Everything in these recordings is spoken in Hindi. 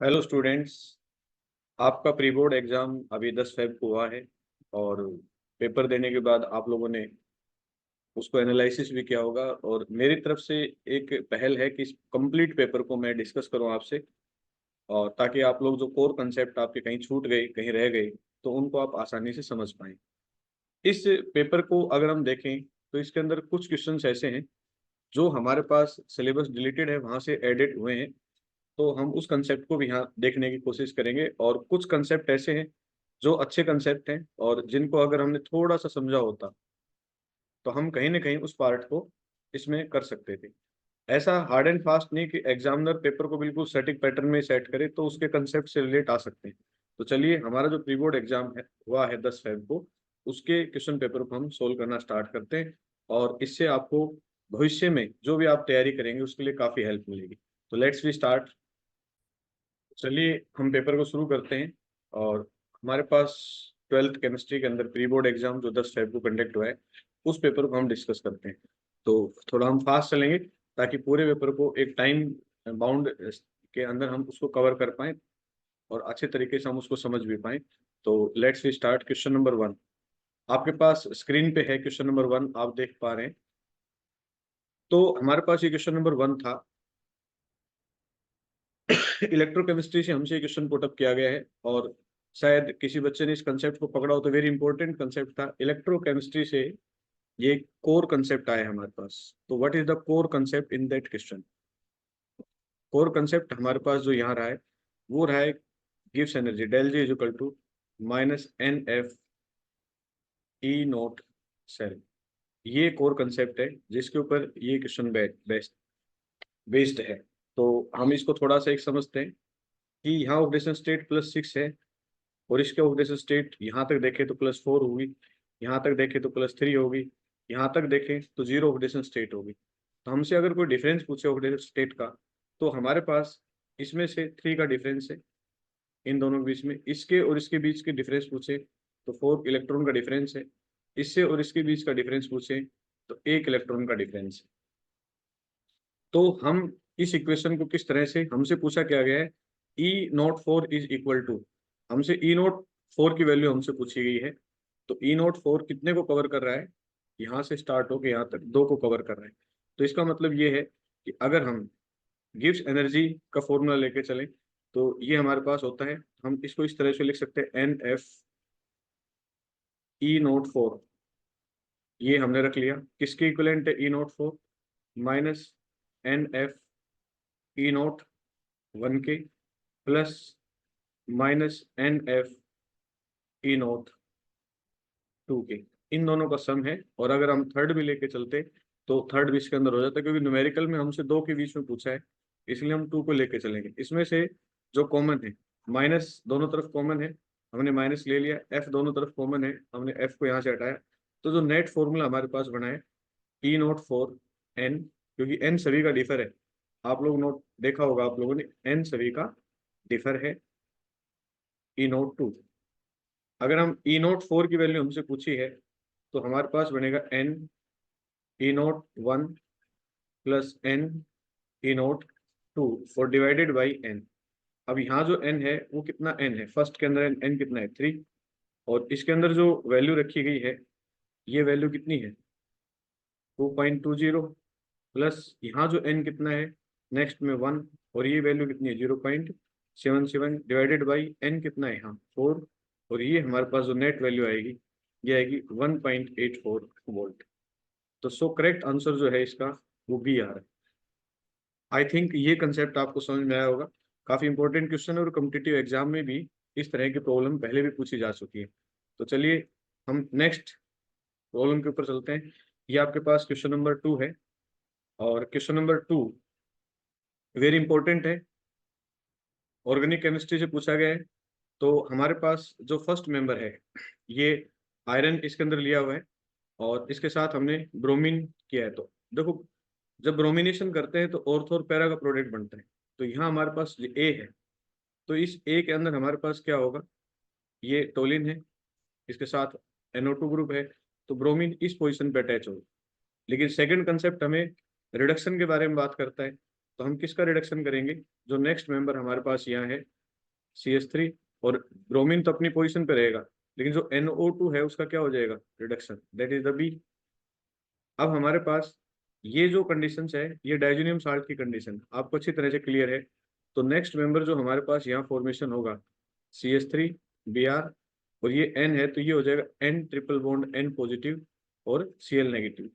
Hello students. आपका प्री बोर्ड एग्जाम अभी 10 फेब को हुआ है और पेपर देने के बाद आप लोगों ने उसको एनालिसिस भी किया होगा। और मेरी तरफ से एक पहल है कि इस कंप्लीट पेपर को मैं डिस्कस करूं आपसे, और ताकि आप लोग जो कोर कंसेप्ट आपके कहीं छूट गए कहीं रह गए तो उनको आप आसानी से समझ पाएं। इस पेपर को अगर हम देखें तो इसके अंदर कुछ क्वेश्चंस ऐसे हैं जो हमारे पास सिलेबस डिलीटेड है वहां से एडिट हुए हैं, तो हम उस कंसेप्ट को भी यहाँ देखने की कोशिश करेंगे। और कुछ कंसेप्ट ऐसे हैं जो अच्छे कंसेप्ट हैं और जिनको अगर हमने थोड़ा सा समझा होता तो हम कहीं ना कहीं उस पार्ट को इसमें कर सकते थे। ऐसा हार्ड एंड फास्ट नहीं कि एग्जामिनर पेपर को बिल्कुल स्टैटिक पैटर्न में सेट करे तो उसके कंसेप्ट से रिलेट आ सकते हैं। तो चलिए, हमारा जो प्री बोर्ड एग्जाम है हुआ है 10 फेब को, उसके क्वेश्चन पेपर को हम सोल्व करना स्टार्ट करते हैं। और इससे आपको भविष्य में जो भी आप तैयारी करेंगे उसके लिए काफ़ी हेल्प मिलेगी। तो लेट्स वी स्टार्ट। चलिए, हम पेपर को शुरू करते हैं। और हमारे पास 12th केमिस्ट्री के अंदर प्री बोर्ड एग्जाम जो 10 फेब को कंडक्ट हुआ है उस पेपर को हम डिस्कस करते हैं। तो थोड़ा हम फास्ट चलेंगे ताकि पूरे पेपर को एक टाइम बाउंड के अंदर हम उसको कवर कर पाएं और अच्छे तरीके से हम उसको समझ भी पाएं। तो let's we start. Question number 1 आपके पास स्क्रीन पे है। क्वेश्चन नंबर 1 आप देख पा रहे हैं। तो हमारे पास ये क्वेश्चन नंबर 1 था। इलेक्ट्रोकेमिस्ट्री से हमसे क्वेश्चन पुटअप किया गया है और शायद किसी बच्चे ने इस कंसेप्ट को पकड़ा हो तो वेरी इंपॉर्टेंट कंसेप्ट था। इलेक्ट्रोकेमिस्ट्री से ये कोर कंसेप्ट आया हमारे पास। तो what is the core concept in that question? Core concept हमारे पास जो यहाँ रहा है वो रहा है गिव्स energy del G is equal to minus n F E naught cell. ये कोर कंसेप्ट है जिसके ऊपर ये क्वेश्चन बेस्ट बेस्ड है। तो हम इसको थोड़ा सा एक समझते हैं कि यहाँ ऑक्सीडेशन स्टेट +6 है और इसके ऑक्सीडेशन स्टेट यहाँ तक देखें तो +4 होगी, यहाँ तक देखें तो +3 होगी, यहाँ तक देखें तो 0 ऑक्सीडेशन स्टेट होगी। तो हमसे अगर कोई डिफरेंस पूछे ऑक्सीडेशन स्टेट का तो हमारे पास इसमें से 3 का डिफरेंस है इन दोनों के बीच में। इसके और इसके बीच के डिफरेंस पूछे तो 4 इलेक्ट्रॉन का डिफरेंस है। इससे और इसके बीच का डिफरेंस पूछे तो 1 इलेक्ट्रॉन का डिफरेंस है। तो हम इस इक्वेशन को किस तरह से, हमसे पूछा क्या गया है E0 4 इज इक्वल टू, हमसे E0 4 की वैल्यू हमसे पूछी गई है। तो E0 4 कितने को कवर कर रहा है? यहाँ से स्टार्ट होकर यहाँ तक 2 को कवर कर रहा है। तो इसका मतलब ये है कि अगर हम गिव्स एनर्जी का फॉर्मूला लेके चलें तो ये हमारे पास होता है। हम इसको इस तरह से लिख सकते हैं NF E0 4। ये हमने रख लिया। किसके इक्विवेलेंट है E0 4? माइनस NF E0 1 के प्लस माइनस NF E0 2 के, इन दोनों का सम है। और अगर हम थर्ड भी लेके चलते तो थर्ड भी इसके अंदर हो जाता है, क्योंकि न्यूमेरिकल में हमसे 2 के बीच में पूछा है इसलिए हम 2 को लेके चलेंगे। इसमें से जो कॉमन है, माइनस दोनों तरफ कॉमन है, हमने माइनस ले लिया। एफ दोनों तरफ कॉमन है, हमने एफ को यहाँ से हटाया। तो जो नेट फॉर्मूला हमारे पास बना है E0 4 N, क्योंकि एन सभी का डिफर है। आप लोग नोट देखा होगा आप लोगों ने, एन सभी का डिफर है E0 2। अगर हम E0 4 की वैल्यू हमसे पूछी है तो हमारे पास बनेगा N E0 1 plus N E0 2 और डिवाइडेड बाई N। अब यहाँ जो N है वो कितना N है? फर्स्ट के अंदर N कितना है? 3। और इसके अंदर जो वैल्यू रखी गई है ये वैल्यू कितनी है? 2.20 प्लस यहाँ जो N कितना है नेक्स्ट में 1, और ये वैल्यू कितनी है? 0.77 डिवाइडेड बाई N कितना है यहाँ? 4। और ये हमारे पास जो नेट वैल्यू आएगी ये आएगी 1.84 वोल्ट। तो सो करेक्ट आंसर जो है इसका वो बी आ रहा है। आई थिंक ये कंसेप्ट आपको समझ में आया होगा। काफी इंपॉर्टेंट क्वेश्चन है और कॉम्पिटिटिव एग्जाम में भी इस तरह की प्रॉब्लम पहले भी पूछी जा चुकी है। तो चलिए, हम नेक्स्ट प्रॉब्लम के ऊपर चलते हैं। ये आपके पास क्वेश्चन नंबर 2 है और क्वेश्चन नंबर 2 वेरी इंपॉर्टेंट है। ऑर्गेनिक केमिस्ट्री से पूछा गया है। तो हमारे पास जो फर्स्ट मेंबर है ये आयरन इसके अंदर लिया हुआ है और इसके साथ हमने ब्रोमीन किया है। तो देखो, जब ब्रोमिनेशन करते हैं तो ऑर्थो और पैरा का प्रोडक्ट बनता है। तो यहाँ हमारे पास ए है, तो इस ए के अंदर हमारे पास क्या होगा? ये टोलिन है, इसके साथ NO2 ग्रुप है, तो ब्रोमीन इस पोजीशन पे अटैच होगा। लेकिन सेकंड कंसेप्ट हमें रिडक्शन के बारे में बात करता है। तो हम किसका रिडक्शन करेंगे, जो नेक्स्ट मेंबर हमारे पास यहाँ है CH3, और ब्रोमीन तो अपनी पोजीशन पे रहेगा, लेकिन जो NO2 है उसका क्या हो जाएगा reduction, that is the B. अब हमारे पास ये जो कंडीशंस है ये डाइजेनियम साल्ट की कंडीशन आपको अच्छी तरह से क्लियर है। तो नेक्स्ट मेंबर जो हमारे पास यहाँ फॉर्मेशन होगा CH3 Br, और ये N है तो ये हो जाएगा N triple bond N positive और Cl नेगेटिव।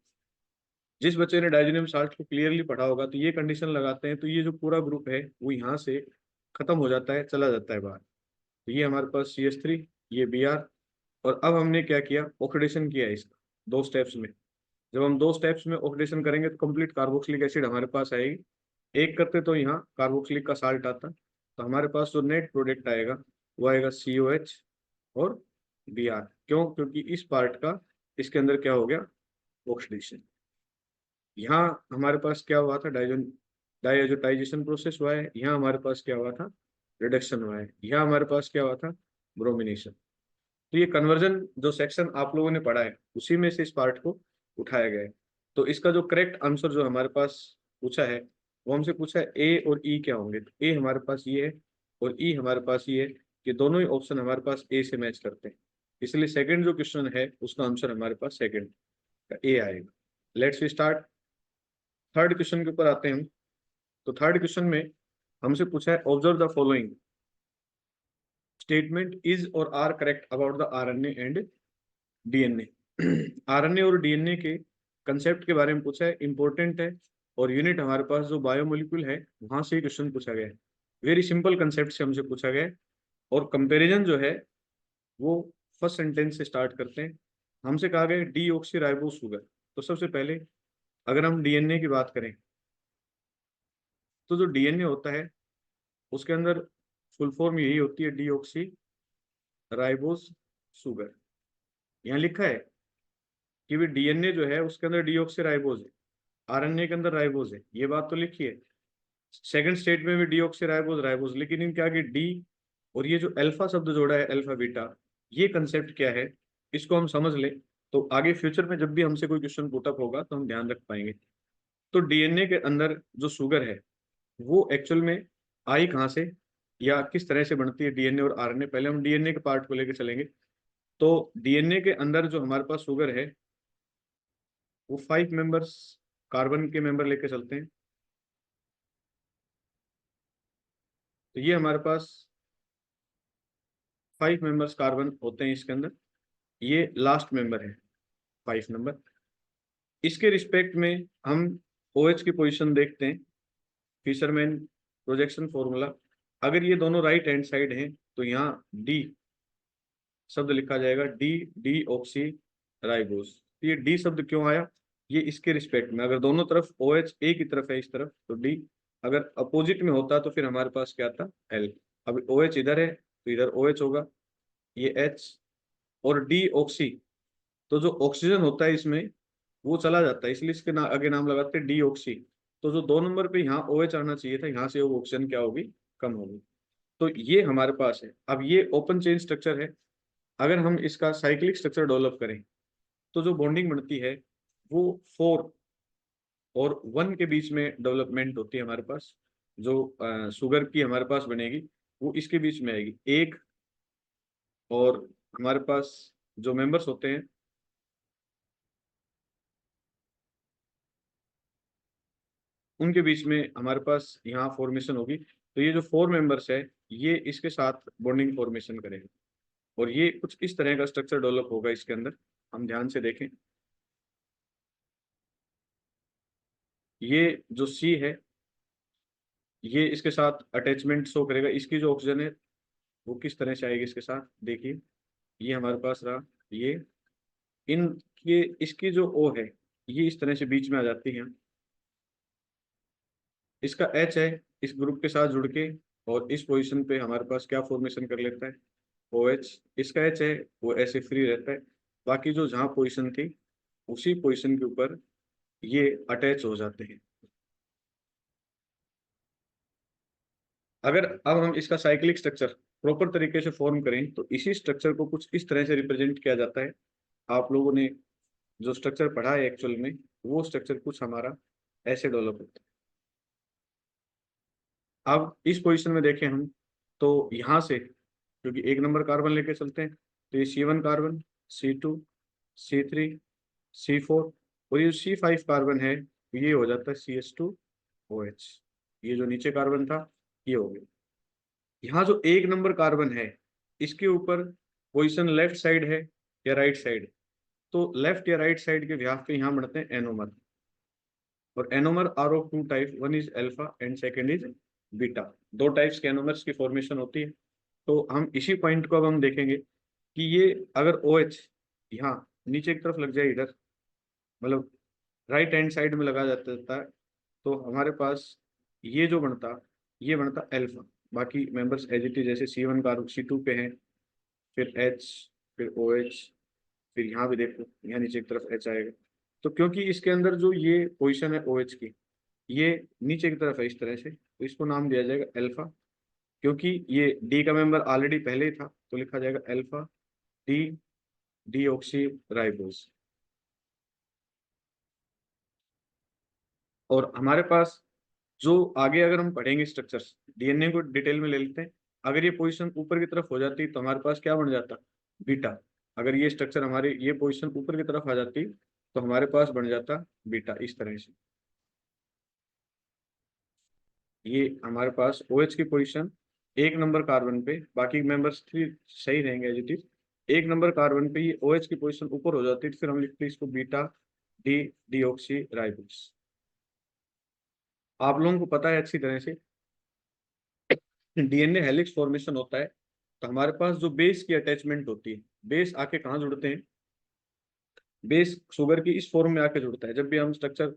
जिस बच्चे ने डाइजेनियम साल्ट को क्लियरली पढ़ा होगा तो ये कंडीशन लगाते हैं तो ये जो पूरा ग्रुप है वो यहाँ से खत्म हो जाता है, चला जाता है बाहर। तो ये हमारे पास CH3, ये Br, और अब हमने क्या किया, ऑक्सीडेशन किया है इसका 2 स्टेप्स में। जब हम 2 स्टेप्स में ऑक्सीडेशन करेंगे तो कंप्लीट कार्बोक्सिलिक एसिड हमारे पास आएगी। एक करते तो यहाँ कार्बोक्सिलिक का साल्ट आता, तो हमारे पास जो नेट प्रोडक्ट आएगा वो आएगा COH और Br। क्यों, क्योंकि इस पार्ट का इसके अंदर क्या हो गया ऑक्सीडेशन। यहाँ हमारे पास क्या हुआ था डाइएजोटाइजेशन प्रोसेस हुआ है, यहाँ हमारे पास क्या हुआ था रिडक्शन हुआ है, यहाँ हमारे पास क्या हुआ था ब्रोमिनेशन। तो ये कन्वर्जन जो सेक्शन आप लोगों ने पढ़ा है उसी में से इस पार्ट को उठाया गया है। तो इसका जो करेक्ट आंसर जो हमारे पास पूछा है वो हमसे पूछा है ए और ई क्या होंगे, तो ए हमारे पास ये है और ई हमारे पास ये है, कि दोनों ही ऑप्शन हमारे पास ए से मैच करते हैं, इसलिए सेकंड जो क्वेश्चन है उसका आंसर हमारे पास सेकंड का ए आएगा। Let's start. थर्ड क्वेश्चन के ऊपर आते हैं हम। तो थर्ड क्वेश्चन में हमसे पूछा है observe the following statement is और are correct about the RNA and DNA। RNA और DNA के कंसेप्ट के बारे में पूछा है, इंपॉर्टेंट है, और यूनिट हमारे पास जो बायोमोलिक्यूल है वहां से क्वेश्चन पूछा गया है। वेरी सिंपल कंसेप्ट से हमसे पूछा गया है, और कंपैरिजन जो है वो फर्स्ट सेंटेंस से स्टार्ट करते हैं। हमसे कहा गया डीऑक्सी राइबोस शुगर। तो सबसे पहले अगर हम DNA की बात करें तो जो DNA होता है उसके अंदर फुल फॉर्म यही होती है डीऑक्सी राइबोस शुगर। यहाँ लिखा है कि भी DNA जो है उसके अंदर डीऑक्सी राइबोस है, RNA के अंदर राइबोस है, ये बात तो लिखी है। सेकंड स्टेट में भी डीऑक्सी राइबोस राइबोस, लेकिन इनके आगे डी और ये जो अल्फा शब्द जोड़ा है अल्फा बीटा, ये कंसेप्ट क्या है इसको हम समझ लें तो आगे फ्यूचर में जब भी हमसे कोई क्वेश्चन पुटअप होगा तो हम ध्यान रख पाएंगे। तो DNA के अंदर जो शुगर है वो एक्चुअल में आई कहाँ से या किस तरह से बनती है DNA और RNA, पहले हम DNA के पार्ट को लेकर चलेंगे। तो DNA के अंदर जो हमारे पास शुगर है वो 5 मेंबर्स कार्बन के मेंबर लेके चलते हैं। तो ये हमारे पास 5 मेंबर्स कार्बन होते हैं इसके अंदर, ये लास्ट मेंबर है 5 नंबर। इसके रिस्पेक्ट में हम OH की पोजीशन देखते हैं, फिशरमैन प्रोजेक्शन फॉर्मूला। अगर ये दोनों राइट हैंड साइड हैं तो यहाँ डी शब्द लिखा जाएगा, डी डी ऑक्सी राइबोस। तो ये डी शब्द क्यों आया, ये इसके रिस्पेक्ट में, अगर दोनों तरफ OH एक ही तरफ है इस तरफ तो डी, अगर अपोजिट में होता तो फिर हमारे पास क्या था L। अब OH इधर है तो इधर OH होगा, ये H और डी ऑक्सी। तो जो ऑक्सीजन होता है इसमें वो चला जाता है, इसलिए इसके आगे नाम लगाते हैं डी ऑक्सी। तो जो 2 नंबर पे यहाँ OH आना चाहिए था, यहाँ से वो ऑक्सीजन क्या होगी कम होगी। तो ये हमारे पास है। अब ये ओपन चेन स्ट्रक्चर है, अगर हम इसका साइक्लिक स्ट्रक्चर डेवलप करें तो जो बॉन्डिंग बनती है वो 4 और 1 के बीच में डेवलपमेंट होती है हमारे पास। जो शुगर की हमारे पास बनेगी वो इसके बीच में आएगी, 1 और हमारे पास जो मेंबर्स होते हैं उनके बीच में हमारे पास यहाँ फॉर्मेशन होगी। तो ये जो 4 मेंबर्स है ये इसके साथ बॉन्डिंग फॉर्मेशन करेंगे, और ये कुछ इस तरह का स्ट्रक्चर डेवलप होगा इसके अंदर। हम ध्यान से देखें, ये जो C है ये इसके साथ अटैचमेंट शो करेगा, इसकी जो ऑक्सीजन है वो किस तरह से आएगी इसके साथ, देखिए ये हमारे पास रहा, ये इन ये इसकी जो O है ये इस तरह से बीच में आ जाती है। इसका H है इस ग्रुप के साथ जुड़ के, और इस पोजीशन पे हमारे पास क्या फॉर्मेशन कर लेता है OH। इसका H है वो ऐसे फ्री रहता है, बाकी जो जहाँ पोजीशन थी उसी पोजीशन के ऊपर ये अटैच हो जाते हैं। अगर अब हम इसका साइक्लिक स्ट्रक्चर प्रॉपर तरीके से फॉर्म करें तो इसी स्ट्रक्चर को कुछ इस तरह से रिप्रेजेंट किया जाता है। आप लोगों ने जो स्ट्रक्चर पढ़ा है एक्चुअल में वो स्ट्रक्चर कुछ हमारा ऐसे डेवलप होता है। अब इस पोजीशन में देखें हम, तो यहाँ से क्योंकि एक नंबर कार्बन लेके चलते हैं, तो ये C1 carbon, C2, C3, C4, और ये C5 कार्बन है, ये हो जाता है CH2OH। ये जो नीचे कार्बन था ये हो गया। यहाँ जो एक नंबर कार्बन है, इसके ऊपर पोजीशन लेफ्ट साइड है या राइट साइड, तो लेफ्ट या राइट साइड के बिहाफ पे यहाँ बढ़ते हैं एनोमर। और anomer are of two type, one is alpha and second is beta. दो टाइप्स के एनोमर्स की फॉर्मेशन होती है। तो हम इसी पॉइंट को अब हम देखेंगे कि ये अगर ओ एच यहाँ नीचे की तरफ लग जाए इधर, मतलब राइट हैंड साइड में लगा जाता है, तो हमारे पास ये जो बनता, ये बनता अल्फा। बाकी मेंबर्स एज इट इज, जैसे C1 का C2 पे है, फिर H, फिर OH, फिर यहाँ भी देखो यहाँ नीचे की तरफ H आएगा। तो क्योंकि इसके अंदर जो ये पोजीशन है OH की, ये नीचे की तरफ है इस तरह से, तो इसको नाम दिया जाएगा अल्फा। क्योंकि ये डी का मेंबर ऑलरेडी पहले ही था, तो लिखा जाएगा अल्फा डी डीऑक्सी राइबोस। और हमारे पास जो आगे अगर हम पढ़ेंगे स्ट्रक्चर्स, DNA को डिटेल में ले लेते हैं। अगर ये पोजीशन ऊपर की तरफ हो जाती तो हमारे पास क्या बन जाता, बीटा। अगर ये स्ट्रक्चर हमारे ये पोजीशन ऊपर की तरफ आ जाती तो हमारे पास बन जाता बीटा इस तरह से। ये हमारे पास OH की पोजीशन एक नंबर कार्बन पे, बाकी मेंबर्स थ्री सही रहेंगे एज इट इज। एक नंबर कार्बन पे ये OH की पोजीशन ऊपर हो जाती है, तो फिर हम लिखते हैं इसको बीटा डी डीऑक्सी राइबोस। आप लोगों को पता है अच्छी तरह से DNA हेलिक्स फॉर्मेशन होता है, तो हमारे पास जो बेस की अटैचमेंट होती है, बेस आके कहाँ जुड़ते हैं, बेस शुगर की इस फॉर्म में आके जुड़ता है। जब भी हम स्ट्रक्चर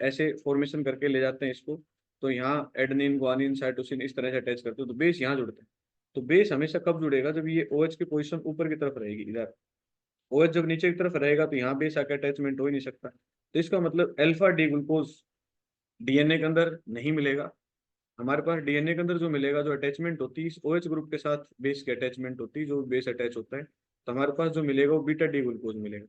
ऐसे फॉर्मेशन करके ले जाते हैं इसको, तो यहाँ एडेनिन ग्वानिन साइटोसिन इस तरह से अटैच करते हैं, तो बेस यहाँ जुड़ता है। तो बेस हमेशा कब जुड़ेगा, जब ये OH की पोजीशन ऊपर की तरफ रहेगी इधर। OH जब नीचे की तरफ रहेगा तो यहाँ बेस आके अटैचमेंट हो ही नहीं सकता। तो इसका मतलब अल्फा डी ग्लूकोज DNA के अंदर नहीं मिलेगा। हमारे पास DNA के अंदर जो मिलेगा, जो अटैचमेंट होती है इस OH ग्रुप के साथ, बेस की अटैचमेंट होती है, जो बेस अटैच होता है, तो हमारे पास जो मिलेगा वो बीटा डी ग्लूकोज मिलेगा।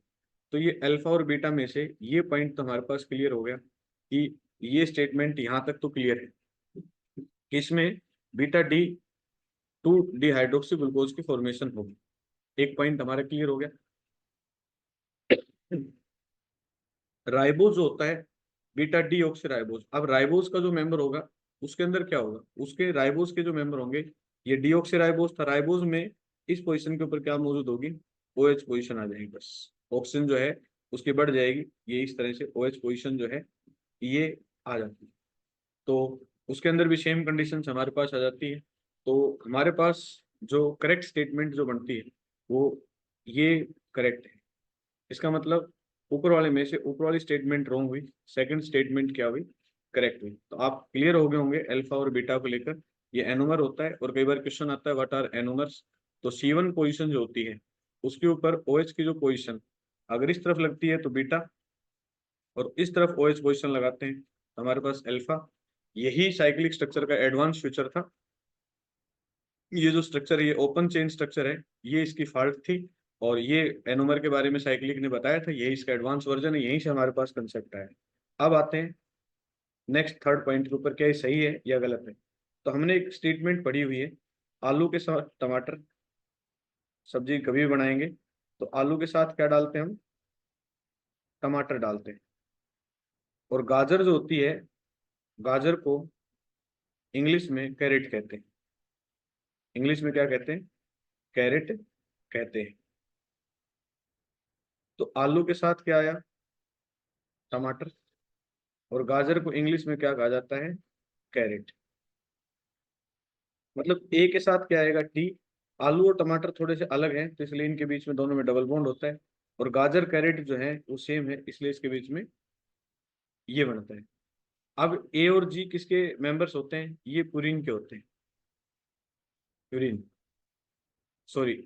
तो ये अल्फा और बीटा में से ये पॉइंट तो हमारे पास क्लियर हो गया कि ये स्टेटमेंट यहाँ तक तो क्लियर है कि इसमें beta D two D hydroxy glucose की फॉर्मेशन होगी। एक पॉइंट हमारा क्लियर हो गया। राइबोज जो होता है, बीटा डी ऑक्सी राइबोज, अब राइबोज का जो मेंबर होगा उसके अंदर क्या होगा, उसके राइबोज के जो मेंबर होंगे, ये डी ऑक्सी राइबोज था, राइबोज में इस पोजीशन के ऊपर क्या मौजूद होगी, OH पोजीशन आ जाएगी। बस ऑक्सीजन जो है उसकी बढ़ जाएगी, ये इस तरह से OH पोजीशन जो है ये आ जाती है। तो उसके अंदर भी सेम कंडीशंस हमारे पास आ जाती है। तो हमारे पास जो करेक्ट स्टेटमेंट जो बनती है वो ये करेक्ट है। इसका मतलब ऊपर वाले में से ऊपर वाली स्टेटमेंट रॉन्ग हुई, सेकंड स्टेटमेंट क्या हुई, करेक्ट हुई। तो आप क्लियर हो गए होंगे अल्फा और बीटा को लेकर। ये एनोमर होता है, और कई बार क्वेश्चन आता है व्हाट आर एनोमर्स। तो C1 पोजीशन जो होती है उसके ऊपर OH की जो पोजीशन अगर इस तरफ लगती है तो बीटा, और इस तरफ OH पोजीशन लगाते हैं तो हमारे पास अल्फा। यही साइक्लिक स्ट्रक्चर का एडवांस फीचर था। ये जो स्ट्रक्चर है ये ओपन चेन स्ट्रक्चर है, ये इसकी फॉल्ट थी। और ये एनोमर के बारे में साइक्लिक ने बताया था, यही इसका एडवांस वर्जन है, यहीं से हमारे पास कंसेप्ट आया। अब आते हैं नेक्स्ट थर्ड पॉइंट के ऊपर, क्या ये सही है या गलत है। तो हमने एक स्टेटमेंट पढ़ी हुई है, आलू के साथ टमाटर सब्जी कभी भी बनाएंगे तो आलू के साथ क्या डालते हैं हम, टमाटर डालते हैं। और गाजर जो होती है, गाजर को इंग्लिश में कैरेट कहते हैं। इंग्लिश में क्या कहते हैं, कैरेट कहते हैं। तो आलू के साथ क्या आया, टमाटर। और गाजर को इंग्लिश में क्या कहा जाता है, कैरेट। मतलब ए के साथ क्या आएगा, टी। आलू और टमाटर थोड़े से अलग हैं तो इसलिए इनके बीच में दोनों में डबल बॉन्ड होता है। और गाजर कैरेट जो है वो सेम है, इसलिए इसके बीच में ये बनता है। अब ए और जी किसके मेंबर्स होते हैं, ये पुरीन के होते हैं, यूरिन, सॉरी।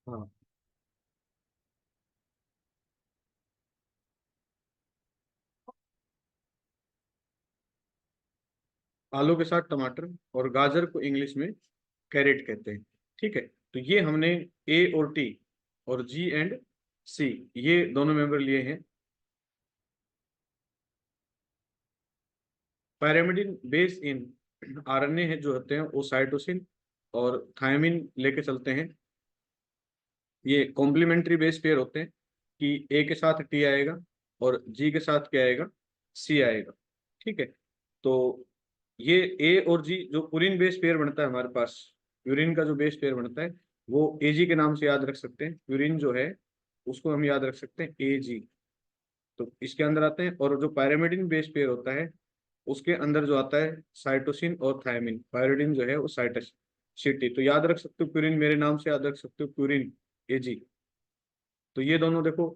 हाँ, आलू के साथ टमाटर, और गाजर को इंग्लिश में कैरेट कहते हैं। ठीक है, तो ये हमने ए और टी और जी एंड सी ये दोनों मेंबर लिए हैं। पैरामिडिन बेस इन आरएनए है जो होते हैं वो साइटोसिन और थायमिन लेके चलते हैं। ये कॉम्प्लीमेंट्री बेस पेयर होते हैं कि ए के साथ टी आएगा और जी के साथ क्या आएगा, सी आएगा। ठीक है, तो ये ए और जी जो पुरीन बेस पेयर बनता है हमारे पास, यूरिन का जो बेस पेयर बनता है वो एजी के नाम से याद रख सकते हैं। यूरिन जो है उसको हम याद रख सकते हैं एजी। तो इसके अंदर आते हैं, और जो पायरिमिडिन बेस पेयर होता है उसके अंदर जो आता है साइटोसिन और थायमिन। पायरिडिन जो है वो साइटोसिटी, तो याद रख सकते हो प्यूरिन, मेरे नाम से याद रख सकते हो प्यूरिन एजी। तो ये दोनों देखो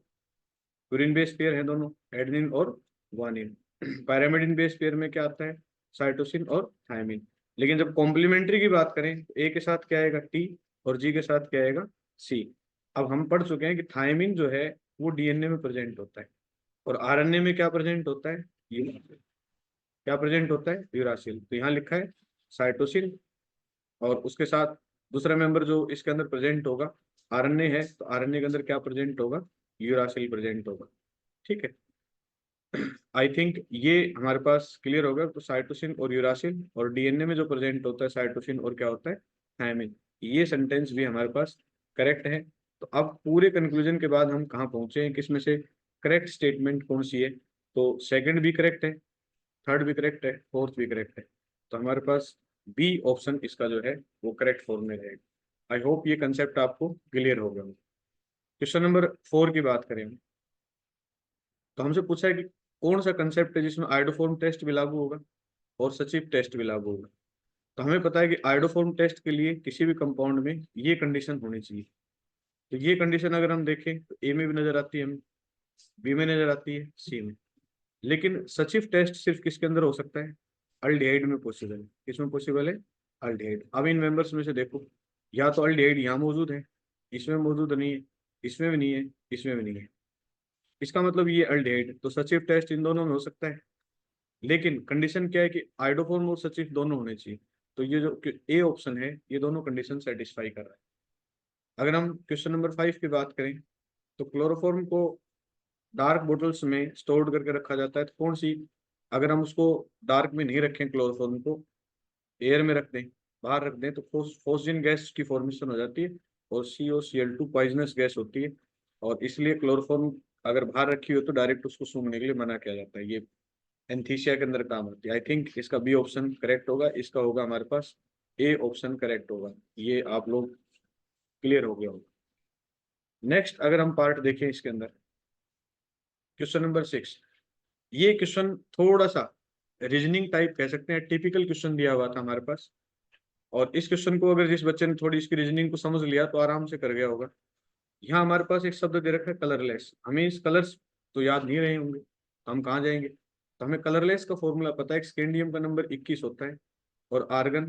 प्यूरिन बेस पेयर है दोनों, एडेनिन और ग्वानिन। पायरिमिडिन बेस पेयर में क्या आता है, साइटोसिन और थायमिन। लेकिन जब कॉम्प्लीमेंट्री की बात करें तो ए के साथ क्या आएगा टी और जी के साथ क्या आएगा सी। अब हम पढ़ चुके हैं कि थायमिन जो है वो डीएनए में प्रेजेंट होता है, और आरएनए में क्या प्रेजेंट होता है, ये क्या प्रेजेंट होता है, यूरासिल। तो यहाँ लिखा है साइटोसिन, और उसके साथ दूसरा मेंबर जो इसके अंदर प्रेजेंट होगा आरएनए है, तो आरएनए के अंदर क्या प्रेजेंट होगा, यूरासिल प्रेजेंट होगा। ठीक है, आई थिंक ये हमारे पास क्लियर होगा। तो साइटोसिन और यूरासिल, और डीएनए में जो प्रेजेंट होता है साइटोसिन और क्या होता है, थायमिन। ये सेंटेंस भी हमारे पास करेक्ट है। तो अब पूरे कंक्लूजन के बाद हम कहाँ पहुंचे हैं, किसमें से करेक्ट स्टेटमेंट कौन सी है। तो सेकंड भी करेक्ट है, थर्ड भी करेक्ट है, फोर्थ भी करेक्ट है। तो हमारे पास बी ऑप्शन इसका जो है वो करेक्ट फॉर्म में रहेगा। आई होप ये कंसेप्ट आपको क्लियर हो गया हो। क्वेश्चन नंबर 4 की बात करें, तो हमसे पूछा है कि कौन सा कंसेप्ट है जिसमें आइडोफॉर्म टेस्ट भी लागू होगा और सचिव टेस्ट भी लागू होगा। तो हमें पता है कि आइडोफॉर्म टेस्ट के लिए किसी भी कंपाउंड में ये कंडीशन होनी चाहिए। तो ये कंडीशन अगर हम देखें तो ए में भी नजर आती है हमें, बी में नजर आती है, सी में। लेकिन सचिव टेस्ट सिर्फ किसके अंदर हो सकता है, अल्डिहाइड में पॉसिबल है। किसमें पॉसिबल है, अल्डिहाइड। अब इन मेंबर्स में से देखो, या तो अल्डिहाइड यहाँ मौजूद है, इसमें मौजूद नहीं है, इसमें भी नहीं है, इसमें भी नहीं है। इसका मतलब ये अल्डिहाइड, तो सचिव टेस्ट इन दोनों में हो सकता है। लेकिन कंडीशन क्या है कि आइडोफॉर्म और सचिव दोनों होने चाहिए। तो ये जो ए ऑप्शन है ये दोनों कंडीशन सेटिस्फाई कर रहा है। अगर हम क्वेश्चन नंबर 5 की बात करें, तो क्लोरोफॉर्म को डार्क बोटल्स में स्टोर्ड करके रखा जाता है, तो कौन सी, अगर हम उसको डार्क में नहीं रखें क्लोरोफॉर्म को, एयर में रख दें, बाहर रख दें, तो फोस्जिन गैस की फॉर्मेशन हो जाती है, और COCl2 पॉइजनस गैस होती है। और इसलिए क्लोरोफॉर्म अगर बाहर रखी हो तो डायरेक्ट उसको सूंघने के लिए मना किया जाता है। ये एंथीसिया के अंदर काम आती है। आई थिंक इसका बी ऑप्शन करेक्ट होगा, इसका होगा हमारे पास ए ऑप्शन करेक्ट होगा। ये आप लोग क्लियर हो गया होगा। नेक्स्ट अगर हम पार्ट देखें इसके अंदर, क्वेश्चन नंबर 6। ये क्वेश्चन थोड़ा सा रीजनिंग टाइप कह सकते हैं, टिपिकल क्वेश्चन दिया हुआ था हमारे पास। और इस क्वेश्चन को अगर जिस बच्चे ने थोड़ी इसकी रीजनिंग को समझ लिया तो आराम से कर गया होगा। यहाँ हमारे पास एक शब्द दे रखा है कलरलेस, हमें इस कलर्स तो याद नहीं रहे होंगे, तो हम कहाँ जाएंगे। तो हमें कलरलेस का फॉर्मूला पता है, स्कैंडियम का नंबर 21 होता है, और आर्गन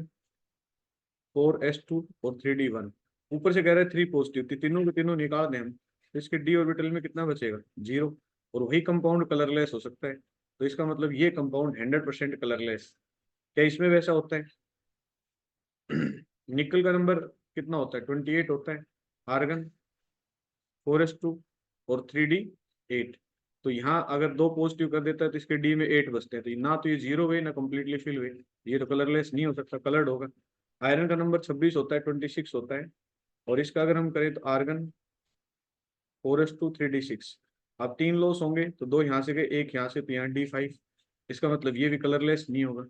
4s2 और 3d1। ऊपर से कह रहे हैं 3 पॉजिटिव, तो तीनों के तीनों निकाल दें हम, तो इसके डी ऑर्बिटल में कितना बचेगा, 0। और वही कंपाउंड कलरलेस हो सकता है, तो इसका मतलब ये कंपाउंड 100% कलरलेस। क्या इसमें वैसा होता है, निकल का नंबर कितना होता है, 28 होता है, आर्गन 4s2 और 3d8। तो यहाँ अगर 2 पॉजिटिव कर देता है तो इसके डी में 8 बचते हैं, तो ना तो ये 0 हुए ना कंप्लीटली फिल हुए, ये तो कलरलेस नहीं हो सकता, कलर्ड होगा। आयरन का नंबर 26 होता है, 26 होता है, और इसका अगर हम करें तो आर्गन 4s2 3d6। अब 3 लॉस होंगे तो 2 यहाँ से गए, एक यहाँ से, तो यहाँ d5। इसका मतलब ये भी कलरलेस नहीं होगा।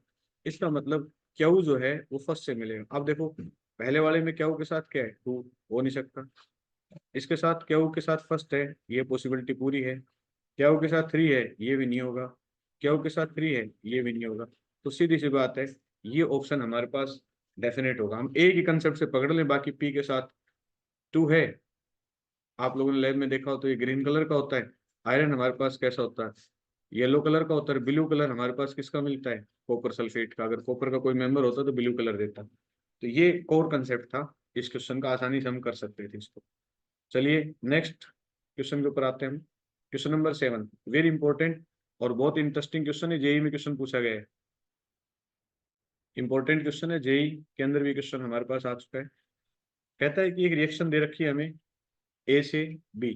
इसका मतलब क्यू जो है वो फर्स्ट से मिलेगा। अब देखो पहले वाले में क्यू के साथ क्या है, 2 हो नहीं सकता। इसके साथ क्यू के साथ फर्स्ट है, ये पॉसिबिलिटी पूरी है। क्यू के साथ 3 है, ये भी नहीं होगा। क्यू के साथ 3 है, ये भी नहीं होगा। तो सीधी सी बात है, ये ऑप्शन हमारे पास डेफिनेट होगा। हम एक ही कंसेप्ट से पकड़ लें, बाकी पी के साथ 2 है। आप लोगों ने लैब में देखा हो तो ये ग्रीन कलर का होता है। आयरन हमारे पास कैसा होता है, येलो कलर का होता है। ब्लू कलर हमारे पास किसका मिलता है, कॉपर सल्फेट का। अगर कॉपर का कोई मेंबर होता तो ब्लू कलर देता। तो ये कोर कंसेप्ट था इस क्वेश्चन का, आसानी से हम कर सकते थे इसको। चलिए नेक्स्ट क्वेश्चन के ऊपर आते हैं हम। क्वेश्चन नंबर 7 वेरी इंपॉर्टेंट और बहुत इंटरेस्टिंग क्वेश्चन है, जेई में क्वेश्चन पूछा गया है। इंपॉर्टेंट क्वेश्चन है, जेई के अंदर भी क्वेश्चन हमारे पास आ चुका है। कहता है कि एक रिएक्शन दे रखी है हमें ए से बी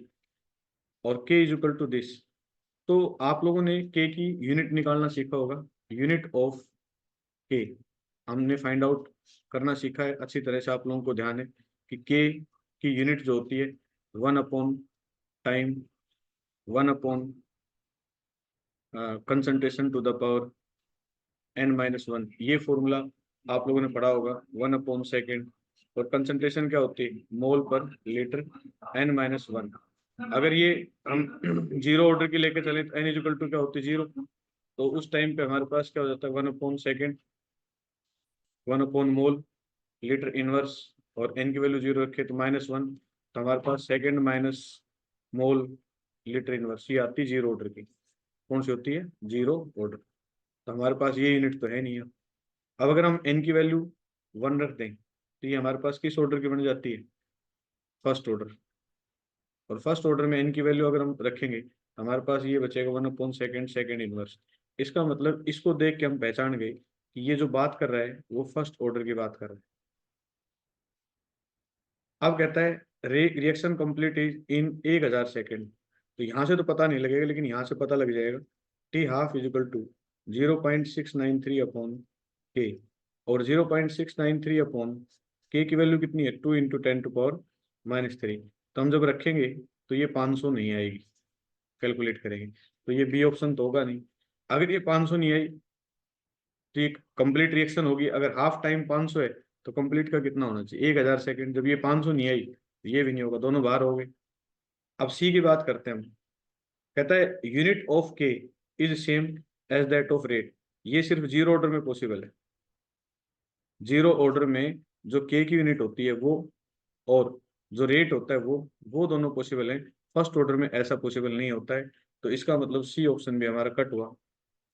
और के इज इक्वल टू दिस। तो आप लोगों ने के की यूनिट निकालना सीखा होगा, यूनिट ऑफ के हमने फाइंड आउट करना सीखा है अच्छी तरह से। आप लोगों को ध्यान है कि के की यूनिट जो होती है 1 upon time, 1 upon concentration to the power n-1। ये फॉर्मूला आप लोगों ने पढ़ा होगा, 1/सेकेंड। और कंसंट्रेशन क्या होती है, मोल पर लीटर, n-1। अगर ये हम जीरो ऑर्डर की लेके चले तो n इज इक्वल टू क्या होती है, 0। तो उस टाइम पे हमारे पास क्या हो जाता है, 1/सेकेंड, 1/मोल लीटर इनवर्स। और n की वैल्यू 0 रखे तो -1, तो हमारे पास second minus mole litre inverse, ये आती है जीरो ऑर्डर की। कौन सी होती है, जीरो ऑर्डर। तो हमारे पास ये यूनिट तो है नहीं है। अब अगर हम n की वैल्यू 1 रख दें तो ये हमारे पास किस ऑर्डर की बन जाती है, फर्स्ट ऑर्डर। और फर्स्ट ऑर्डर में n की वैल्यू अगर हम रखेंगे हमारे पास ये बचेगा 1/सेकेंड, सेकेंड इनवर्स। इसका मतलब इसको देख के हम पहचान गए कि ये जो बात कर रहा है वो फर्स्ट ऑर्डर की बात कर रहा है। अब कहता है reaction complete is in 1000 second. तो यहाँ से तो पता नहीं लगेगा लेकिन यहाँ से पता लग जाएगा, T half is equal to 0.693 upon K. और 0.693 अपॉन के की वैल्यू कितनी है, 2 × 10⁻³ तो हम जब रखेंगे तो ये 500 नहीं आएगी, कैलकुलेट करेंगे तो ये बी ऑप्शन तो होगा नहीं। अगर ये 500 नहीं आई तो ये कंप्लीट रिएक्शन होगी। अगर हाफ टाइम 500 है तो कंप्लीट का कितना होना चाहिए, 1000 सेकेंड। जब ये 500 नहीं आई तो ये भी नहीं होगा, दोनों बाहर हो गए। अब सी की बात करते हैं हम। कहता है unit of K is same as that of rate. ये सिर्फ जीरो ऑर्डर में पॉसिबल है। जीरो ऑर्डर में जो के की यूनिट होती है वो, और जो रेट होता है वो दोनों पॉसिबल है। फर्स्ट ऑर्डर में ऐसा पॉसिबल नहीं होता है। तो इसका मतलब सी ऑप्शन भी हमारा कट हुआ।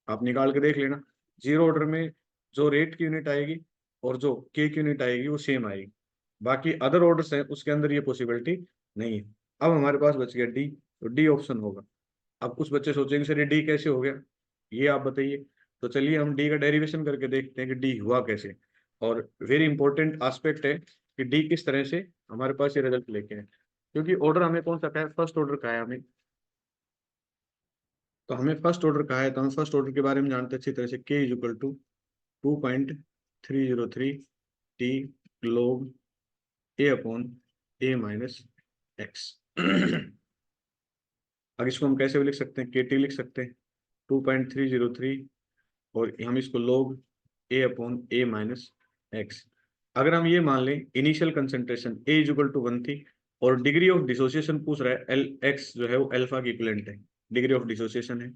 आप निकाल के देख लेना, जीरो ऑर्डर में जो रेट की यूनिट आएगी और जो के की यूनिट आएगी वो सेम आएगी। बाकी अदर ऑर्डर्स हैं उसके अंदर ये पॉसिबिलिटी नहीं है। अब हमारे पास बच गया डी, तो डी ऑप्शन होगा। अब कुछ बच्चे सोचेंगे सर ये डी कैसे हो गया, ये आप बताइए। तो चलिए हम डी का डेरिवेशन करके देखते हैं कि डी हुआ कैसे। और वेरी इंपॉर्टेंट एस्पेक्ट है कि डी किस तरह से हमारे पास ये रिजल्ट लेके आए। क्योंकि ऑर्डर हमें कौन सा कहा है, फर्स्ट ऑर्डर कहा है हमें। तो हमें फर्स्ट ऑर्डर कहा है तो हम फर्स्ट ऑर्डर के बारे में जानते हैं अच्छी तरह से। K is equal to 2.303 T log a/a-x। अब इसको हम कैसे भी लिख सकते हैं, के टी लिख सकते हैं 2.303, और हम इसको log a/a-x। अगर हम ये मान लें initial concentration a is equal to 1 थी और डिग्री ऑफ डिसोसिएशन पूछ रहा है, एल एक्स जो है वो अल्फा की इक्विवेलेंट है, डिग्री ऑफ डिसोसिएशन है।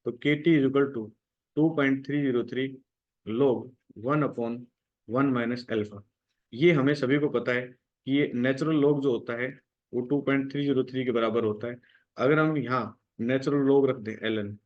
तो K T is equal to 2.303 log 1/1 - alpha. ये हमें सभी को पता है कि ये नेचुरल लॉग जो होता है वो 2.303 के बराबर होता है। अगर हम यहाँ नेचुरल लॉग रख दें ln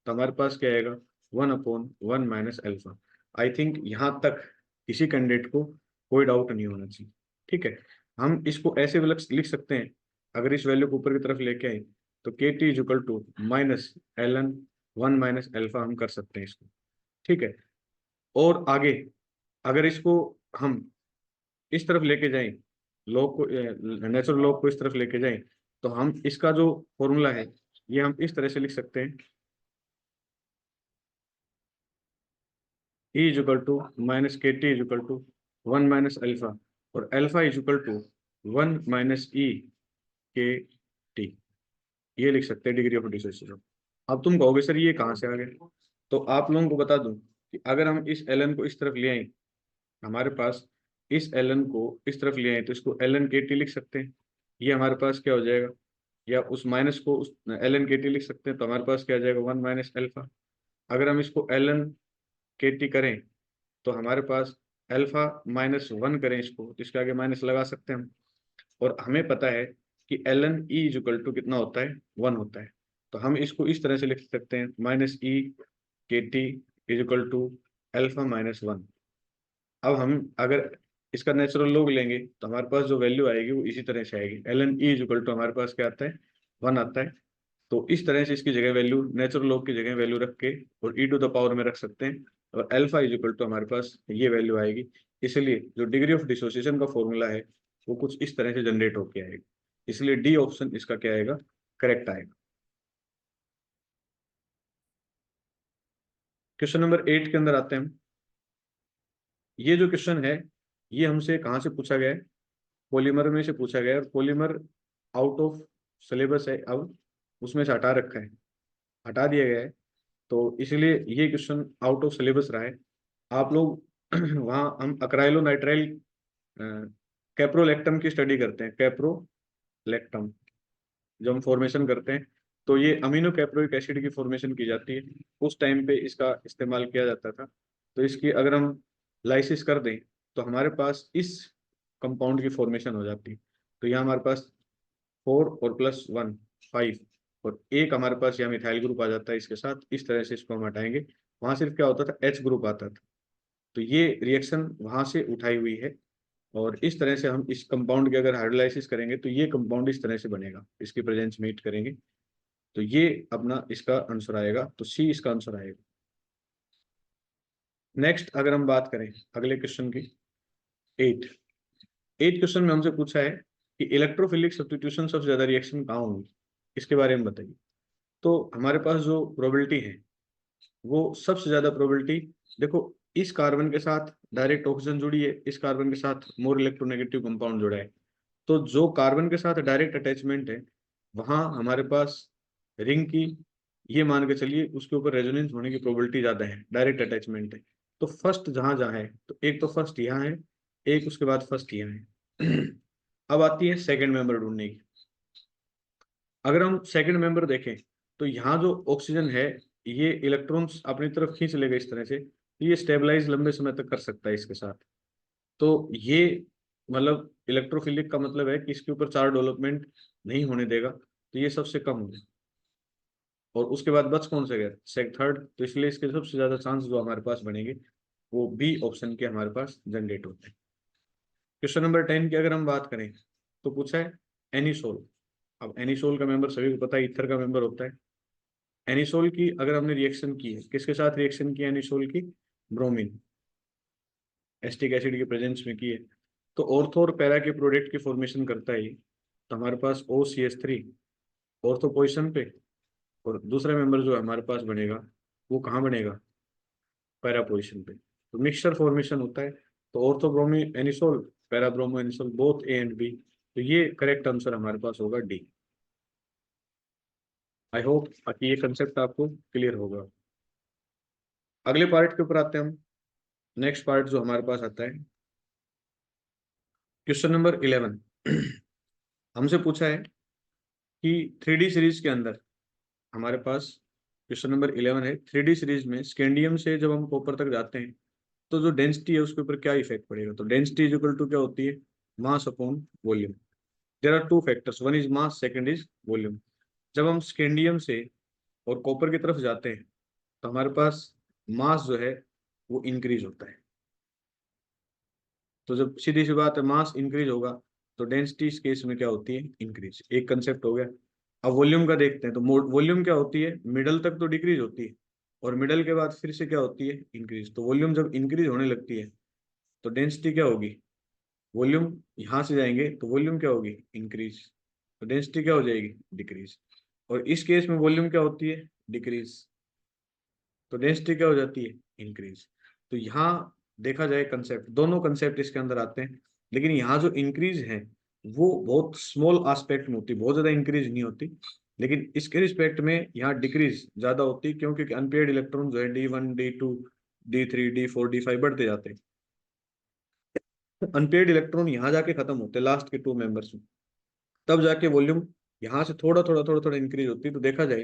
तो हमारे पास क्या आएगा, 1/1 - अल्फा। आई थिंक यहाँ तक किसी कैंडिडेट को कोई डाउट नहीं होना चाहिए। ठीक है, हम इसको ऐसे भी लिख सकते हैं। अगर इस वैल्यू को ऊपर की तरफ लेके आए तो K T is equal to -ln 1 - alpha हम कर सकते हैं इसको। ठीक है, और आगे अगर इसको हम इस तरफ लेके जाएं, लॉग को, नेचुरल लॉग को इस तरफ लेके जाएं, तो हम इसका जो फॉर्मूला है ये हम इस तरह से लिख सकते हैं, E is equal to minus K T is equal to 1 - alpha, और alpha is equal to 1 - e K T. ये लिख सकते हैं डिग्री ऑफ डिसोसिएशन। अब तुम कहोगे सर ये कहाँ से आ गए, तो आप लोगों को बता दूं कि अगर हम इस ln को इस तरफ ले आए, हमारे पास इस ln को इस तरफ ले आए तो इसको ln के टी लिख सकते हैं। ये हमारे पास क्या हो जाएगा, या उस माइनस को उस ln के टी लिख सकते हैं, तो हमारे पास क्या आ जाएगा 1 - अल्फा। अगर हम इसको ln के टी करें तो हमारे पास अल्फा-1 करें इसको, तो इसके आगे माइनस लगा सकते हैं हम। और हमें पता है कि ln e is equal to कितना होता है, 1 होता है। तो हम इसको इस तरह से लिख सकते हैं, -e K T is equal to अल्फा-1। अब हम अगर इसका नेचुरल लॉग लेंगे तो हमारे पास जो वैल्यू आएगी वो इसी तरह से आएगी। ln e is equal to हमारे पास क्या आता है, 1 आता है। तो इस तरह से इसकी जगह वैल्यू, नेचुरल लॉग की जगह वैल्यू रख के और e टू द पावर में रख सकते हैं, और अल्फा इज इक्वल टू हमारे पास ये वैल्यू आएगी। इसलिए जो डिग्री ऑफ डिसोसिएशन का फॉर्मूला है वो कुछ इस तरह से जनरेट होके आएगा। इसलिए डी ऑप्शन इसका क्या आएगा, करेक्ट आएगा। क्वेश्चन नंबर 8 के अंदर आते हैं हम। ये जो क्वेश्चन है ये हमसे कहाँ से पूछा गया है, पॉलीमर में से पूछा गया है। पॉलीमर आउट ऑफ सिलेबस है, अब उसमें से हटा रखा है, हटा दिया गया है, तो इसलिए ये क्वेश्चन आउट ऑफ सिलेबस रहा है। आप लोग वहाँ हम अक्राइलोनाइट्राइल कैप्रोलेक्टम की स्टडी करते हैं, कैप्रोलेक्टम जब हम फॉर्मेशन करते हैं तो ये अमीनो कैप्रोइक एसिड की फॉर्मेशन की जाती है, उस टाइम पे इसका इस्तेमाल किया जाता था। तो इसकी अगर हम लाइसिस कर दें तो हमारे पास इस कंपाउंड की फॉर्मेशन हो जाती है। तो यहाँ हमारे पास 4 और +1 5, और एक हमारे पास यहाँ मिथाइल ग्रुप आ जाता है इसके साथ। इस तरह से इसको हम हटाएंगे, वहां सिर्फ क्या होता था, H ग्रुप आता था। तो ये रिएक्शन वहां से उठाई हुई है, और इस तरह से हम इस कंपाउंड के अगर हाइड्रोलाइसिस करेंगे तो ये कंपाउंड इस तरह से बनेगा, इसकी प्रेजेंस में हीट करेंगे तो ये अपना इसका आंसर आएगा, तो सी इसका आंसर आएगा। नेक्स्ट अगर हम बात करें अगले क्वेश्चन की, 8 क्वेश्चन में हमसे पूछा है कि इलेक्ट्रोफिलिक सब्स्टिट्यूशन सबसे ज्यादा रिएक्शन कहाँ होंगी, इसके बारे में बताइए। तो हमारे पास जो प्रोबेबिलिटी है वो सबसे ज्यादा प्रोबेबिलिटी, देखो इस कार्बन के साथ डायरेक्ट ऑक्सीजन जुड़ी है, इस कार्बन के साथ मोर इलेक्ट्रोनेगेटिव कंपाउंड जुड़ा है। तो जो कार्बन के साथ डायरेक्ट अटैचमेंट है वहां हमारे पास रिंग की, ये मान के चलिए उसके ऊपर रेजोनेंस होने की प्रोबेबिलिटी ज्यादा है, डायरेक्ट अटैचमेंट है। तो फर्स्ट जहां जहां है, तो एक तो फर्स्ट यहाँ है, एक उसके बाद फर्स्ट यहाँ है। अब आती है सेकंड मेंबर ढूंढने की। अगर हम सेकंड मेंबर देखें तो यहाँ जो ऑक्सीजन है ये इलेक्ट्रॉन्स अपनी तरफ खींच लेगा इस तरह से, तो ये स्टेबलाइज लंबे समय तक कर सकता है इसके साथ। तो ये मतलब इलेक्ट्रोफिलिक का मतलब है कि इसके ऊपर चार्ज डेवलपमेंट नहीं होने देगा, तो ये सबसे कम होगा। और उसके बाद बच कौन सा गया, सेक थर्ड, तो इसलिए इसके सबसे ज्यादा चांस जो हमारे पास बनेंगे वो बी ऑप्शन के हमारे पास जनरेट होते हैं। क्वेश्चन नंबर 10 की अगर हम बात करें तो पूछा है एनिसोल। अब एनिसोल का मेंबर सभी को पता है, ईथर का मेंबर होता है। एनिसोल की अगर हमने रिएक्शन की है, किसके साथ रिएक्शन की है एनिसोल की, ब्रोमीन एस्टिक एसिड की प्रेजेंस में की है, तो ऑर्थो और पैरा के प्रोडक्ट की फॉर्मेशन करता है ये। तो हमारे पास OCH3 ऑर्थो पोजिशन पे, और दूसरा मेंबर जो हमारे पास बनेगा वो कहाँ बनेगा, पैरा पोजिशन पे। तो मिक्सचर फॉर्मेशन होता है। तो ortho bromo anisole, para bromo anisole, both A and B. तो ये करेक्ट आंसर हमारे पास होगा डी। आई होप कि ये कंसेप्ट आपको क्लियर होगा। अगले पार्ट के ऊपर आते हैं हम। नेक्स्ट पार्ट जो हमारे पास आता है, क्वेश्चन नंबर 11। हमसे पूछा है कि 3D सीरीज के अंदर हमारे पास, क्वेश्चन नंबर 11 है, 3D सीरीज में स्कैंडियम से जब हम कॉपर तक जाते हैं तो जो डेंसिटी है उसके ऊपर क्या इफेक्ट पड़ेगा। तो डेंसिटी इज इक्वल टू क्या होती है, mass upon volume. There are two factors, one is mass, second is volume. जब हम स्कैंडियम से और कॉपर की तरफ जाते हैं तो हमारे पास मास जो है वो इंक्रीज होता है। तो जब सीधी सी बात है मास इंक्रीज होगा तो डेंसिटी इस केस में क्या होती है, इंक्रीज। एक कंसेप्ट हो गया। अब वॉल्यूम का देखते हैं, तो वॉल्यूम क्या होती है, मिडल तक तो डिक्रीज होती है और मिडल के बाद फिर से क्या होती है, इंक्रीज। तो वॉल्यूम जब इंक्रीज होने लगती है तो डेंसिटी क्या होगी, वॉल्यूम यहाँ से जाएंगे तो वॉल्यूम क्या होगी, इंक्रीज। तो डेंसिटी क्या हो जाएगी, डिक्रीज। और इस केस में वॉल्यूम क्या होती है, डिक्रीज, तो डेंसिटी क्या हो जाती है, इंक्रीज। तो यहाँ देखा जाए कंसेप्ट, दोनों कंसेप्ट इसके अंदर आते हैं, लेकिन यहाँ जो इंक्रीज है वो बहुत स्मॉल एस्पेक्ट में होती है, बहुत ज्यादा इंक्रीज नहीं होती। लेकिन इसके रिस्पेक्ट में यहाँ डिक्रीज ज्यादा होती है, क्योंकि अनपेयर्ड इलेक्ट्रॉन जो है D1 D2 D3 D4 D5 बढ़ते जाते हैं। अनपेयर्ड इलेक्ट्रॉन यहाँ जाके खत्म होते हैं लास्ट के 2 मेंबर्स में, तब जाके वॉल्यूम यहाँ से थोड़ा थोड़ा थोड़ा थोड़ा इंक्रीज होती है। तो देखा जाए,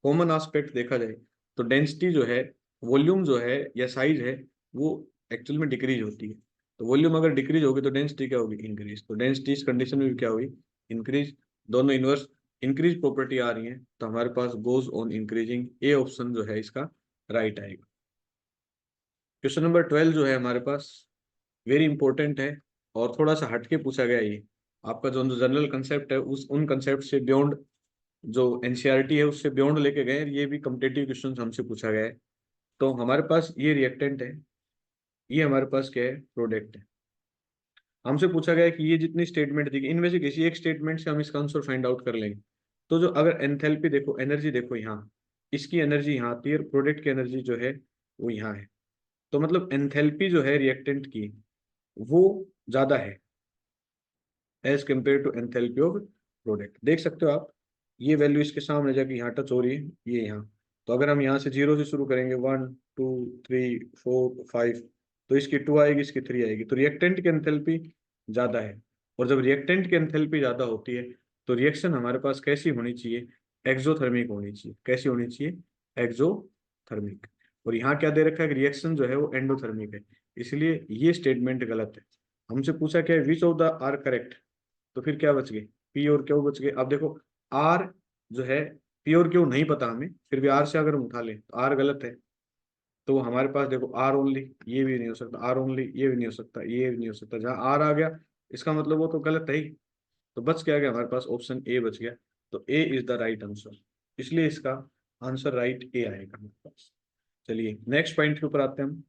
कॉमन एस्पेक्ट देखा जाए तो डेंसिटी जो है, वॉल्यूम जो है या साइज है वो एक्चुअल में डिक्रीज होती है। तो वॉल्यूम अगर डिक्रीज होगी तो डेंसिटी क्या होगी, इंक्रीज। तो डेंसिटी इस कंडीशन में भी क्या होगी, इंक्रीज। दोनों इनवर्स इंक्रीज प्रॉपर्टी आ रही है तो हमारे पास goes on increasing, A option जो है इसका राइट आएगा। क्वेश्चन नंबर 12 जो है हमारे पास वेरी इंपॉर्टेंट है, और थोड़ा सा हटके पूछा गया ये, आपका जो जनरल कंसेप्ट है उस उन कंसेप्ट से बियॉन्ड, जो एनसीईआरटी है उससे बियॉन्ड लेके गए हैं, ये भी कॉम्पिटिटिव क्वेश्चन हमसे पूछा गया है। तो हमारे पास ये रिएक्टेंट है, ये हमारे पास क्या है, प्रोडक्ट है। हमसे पूछा गया है कि ये जितनी स्टेटमेंट दी गई, इनमें से किसी एक स्टेटमेंट से हम इसका आंसर फाइंड आउट कर लेंगे। तो जो अगर एंथैल्पी देखो, एनर्जी देखो यहाँ, इसकी एनर्जी यहाँ आती है और प्रोडक्ट की एनर्जी जो है वो यहाँ है। तो मतलब एंथैल्पी जो है रिएक्टेंट की वो ज्यादा है as compare to enthalpy of product. देख सकते हो आप, ये वैल्यू इसके सामने जाके यहाँ टच हो रही है, ये यहाँ। तो अगर हम यहाँ से 0 से शुरू करेंगे, 1 2 3 4 5, तो इसकी 2 आएगी, इसकी 3 आएगी। तो रिएक्टेंट की एंथैल्पी ज्यादा है। और जब रिएक्टेंट की एंथैल्पी ज्यादा होती है तो रिएक्शन हमारे पास कैसी होनी चाहिए, एक्सोथर्मिक होनी चाहिए। कैसी होनी चाहिए, एक्सोथर्मिक। और यहाँ क्या दे रखा है कि रिएक्शन जो है वो एंडोथर्मिक है, इसलिए ये स्टेटमेंट गलत है। हमसे पूछा क्या है, which of the are correct, तो फिर क्या बच गए, पी और क्यू बच गए। अब देखो आर जो है, पी और क्यू नहीं पता हमें, फिर भी आर से अगर हम उठा लें तो आर गलत है। तो हमारे पास देखो आर ओनली, ये भी नहीं हो सकता, आर ओनली ये भी नहीं हो सकता, ये भी नहीं हो सकता। जहाँ आर आ गया इसका मतलब वो तो गलत है ही। तो बच क्या गया हमारे पास, ऑप्शन ए बच गया। तो ए इज द राइट आंसर, इसलिए इसका आंसर राइट ए आएगा हमारे पास। चलिए नेक्स्ट पॉइंट के ऊपर आते हैं हम।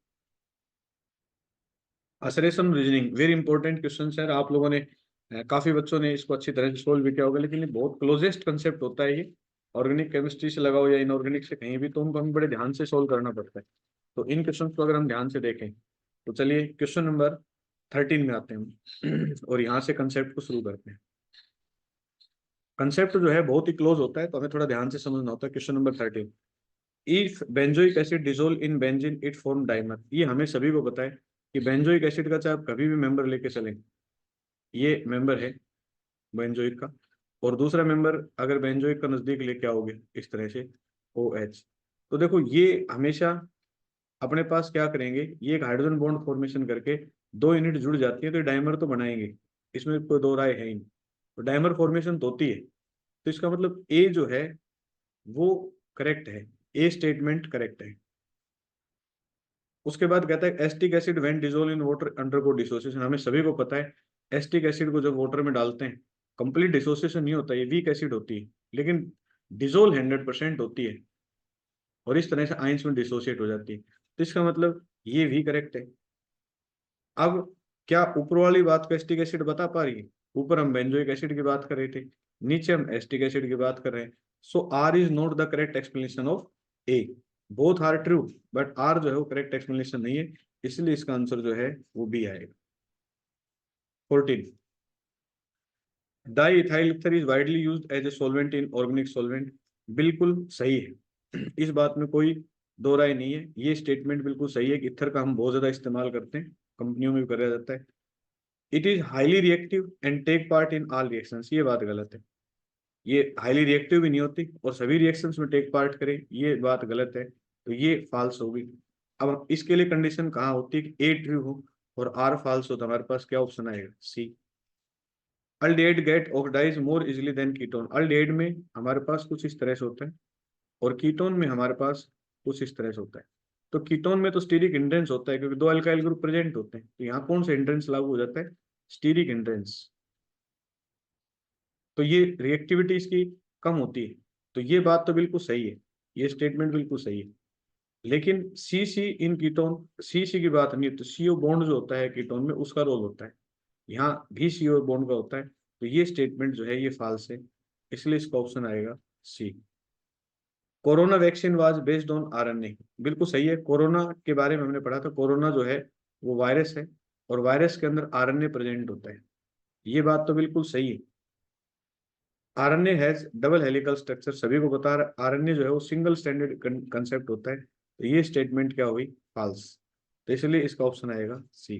असरेशन रीजनिंग वेरी इंपॉर्टेंट क्वेश्चन है। आप लोगों ने काफी बच्चों ने इसको अच्छी तरह से सोल्व भी किया होगा, लेकिन ये बहुत क्लोजेस्ट कंसेप्ट होता है ये। ऑर्गेनिक केमिस्ट्री से लगाओ या इनऑर्गेनिक से कहीं भी, तो उनको हमें बड़े ध्यान से सोल्व करना पड़ता है। तो इन क्वेश्चन को अगर हम ध्यान से देखें, तो चलिए क्वेश्चन नंबर 13 में आते हैं हम और यहाँ से कंसेप्ट को शुरू करते हैं। कंसेप्ट जो है बहुत ही क्लोज होता है, तो हमें थोड़ा ध्यान से समझना होता है। Question number 13, if benzoic acid dissolve in benzene it form dimer. ये हमें सभी को पता है कि बेंजोइक एसिड का चाहे आप कभी भी मेंबर लेके चलें, ये मेंबर है बेंजोइक का। और दूसरा मेंबर अगर बेंजोइक का नजदीक लेके आओगे इस तरह से, ओ एच, तो देखो ये हमेशा अपने पास क्या करेंगे, ये एक हाइड्रोजन बॉन्ड फॉर्मेशन करके 2 यूनिट जुड़ जाती है, तो डाइमर तो बनाएंगे, इसमें कोई दो राय है ही नहीं। तो डाइमर फॉर्मेशन तो होती है। तो इसका मतलब ए जो है वो करेक्ट है, ए स्टेटमेंट करेक्ट है। उसके बाद कहता है acetic acid when dissolve in water undergo dissociation. हमें सभी को पता है एस्टिक एसिड को जब वाटर में डालते हैं, कंप्लीट डिसोसिएशन नहीं होता, ये वीक एसिड होती है, लेकिन डिसोल्व 100% होती है और इस तरह से आइंस में डिसोसिएट हो जाती है। तो इसका मतलब ये भी करेक्ट है। अब क्या ऊपर वाली बात को एस्टिक एसिड बता पा रही है, ऊपर हम बेंजोइक एसिड की बात कर रहे थे, नीचे हम एस्टिक एसिड की बात कर रहे हैं। So R is not the correct explanation of A. Both are true, but R जो है वो करेक्ट एक्सप्लेनेशन नहीं है, इसलिए इसका आंसर जो है वो बी आएगा। 14, diethyl ether is widely used as a solvent in organic solvent. बिल्कुल सही है, इस बात में कोई दो राय नहीं है, ये स्टेटमेंट बिल्कुल सही है कि इथर का हम बहुत ज्यादा इस्तेमाल करते हैं, कंपनियों में भी कराया जाता है। It is highly reactive and take part in all reactions, ये बात गलत है। ये हाईली रिएक्टिव भी नहीं होती और सभी रिएक्शंस में टेक पार्ट करे, ये बात गलत है, तो ये फॉल्स होगी। अब इसके लिए कंडीशन कहाँ होती है कि ए ट्रू हो और आर फॉल्स हो, तो हमारे पास क्या ऑप्शन आएगा, C. Aldehyde get oxidise more easily than ketone. Aldehyde में हमारे पास कुछ इस तरह से होता है और कीटोन में हमारे पास कुछ इस तरह से होता है। तो कीटोन में तो स्टीरिक हिंड्रेंस होता है क्योंकि दो अल्काइल ग्रुप प्रेजेंट होते हैं, तो यहाँ कौन सा हिंड्रेंस लागू हो जाता है, स्टीरिक हिंड्रेंस। तो ये रिएक्टिविटी इसकी कम होती है। तो ये बात तो बिल्कुल सही है, ये स्टेटमेंट बिल्कुल सही है। लेकिन सी सी इन कीटोन, सी सी की बात नहीं है, तो सीओ बॉन्ड जो होता है कीटोन में उसका रोल होता है, यहाँ भी सीओ बॉन्ड का होता है। तो ये स्टेटमेंट जो है ये फॉल्स है, इसलिए इसका ऑप्शन आएगा C. Corona vaccine was based on RNA. बिल्कुल सही है, कोरोना के बारे में हमने पढ़ा था, कोरोना जो है वो वायरस है और वायरस के अंदर आरएनए प्रेजेंट होता है, ये बात तो बिल्कुल सही है। RNA has double helical structure, सभी को बता रहा, आरएनए जो है वो सिंगल स्टैंडर्ड कंसेप्ट होता है, तो ये स्टेटमेंट क्या हुई, फॉल्स। तो इसलिए इसका ऑप्शन आएगा सी।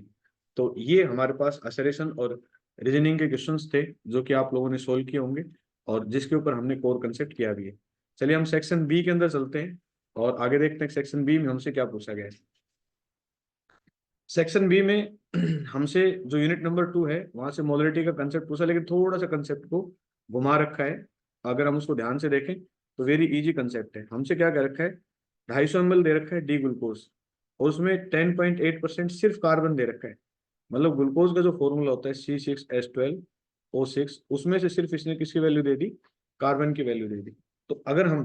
तो ये हमारे पास असरेशन और रीजनिंग के क्वेश्चंस थे जो कि आप लोगों ने सोल्व किए होंगे और जिसके ऊपर हमने कोर कंसेप्ट किया भी है। चलिए हम सेक्शन बी के अंदर चलते हैं और आगे देखते हैं सेक्शन बी में हमसे क्या पूछा गया है। सेक्शन बी में हमसे जो यूनिट नंबर 2 है वहां से मोलरिटी का कंसेप्ट पूछा, लेकिन थोड़ा सा कंसेप्ट को घुमा रखा है। अगर हम उसको ध्यान से देखें तो वेरी इजी कंसेप्ट है। हमसे क्या कर रखा है, 250 ml दे रखा है डी ग्लूकोज और उसमें 10.8% सिर्फ कार्बन दे रखा है। मतलब ग्लूकोज का जो फॉर्मूला होता है C6H12O6, उसमें से सिर्फ इसने किसकी वैल्यू दे दी, कार्बन की वैल्यू दे दी। तो अगर हम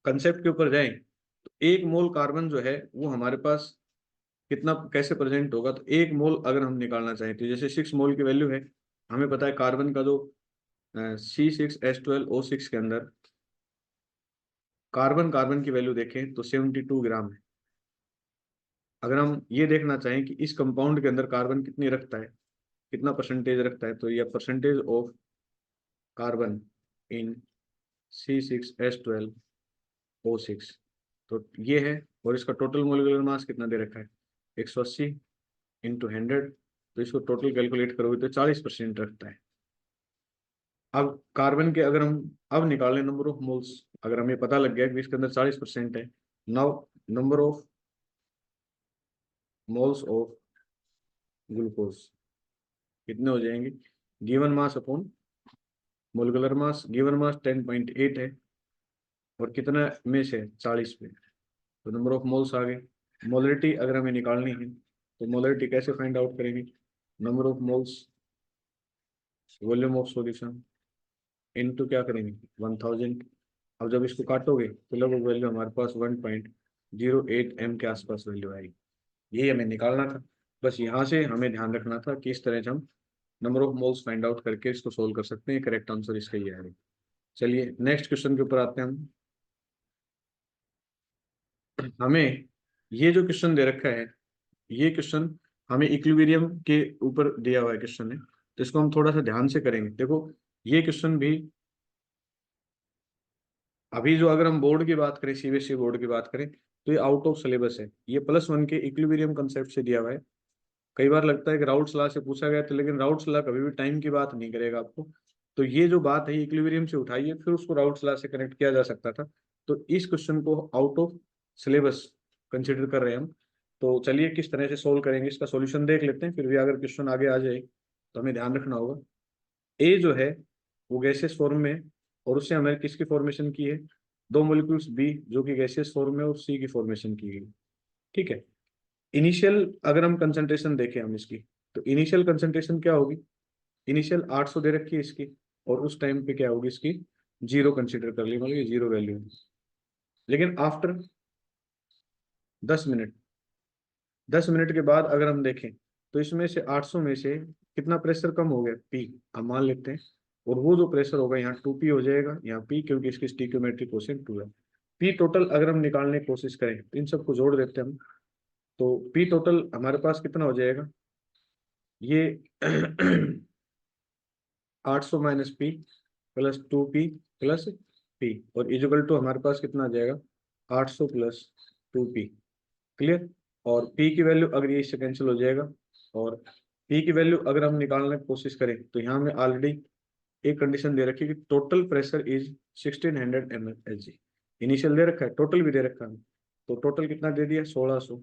कंसेप्ट के ऊपर जाएं तो एक मोल कार्बन जो है वो हमारे पास कितना कैसे प्रेजेंट होगा, तो एक मोल अगर हम निकालना चाहें तो जैसे 6 मोल की वैल्यू है, हमें पता है कार्बन का जो C6H12O6 के अंदर कार्बन कार्बन की वैल्यू देखें तो 72 ग्राम है। अगर हम ये देखना चाहें कि इस कंपाउंड के अंदर कार्बन कितनी रखता है, कितना परसेंटेज रखता है, तो ये percentage of carbon in C6H12O6, तो ये है। और इसका टोटल मोलिकुलर मास कितना दे रखा है, 180 इंटू 100, तो इसको टोटल कैलकुलेट करोगे तो 40% रखता है। अब कार्बन के अगर हम अब निकालें नंबर ऑफ मोल्स, अगर हमें पता लग गया कि इसके अंदर 40% है, now number of moles of glucose कितने हो जाएंगे, given mass upon molecular mass. Given mass 10.8 है और कितना में से 40 पे, तो नंबर ऑफ मोल्स आ गए। मोलरिटी अगर हमें निकालनी है तो मोलरिटी कैसे फाइंड आउट करेंगे, number of moles volume of solution into क्या करेंगे 1000। अब जब इसको काटोगे तो लगभग वैल्यू हमारे पास 1.08 m के आसपास वैल्यू आएगी। यही हमें निकालना था। बस यहाँ से हमें ध्यान रखना था कि इस तरह से हम number of moles find out करके इसको सोल्व कर सकते हैं। करेक्ट आंसर इसका ये आएगा। चलिए नेक्स्ट क्वेश्चन के ऊपर आते हैं हम। हमें ये जो क्वेश्चन दे रखा है, ये क्वेश्चन हमें इक्विलिब्रियम के ऊपर दिया हुआ है क्वेश्चन है, तो इसको हम थोड़ा सा ध्यान से करेंगे। देखो ये क्वेश्चन भी अभी जो अगर हम बोर्ड की बात करें, CBSE बोर्ड की बात करें, तो ये आउट ऑफ सिलेबस है। ये +1 के इक्विलिब्रियम कंसेप्ट से दिया हुआ है। कई बार लगता है कि राउट्स लॉ से पूछा गया था, लेकिन राउट्स लॉ कभी भी टाइम की बात नहीं करेगा आपको। तो ये जो बात है इक्विलिब्रियम से उठाई है, फिर उसको राउट्स लॉ से कनेक्ट किया जा सकता था। तो इस क्वेश्चन को आउट ऑफ सिलेबस कंसिडर कर रहे हैं हम। तो चलिए किस तरह से सोल्व करेंगे इसका सॉल्यूशन देख लेते हैं, फिर भी अगर क्वेश्चन आगे आ जाए तो हमें ध्यान रखना होगा। ए जो है वो गैसियस फॉर्म में है, और उससे हमें किसकी फॉर्मेशन की है, दो मोलिक्यूल्स बी जो कि गैसियस फॉर्म में, और सी की फॉर्मेशन की गई। ठीक है। इनिशियल अगर हम कंसंट्रेशन देखें हम इसकी, तो इनिशियल कंसंट्रेशन क्या होगी, इनिशियल 800 दे रखी है इसकी, और उस टाइम पे क्या होगी इसकी, जीरो कंसिडर कर ली, मतलब ये जीरो वैल्यू है। लेकिन आफ्टर 10 मिनट, 10 मिनट के बाद अगर हम देखें तो इसमें से 800 में से कितना प्रेशर कम हो गया, पी, हम मान लेते हैं। और वो जो प्रेशर होगा यहाँ 2p हो जाएगा, यहाँ p क्योंकि इसकी स्टीकियोमेट्रिक कोसेंट 2 है। पी टोटल अगर हम निकालने की कोशिश करें तो इन सबको जोड़ देते हैं हम, तो पी टोटल हमारे पास कितना हो जाएगा, ये 800 minus P plus 2p plus P, और इजिकल टू हमारे पास कितना आ जाएगा, 800 प्लस 2p। क्लियर। और p की वैल्यू अगर ये इससे कैंसिल हो जाएगा, और p की वैल्यू अगर हम निकालने की कोशिश करें तो यहाँ में ऑलरेडी एक कंडीशन दे रखी है कि total pressure is 1600 mSg। Initial दे रखा है, टोटल भी दे रखा है, तो टोटल कितना दे दिया 1600,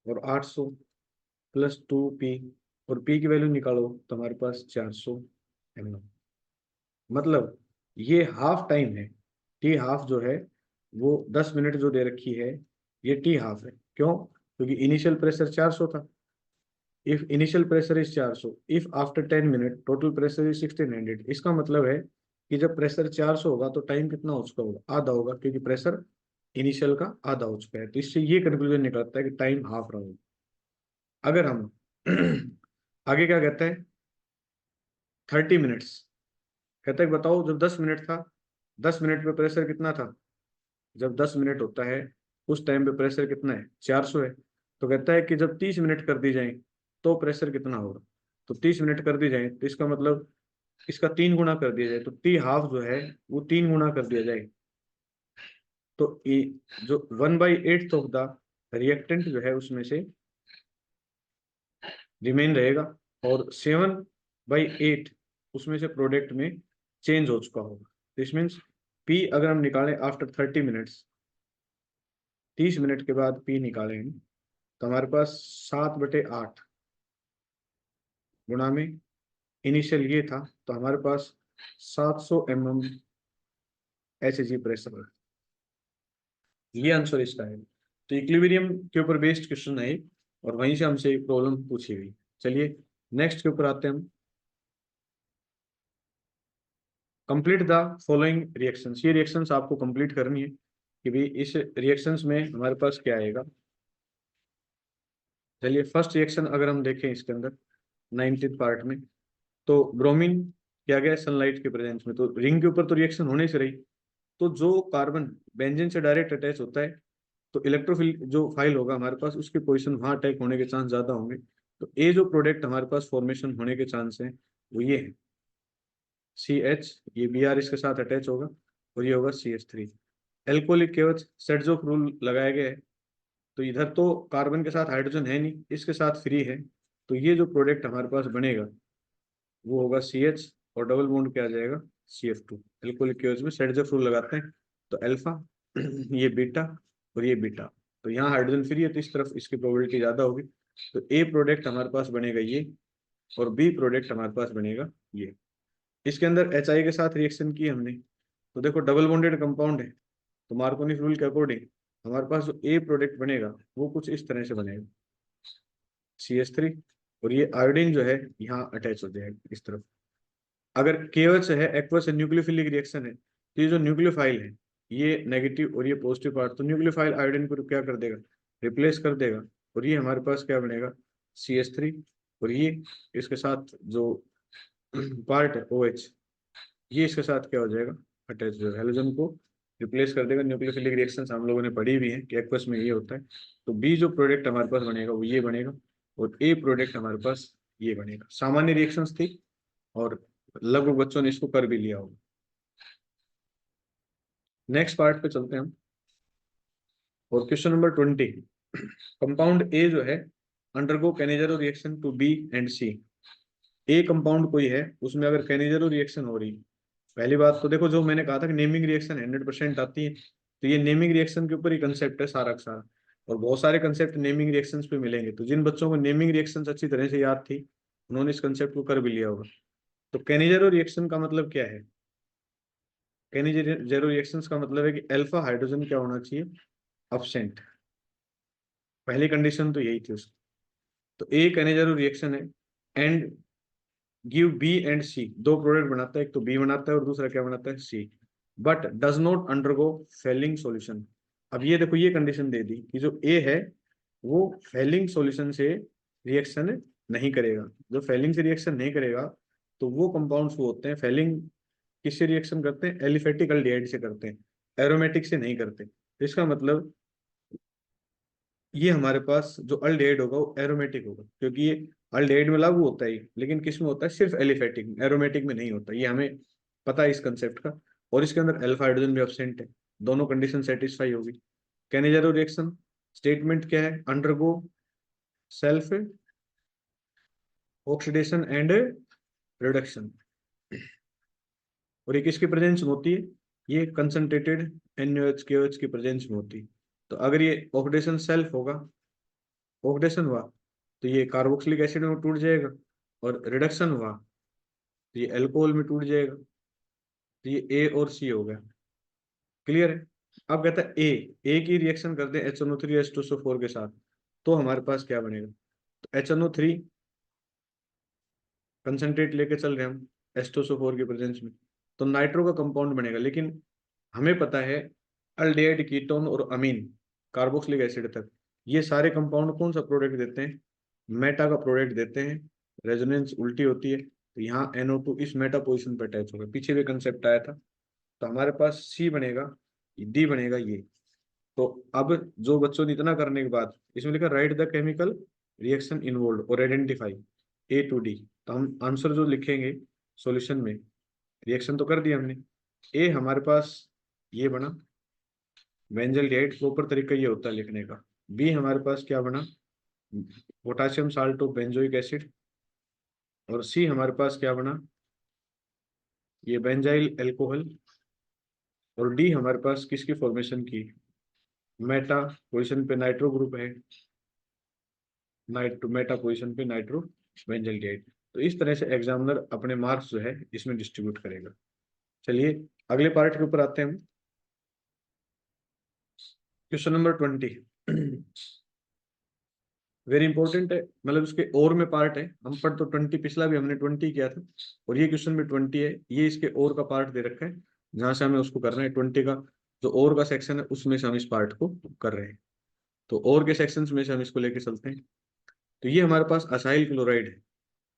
और 800 प्लस 2p, और p की वैल्यू निकालो तो हमारे पास 400 mm। मतलब ये हाफ टाइम है, टी हाफ जो है वो 10 मिनट जो दे रखी है, ये टी हाफ है। क्यों, क्योंकि इनिशियल प्रेशर 400 था। If initial pressure is 400, if after 10 minute total pressure is 1600, इसका मतलब है कि जब प्रेशर 400 होगा तो टाइम कितना हो चुका होगा, आधा होगा, क्योंकि प्रेशर इनिशियल का आधा हो चुका है। तो इससे ये कंक्लूजन निकलता है कि टाइम हाफ रहा होगा। अगर हम आगे क्या कहते हैं, 30 मिनट्स, कहते हैं बताओ जब 10 मिनट था, 10 मिनट पे प्रेशर कितना था, जब 10 मिनट होता है उस टाइम पे प्रेशर कितना है, 400 है। तो कहता है कि जब 30 मिनट कर दी जाए तो प्रेशर कितना होगा, तो 30 मिनट कर दी जाए तो इसका मतलब इसका 3 गुना कर दिया जाए, तो टी हाफ जो है वो 3 गुना कर दिया जाए, तो ये जो 1/8 ऑफ द रिएक्टेंट जो है उसमें से रिमेन रहेगा, और 7/8 उसमें से प्रोडक्ट में चेंज हो चुका होगा। दिस मीन्स पी अगर हम निकालें आफ्टर 30 मिनट्स, 30 मिनट के बाद पी निकालें हम, तो हमारे पास 7/8 गुणा में इनिशियल ये था, तो हमारे पास 700 mm HG प्रेशर है। ये आंसर इसका है। तो इक्विलिब्रियम के ऊपर बेस्ड क्वेश्चन है। और वहीं से हमसे एक प्रॉब्लम पूछी गई। चलिए नेक्स्ट के ऊपर आते हैं हम। कंप्लीट द फॉलोइंग रिएक्शंस, ये रिएक्शंस आपको कंप्लीट करनी है कि भाई इस रिएक्शंस में हमारे पास क्या आएगा। चलिए फर्स्ट रिएक्शन अगर हम देखें इसके अंदर 19th पार्ट में, तो ब्रोमीन क्या गया सनलाइट के प्रेजेंस में, तो रिंग के ऊपर तो रिएक्शन होने से रही। तो जो कार्बन बेंजीन से डायरेक्ट अटैच होता है, तो इलेक्ट्रोफिल जो फाइल होगा हमारे पास, उसकी पोजीशन वहां अटैक होने के चांस ज्यादा होंगे। तो ये जो प्रोडक्ट हमारे पास फॉर्मेशन होने के चांस हैं वो ये है CH, ये Br इसके साथ अटैच होगा और ये होगा CH3। एल्कोहलिक केवच सेड्जोफ रूल लगाया गया है, तो इधर तो कार्बन के साथ हाइड्रोजन है नहीं, इसके साथ फ्री है, तो ये जो प्रोडक्ट हमारे पास बनेगा वो होगा CH और डबल बॉन्ड क्या आ जाएगा CF2। एल्कोहलिक केवच में सेड्जोफ रूल लगाते हैं, तो अल्फा ये बीटा और ये बीटा, तो यहाँ हाइड्रोजन फ्री है तो इस तरफ इसकी प्रोबेबिलिटी ज्यादा होगी। तो ए प्रोडक्ट हमारे पास बनेगा ये, और बी प्रोडक्ट हमारे पास बनेगा ये। इसके अंदर HI के साथ रिएक्शन की हमने, तो देखो डबल बॉन्डेड कंपाउंड है, तो मार्कोनी रूल के अकॉर्डिंग हमारे पास जो ए प्रोडक्ट बनेगा वो कुछ इस तरह से बनेगा CH3, और ये आयोडीन जो है यहाँ अटैच हो जाएगा इस तरफ। अगर KOH है एक्वस है, न्यूक्लियोफिलिक रिएक्शन है, तो ये जो न्यूक्लियोफाइल है ये नेगेटिव और ये पॉजिटिव पार्ट, तो न्यूक्लियोफाइल आयोडीन को क्या कर देगा रिप्लेस कर देगा, और ये हमारे पास क्या बनेगा CH3, और ये इसके साथ जो पार्ट है OH, ये इसके साथ क्या हो जाएगा अटैच, जो हेलोजन को रिप्लेस कर देगा। न्यूक्लियोफिलिक रिएक्शंस हम लोगों ने पढ़ी भी है कि एक्वस में ये होता है। तो बी जो प्रोडक्ट हमारे पास बनेगा वो ये बनेगा, और ए प्रोडक्ट हमारे पास ये बनेगा। सामान्य रिएक्शंस थी और लगभग बच्चों ने इसको कर भी लिया होगा। नेक्स्ट पार्ट पे चलते हैं हम, और क्वेश्चन नंबर 20। कंपाउंड ए जो है undergo Cannizzaro reaction to B and C. A compound कोई है उसमें अगर कैनेजरो रिएक्शन हो रही, पहली बात तो देखो जो मैंने कहा था कि नेमिंग रिएक्शन 100% आती है, तो ये नेमिंग रिएक्शन के ऊपर ही कंसेप्ट है सारा का सारा, और बहुत सारे कंसेप्ट नेमिंग रिएक्शंस पे मिलेंगे। तो जिन बच्चों को नेमिंग रिएक्शंस अच्छी तरह से याद थी उन्होंने इस कंसेप्ट को कर भी लिया होगा। तो कैनेजरो रिएक्शन का मतलब क्या है, कैनेजरो रिएक्शंस का मतलब है कि अल्फा हाइड्रोजन क्या होना चाहिए अब्सेंट, पहली कंडीशन तो यही थी उसकी। तो ए कैनेजरो रिएक्शन है एंड गिव बी एंड सी, दो प्रोडक्ट बनाता है, एक तो बी बनाता है और दूसरा क्या बनाता है C, but does not undergo Fehling solution. अब ये देखो ये कंडीशन दे दी कि जो ए है वो फेलिंग सॉल्यूशन से रिएक्शन नहीं करेगा। जो फेलिंग से रिएक्शन नहीं करेगा तो वो कंपाउंड्स वो होते हैं, फेलिंग किससे रिएक्शन करते हैं एलिफेटिक अल्डिहाइड से करते हैं, एरोमेटिक से नहीं करते। तो इसका मतलब ये हमारे पास जो अल्डिहाइड होगा वो एरोमेटिक होगा, क्योंकि ये अल्डिहाइड में लागू होता है लेकिन किस में होता है सिर्फ एलिफेटिक में, एरोमेटिक में नहीं होता, ये हमें पता है इस कंसेप्ट का। और इसके अंदर अल्फा हाइड्रोजन भी एब्सेंट है, दोनों कंडीशन सेटिस्फाई होगी। कैनेजारो रिएक्शन स्टेटमेंट क्या है, undergo self oxidation and reduction, और ये किसकी प्रेजेंस में होती है, ये कंसंट्रेटेड NaOH KOH की प्रेजेंस में होती है। तो अगर ये ऑक्सीडेशन सेल्फ होगा, ऑक्सीडेशन हुआ तो ये कार्बोक्सिलिक एसिड में टूट जाएगा, और रिडक्शन हुआ तो ये अल्कोहल में टूट जाएगा। तो ये ए और सी हो गया, क्लियर है। अब कहता है ए की रिएक्शन करते हैं HNO3 H2SO4 के साथ, तो हमारे पास क्या बनेगा, तो HNO3 कंसंट्रेट लेके चल रहे हैं हम H2SO4 के प्रेजेंस में, तो नाइट्रो का कंपाउंड बनेगा। लेकिन हमें पता है अल्डिहाइड कीटोन और अमीन कार्बोक्सिलिक एसिड तक ये सारे कंपाउंड कौन सा प्रोडक्ट देते हैं, मेटा का प्रोडक्ट देते हैं। रेजोनेंस उल्टी होती है तो यहाँ NO2 इस मेटा पोजिशन पर अटैच होगा, पीछे भी कंसेप्ट आया था। तो हमारे पास सी बनेगा, डी बनेगा ये। तो अब जो बच्चों ने इतना करने के बाद इसमें लिखा right the chemical reaction involve और आइडेंटिफाई A to D, तो हम आंसर जो लिखेंगे सॉल्यूशन में, रिएक्शन तो कर दिया हमने। ए हमारे पास ये बना बेंजल डिहाइड, प्रॉपर तरीका ये होता है लिखने का। बी हमारे पास क्या बना potassium salt of benzoic acid, और सी हमारे पास क्या बना ये बेंजाइल अल्कोहल, और डी हमारे पास किसकी फॉर्मेशन की मेटा पोजिशन पे नाइट्रो ग्रुप है, नाइट्रो मेटा पोजिशन पे नाइट्रो बेंजल डिहाइड। तो इस तरह से एग्जामिनर अपने मार्क्स जो है इसमें डिस्ट्रीब्यूट करेगा। चलिए अगले पार्ट के ऊपर आते हैं हम, क्वेश्चन नंबर 20। वेरी इंपॉर्टेंट है, मतलब उसके और में पार्ट है। हम पर तो 20, पिछला भी हमने 20 किया था, और ये क्वेश्चन भी 20 है। ये इसके और का पार्ट दे रखा है, जहां से हमें उसको करना है 20 का जो और का सेक्शन है, उसमें से हम इस पार्ट को कर रहे हैं। तो और के सेक्शंस में से हम इसको लेके चलते हैं। तो ये हमारे पास असाइल क्लोराइड है,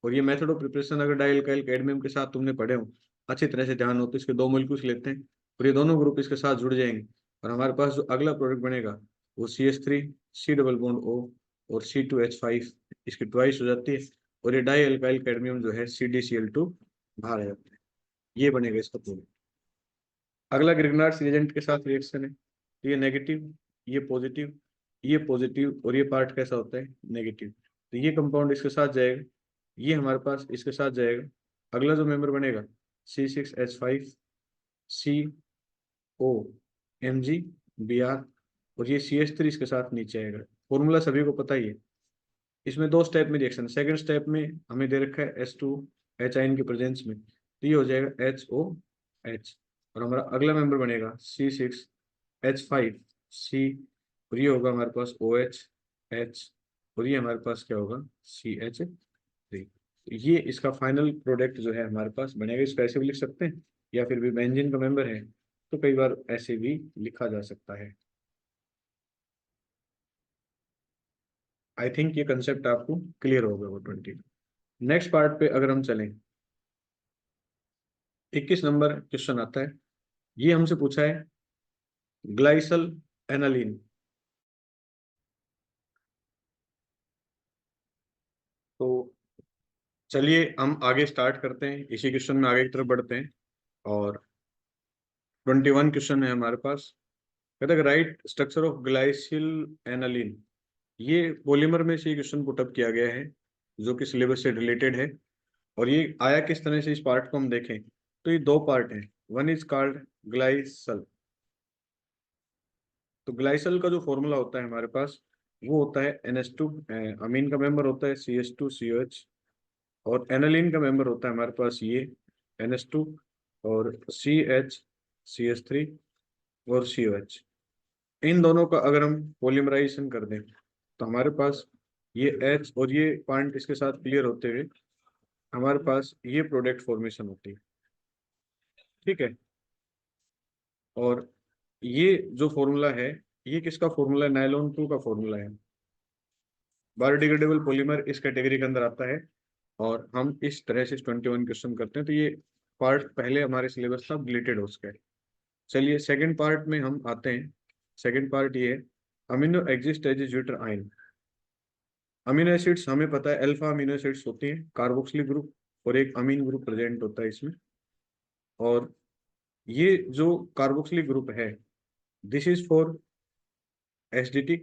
और ये मेथड ऑफ प्रिपरेशन अगर डाई अल्काइल कैडमियम के साथ तुमने पढ़े हो, अच्छी तरह से ध्यान हो, तो इसके दो मोलिक्यूल्स लेते हैं और ये दोनों ग्रुप इसके साथ जुड़ जाएंगे, और हमारे पास जो अगला प्रोडक्ट बनेगा वो CH3 C double bond O और C2H5, इसकी ट्वाइस हो जाती है, और ये डाई अल्काइल कैडमियम जो है CdCl2 बाहर आ जाता है। ये बनेगा इसका प्रोडक्ट। अगला ग्रिग्नार्ड्स रिएजेंट के साथ रिएक्शन है, तो ये नेगेटिव, ये पॉजिटिव, ये पॉजिटिव, और ये पार्ट कैसा होता है, नेगेटिव। तो ये कंपाउंड इसके साथ जाएगा, ये हमारे पास इसके साथ जाएगा। अगला जो मेंबर बनेगा C6H5 COMg और ये CH3 इसके साथ नीचे आएगा। फॉर्मूला सभी को पता ही है। इसमें दो स्टेप में रिएक्शन, सेकंड स्टेप में हमें दे रखा है H2H आयन की प्रेजेंस में, तो ये हो जाएगा HOH, और हमारा अगला मेंबर बनेगा C6H5C, और ये होगा हमारे पास OH और ये हमारे पास क्या होगा CH3। तो ये इसका फाइनल प्रोडक्ट जो है हमारे पास बनेगा। इसको ऐसे भी लिख सकते हैं, या फिर भी बेंजीन का मेंबर है तो कई बार ऐसे भी लिखा जा सकता है। आई थिंक ये कंसेप्ट आपको क्लियर होगा वो 20। नेक्स्ट पार्ट पे अगर हम चलें, 21 नंबर क्वेश्चन आता है। ये हमसे पूछा है ग्लाइसल एनालिन। तो चलिए हम आगे स्टार्ट करते हैं, इसी क्वेश्चन में आगे की तरफ बढ़ते हैं। और 21 क्वेश्चन है हमारे पास। कहता है राइट स्ट्रक्चर ऑफ ग्लाइसिल एनालिन। ये पॉलीमर में से क्वेश्चन पुट अप किया गया है, जो कि सिलेबस से रिलेटेड है। और ये आया किस तरह से, इस पार्ट को हम देखें तो ये दो पार्ट हैं। One is called glycol. तो ग्लाइसल का जो फॉर्मूला होता है हमारे पास, वो होता है NH2, अमीन का मेंबर होता है CH2COH, और एनालिन का मेंबर होता है हमारे पास ये NH2 और CH CH3 और COH। इन दोनों का अगर हम पॉलीमराइजेशन कर दें तो हमारे पास ये H और ये पॉइंट इसके साथ क्लियर होते हुए हमारे पास ये प्रोडक्ट फॉर्मेशन होती है। ठीक है, और ये जो फॉर्मूला है, ये किसका फॉर्मूला है, नायलॉन 2 का फॉर्मूला है। बायोडिग्रेडेबल पॉलीमर इस कैटेगरी के अंदर आता है, और हम इस तरह से 21 क्वेश्चन करते हैं। तो ये पार्ट पहले हमारे सिलेबस था, रिलेटेड हो उसका। चलिए सेकंड पार्ट में हम आते हैं। सेकंड पार्ट ये है amino exist as a zwitterion. Amino acids हमें पता है अल्फा अमीनो एसिड्स होती हैं, कार्बोक्सिलिक ग्रुप और एक अमीन ग्रुप प्रेजेंट होता है इसमें। और ये जो कार्बोक्सिलिक ग्रुप है, दिस इज फॉर एसिडिटी,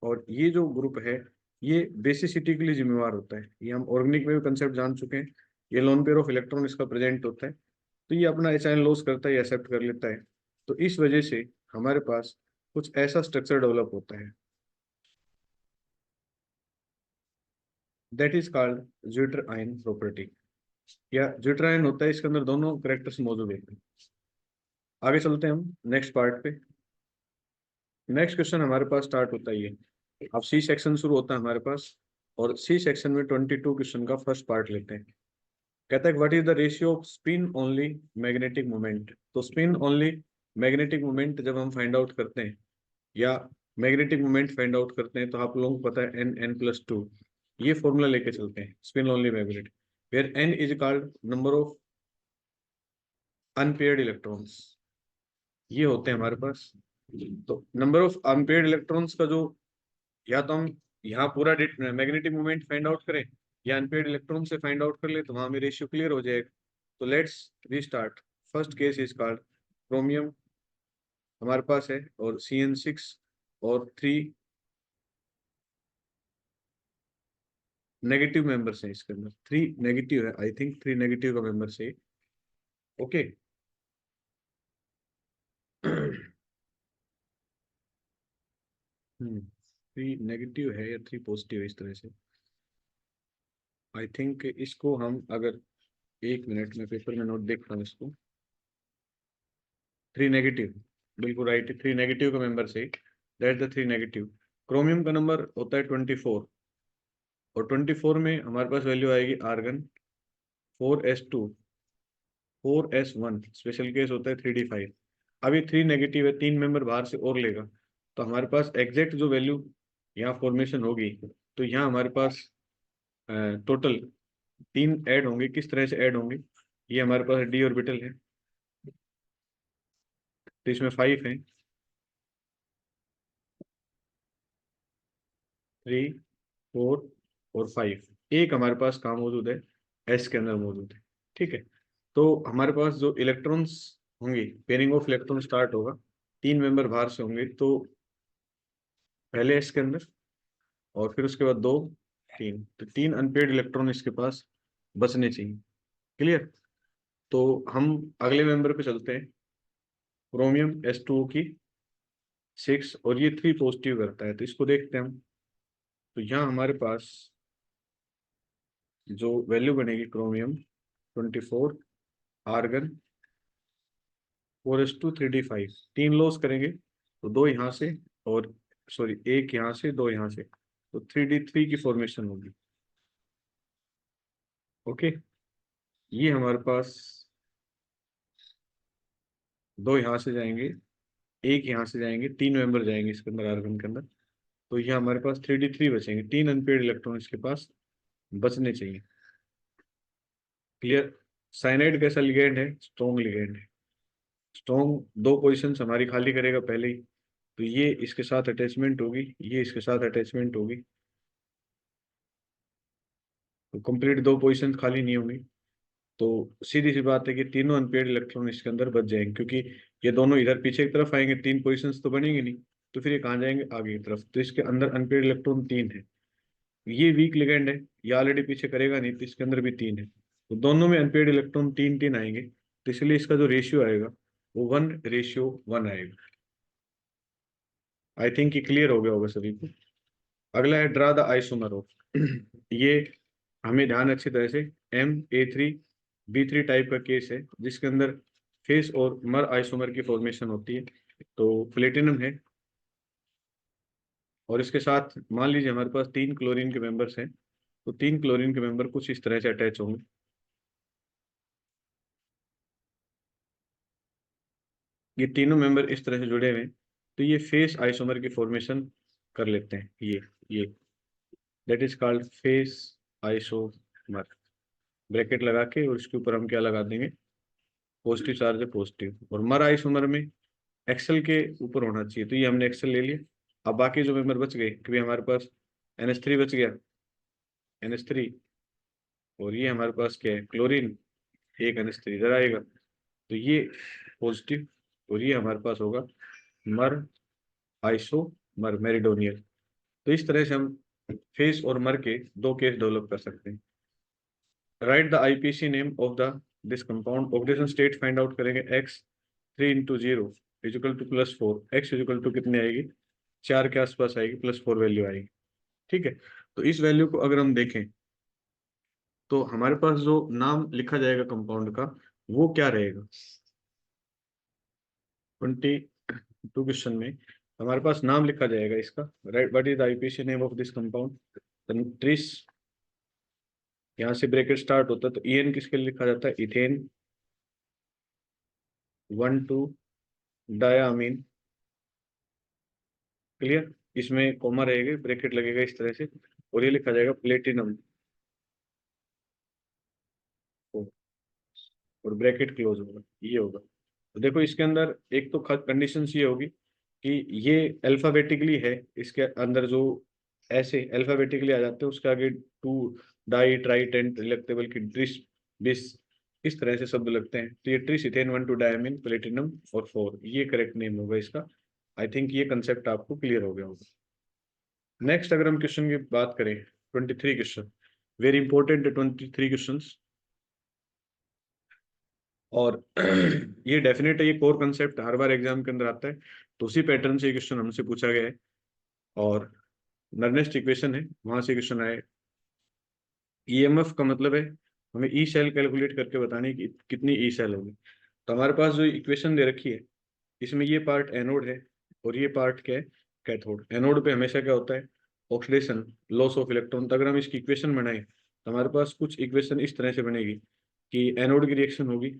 और ये जो ग्रुप है ये बेसिसिटी के लिए जिम्मेवार होता है। ये हम ऑर्गेनिक में भी कंसेप्ट जान चुके हैं। ये लोन पेयर ऑफ इलेक्ट्रॉन इसका प्रेजेंट होता है, तो ये अपना एच आयन लॉस करता है, एक्सेप्ट कर लेता है। तो इस वजह से हमारे पास कुछ ऐसा स्ट्रक्चर डेवलप होता है, that is called zwitter ion property, या ज्यूटर आयन होता है। इसके अंदर दोनों करेक्टर्स मौजूद हैं। आगे चलते हैं हम नेक्स्ट पार्ट पे। नेक्स्ट क्वेश्चन हमारे पास स्टार्ट होता है ये, अब सी सेक्शन शुरू होता है हमारे पास, और सी सेक्शन में 22 क्वेश्चन का फर्स्ट पार्ट लेते हैं। कहता है what is the ratio off spin only magnetic moment. तो स्पिन ओनली मैग्नेटिक मोमेंट जब हम फाइंड आउट करते हैं, या मैग्नेटिक मोमेंट फाइंड आउट करते हैं, तो आप लोगों को पता है N+2। ये फॉर्मूला लेके चलते हैं spin only magnet, where N is called number of unpaired electrons. ये होते हैं हमारे पास। तो नंबर ऑफ अनपेयर्ड इलेक्ट्रॉन्स का जो, या तो हम यहाँ पूरा मैग्नेटिक मोमेंट फाइंड आउट करें, या अनपेयर्ड इलेक्ट्रॉन से फाइंड आउट कर ले, तो वहां में रेशियो क्लियर हो जाएगा। तो let's restart. First case is called chromium हमारे पास है, और CN6 और 3 नेगेटिव मेंबर्स हैं इसके अंदर। 3 नेगेटिव है, आई थिंक 3 नेगेटिव का मेंबर है। ओके हम्म 3 नेगेटिव है या 3 पॉजिटिव है, इस तरह से। आई थिंक इसको हम अगर 1 मिनट में पेपर में नोट देख रहा हूँ इसको, 3 नेगेटिव, बिल्कुल राइट, 3 नेगेटिव का मेंबर से, दैट द 3 नेगेटिव। क्रोमियम का नंबर होता है 24, और 24 में हमारे पास वैल्यू आएगी argon 4s2, 4s1, special case होता है 3d5। अभी 3 नेगेटिव है, 3 मेंबर बाहर से और लेगा, तो हमारे पास एग्जैक्ट जो वैल्यू यहाँ फॉर्मेशन होगी, तो यहाँ हमारे पास टोटल 3 ऐड होंगे। किस तरह से ऐड होंगे, ये हमारे पास डी ऑर्बिटल है, तो इसमें 5 है, 3, 4 और 5। एक हमारे पास कहाँ मौजूद है, एस के अंदर मौजूद है। ठीक है, तो हमारे पास जो इलेक्ट्रॉन्स होंगे, पेयरिंग ऑफ इलेक्ट्रॉन स्टार्ट होगा, 3 मेंबर बाहर से होंगे, तो पहले एस के अंदर, और फिर उसके बाद 2, 3, तो 3 अनपेड इलेक्ट्रॉन इसके पास बचने चाहिए। क्लियर। तो हम अगले मेंबर पे चलते हैं, क्रोमियम S2O की 6, और ये 3 पॉजिटिव करता है, तो इसको देखते हैं हम। तो यहाँ हमारे पास जो वैल्यू बनेगी, chromium 24, argon 4s2 3d5, 3 loss करेंगे, तो 2 यहाँ से, और सॉरी 1 यहाँ से, 2 यहाँ से, तो 3d3 की फॉर्मेशन होगी। ओके, ये हमारे पास 2 यहाँ से जाएंगे, 1 यहाँ से जाएंगे, 3 मेंबर जाएंगे इसके अंदर, आर्गन के अंदर, तो ये हमारे पास 3d3 बचेंगे। 3 अनपेड इलेक्ट्रॉन इसके पास बचने चाहिए। क्लियर। साइनाइड कैसा लिगेंड है, स्ट्रॉन्ग लिगेंड है। स्ट्रॉन्ग 2 पोजीशंस हमारी खाली करेगा पहले ही, तो ये इसके साथ अटैचमेंट होगी, ये इसके साथ अटैचमेंट होगी, तो कंप्लीट 2 पोजीशन खाली नहीं होंगी। तो सीधी सी बात है कि तीनों अनपेड इलेक्ट्रॉन इसके अंदर बच जाएंगे, क्योंकि ये दोनों इधर पीछे की तरफ आएंगे, 3 पोजीशंस तो बनेंगे नहीं, तो फिर ये कहाँ जाएंगे, आगे की तरफ, तो इसके अंदर अनपेड इलेक्ट्रॉन 3 है। ये वीक लिगेंड है, ये ऑलरेडी पीछे करेगा नहीं, तो इसके अंदर भी 3 है, तो दोनों में अनपेड इलेक्ट्रॉन 3 3 आएंगे, तो इसलिए इसका जो रेशियो आएगा वो 1:1 आएगा। आई थिंक ये क्लियर हो गया होगा सभी को। अगला है ड्रा द आइसोमर ऑफ ये हमें ध्यान अच्छी तरह से, MA3B3 टाइप का केस है, जिसके अंदर फेस और मर आइसोमर की फॉर्मेशन होती है। तो प्लेटिनम है, और इसके साथ मान लीजिए हमारे पास 3 क्लोरीन के मेंबर्स हैं, तो 3 क्लोरीन के मेंबर कुछ इस तरह से अटैच होंगे। ये तीनों मेंबर इस तरह से जुड़े हुए हैं, तो ये फेस आइसोमर की फॉर्मेशन कर लेते हैं। ये that is called face isomer. Bracket लगा के, और इसके ऊपर हम क्या लगा देंगे, पॉजिटिव चार्ज है पॉजिटिव, और मर आइसोमर में एक्सेल के ऊपर होना चाहिए, तो ये हमने एक्सेल ले लिया। अब बाकी जो मेंबर बच गए, क्योंकि हमारे पास NH3 बच गया, NH3, और ये हमारे पास क्या है, क्लोरीन, एक NH3 इधर आएगा, तो ये पॉजिटिव, और ये हमारे पास होगा मर आइसोमर मेरिडोनियल। तो इस तरह से हम फेस और मर के 2 केस डेवलप कर सकते हैं। Write the IPC name of the this compound, oxidation state find out करेंगे, x3 × 0 is equal to +4, x is equal to कितनी आएगी, 4 के आसपास आएगी, +4 वैल्यू आएगी। ठीक है, तो इस वैल्यू को अगर हम देखें, तो हमारे पास जो नाम लिखा जाएगा कंपाउंड का, वो क्या रहेगा, 22 क्वेश्चन में हमारे पास नाम लिखा जाएगा इसका। Right, what is the IPC name of this compound, tris, यहाँ से ब्रैकेट स्टार्ट होता है, तो EN किसके लिए लिखा जाता है, इथेन 1,2 डायामीन। क्लियर, इसमें कॉमा रहेगा, ब्रैकेट लगेगा इस तरह से, और ये लिखा जाएगा प्लेटिनम, और ब्रैकेट क्लोज होगा, ये होगा। तो देखो इसके अंदर एक तो कंडीशन ये होगी कि ये अल्फाबेटिकली है, इसके अंदर जो ऐसे अल्फाबेटिकली आ जाते हैं, उसके आगे 2 डाई ट्राई टेन रिलेक्टेबल की ट्रिस बिस, इस तरह से शब्द लगते हैं, तो ये ट्रिस इथेन 1,2 डायमिन प्लेटिनम और 4, ये करेक्ट नेम होगा इसका। आई थिंक ये कंसेप्ट आपको क्लियर हो गया होगा। नेक्स्ट अगर हम क्वेश्चन की बात करें, 23 क्वेश्चन, वेरी इंपॉर्टेंट 23 क्वेश्चन, और ये डेफिनेट है, ये कोर कंसेप्ट हर बार एग्जाम के अंदर आता है, तो उसी पैटर्न से क्वेश्चन हमसे पूछा गया है, और नर्नेस्ट इक्वेशन है, वहां से क्वेश्चन आए। EMF का मतलब है हमें ई सेल कैलकुलेट करके बताने की कितनी ई सेल होगी। तो हमारे पास जो इक्वेशन दे रखी है, इसमें ये पार्ट एनोड है, और ये पार्ट क्या है, कैथोड। एनोड पे हमेशा क्या होता है, ऑक्सीडेशन, लॉस ऑफ इलेक्ट्रॉन। तो अगर हम इसकी इक्वेशन बनाएं तो हमारे पास कुछ इक्वेशन इस तरह से बनेगी कि एनोड की रिएक्शन होगी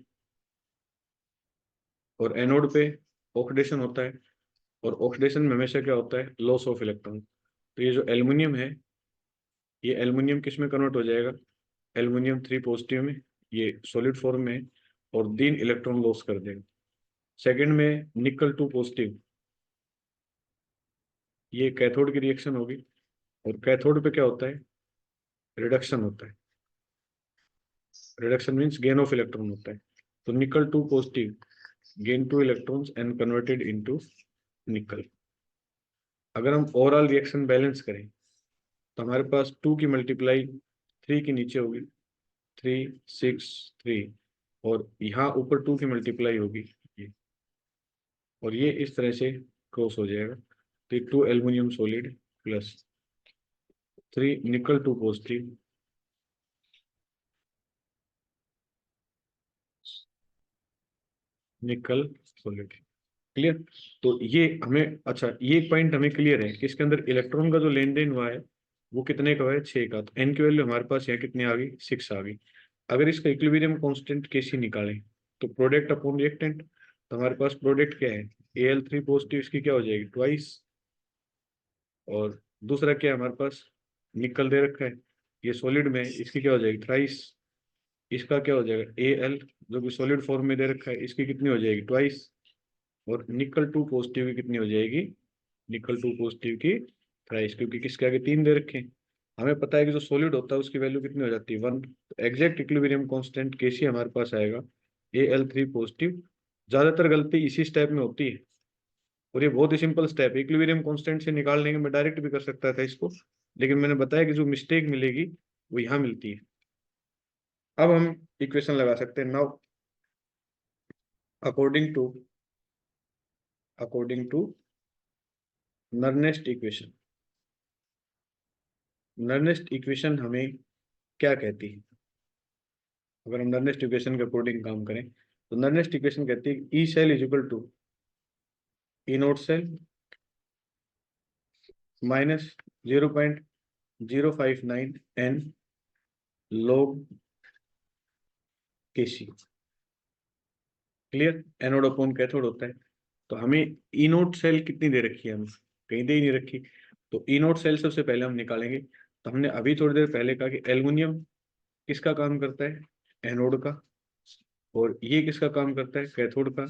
और एनोड पे ऑक्सीडेशन होता है, और ऑक्सीडेशन में हमेशा क्या होता है, लॉस ऑफ इलेक्ट्रॉन। तो ये जो एल्युमिनियम है, ये एल्युमिनियम किस में कन्वर्ट हो जाएगा, एल्युमिनियम 3 पॉजिटिव में, ये सॉलिड फॉर्म में, और 3 इलेक्ट्रॉन लॉस कर देगा। सेकंड में निकल 2 पॉजिटिव, ये कैथोड की रिएक्शन होगी, और कैथोड पे क्या होता है, रिडक्शन होता है। Reduction means gain of electron होता है। तो निकल 2 positive gain 2 electrons and converted into निकल। अगर हम ओवरऑल रिएक्शन बैलेंस करें तो हमारे पास 2 की मल्टीप्लाई 3 के नीचे होगी, 3 6 3, और यहाँ ऊपर 2 की मल्टीप्लाई होगी ये, और ये इस तरह से क्रॉस हो जाएगा। तो 2 एल्युमिनियम सॉलिड प्लस 3 निकल 2 पॉजिटिव, निकल सॉलिड। क्लियर। तो ये हमें, अच्छा ये पॉइंट हमें क्लियर है कि इसके अंदर इलेक्ट्रॉन का जो लेन देन हुआ है वो कितने का है, 6 का। तो एन की वैल्यू हमारे पास यहाँ कितनी आ गई, 6 आ गई। अगर इसका इक्विलिब्रियम कांस्टेंट कैसे निकालें, तो प्रोडक्ट अपॉन रिएक्टेंट। तो हमारे पास प्रोडक्ट क्या है, Al3 पॉजिटिव, इसकी क्या हो जाएगी, ट्वाइस। और दूसरा क्या है हमारे पास, निकल दे रखा है, ये सॉलिड में, इसकी क्या हो जाएगी, थ्राइस। इसका क्या हो जाएगा, Al, जो कि सॉलिड फॉर्म में दे रखा है, इसकी कितनी हो जाएगी, ट्वाइस। और निकल 2 पॉजिटिव की कितनी हो जाएगी, निकल 2 पॉजिटिव की थ्राइस, क्योंकि किसके आगे 3 दे रखे हैं। हमें पता है कि जो सॉलिड होता है उसकी वैल्यू कितनी हो जाती है, 1। तो एग्जैक्ट इक्विलिब्रियम कांस्टेंट कैसे हमारे पास आएगा, Al3 पॉजिटिव। ज्यादातर गलती इसी स्टेप में होती है, और ये बहुत ही सिंपल स्टेप है। इक्विलिब्रियम कांस्टेंट से निकाल लेंगे, मैं डायरेक्ट भी कर सकता था इसको, लेकिन मैंने बताया कि जो मिस्टेक मिलेगी वो यहाँ मिलती है। अब हम इक्वेशन लगा सकते हैं now, according to according to Nernst equation. Nernst equation हमें क्या कहती है, अगर हम नर्नेस्ट इक्वेशन के अकॉर्डिंग काम करें तो नर्नेस्ट इक्वेशन कहती है E cell is equal to E naught cell minus 0.059 n log Kc. Clear. Anode upon cathode होता है। तो हमें ई नोट सेल कितनी दे रखी है, हमें कहीं दे ही नहीं रखी। तो ई नोट सेल सबसे पहले हम निकालेंगे। तो हमने अभी थोड़ी देर पहले कहा कि एल्युमिनियम किसका काम करता है, एनोड का, और ये किसका काम करता है, कैथोड का।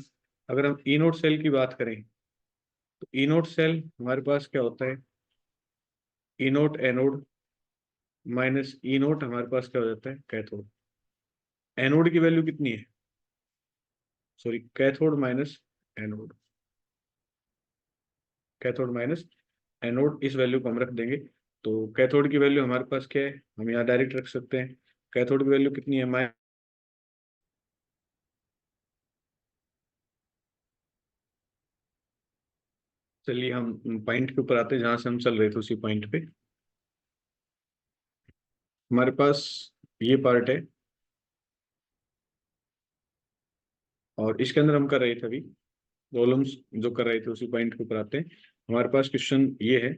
अगर हम ई नोट सेल की बात करें तो ई नोट सेल हमारे पास क्या होता है, ई नोट एनोड माइनस ई नोट हमारे पास क्या हो जाता है, कैथोड। एनोड की वैल्यू कितनी है, sorry cathode minus anode, cathode minus anode, इस वैल्यू को हम रख देंगे। तो कैथोड की वैल्यू हमारे पास क्या है, हम यहाँ डायरेक्ट रख सकते हैं। कैथोड की वैल्यू कितनी है, चलिए हम पॉइंट के ऊपर आते हैं, जहां से हम चल रहे थे उसी पॉइंट पे। हमारे पास ये पार्ट है, और इसके अंदर हम कर रहे थे अभी प्रॉब्लम्स जो कर रहे थे, उसी पॉइंट के ऊपर आते हैं। हमारे पास क्वेश्चन ये है,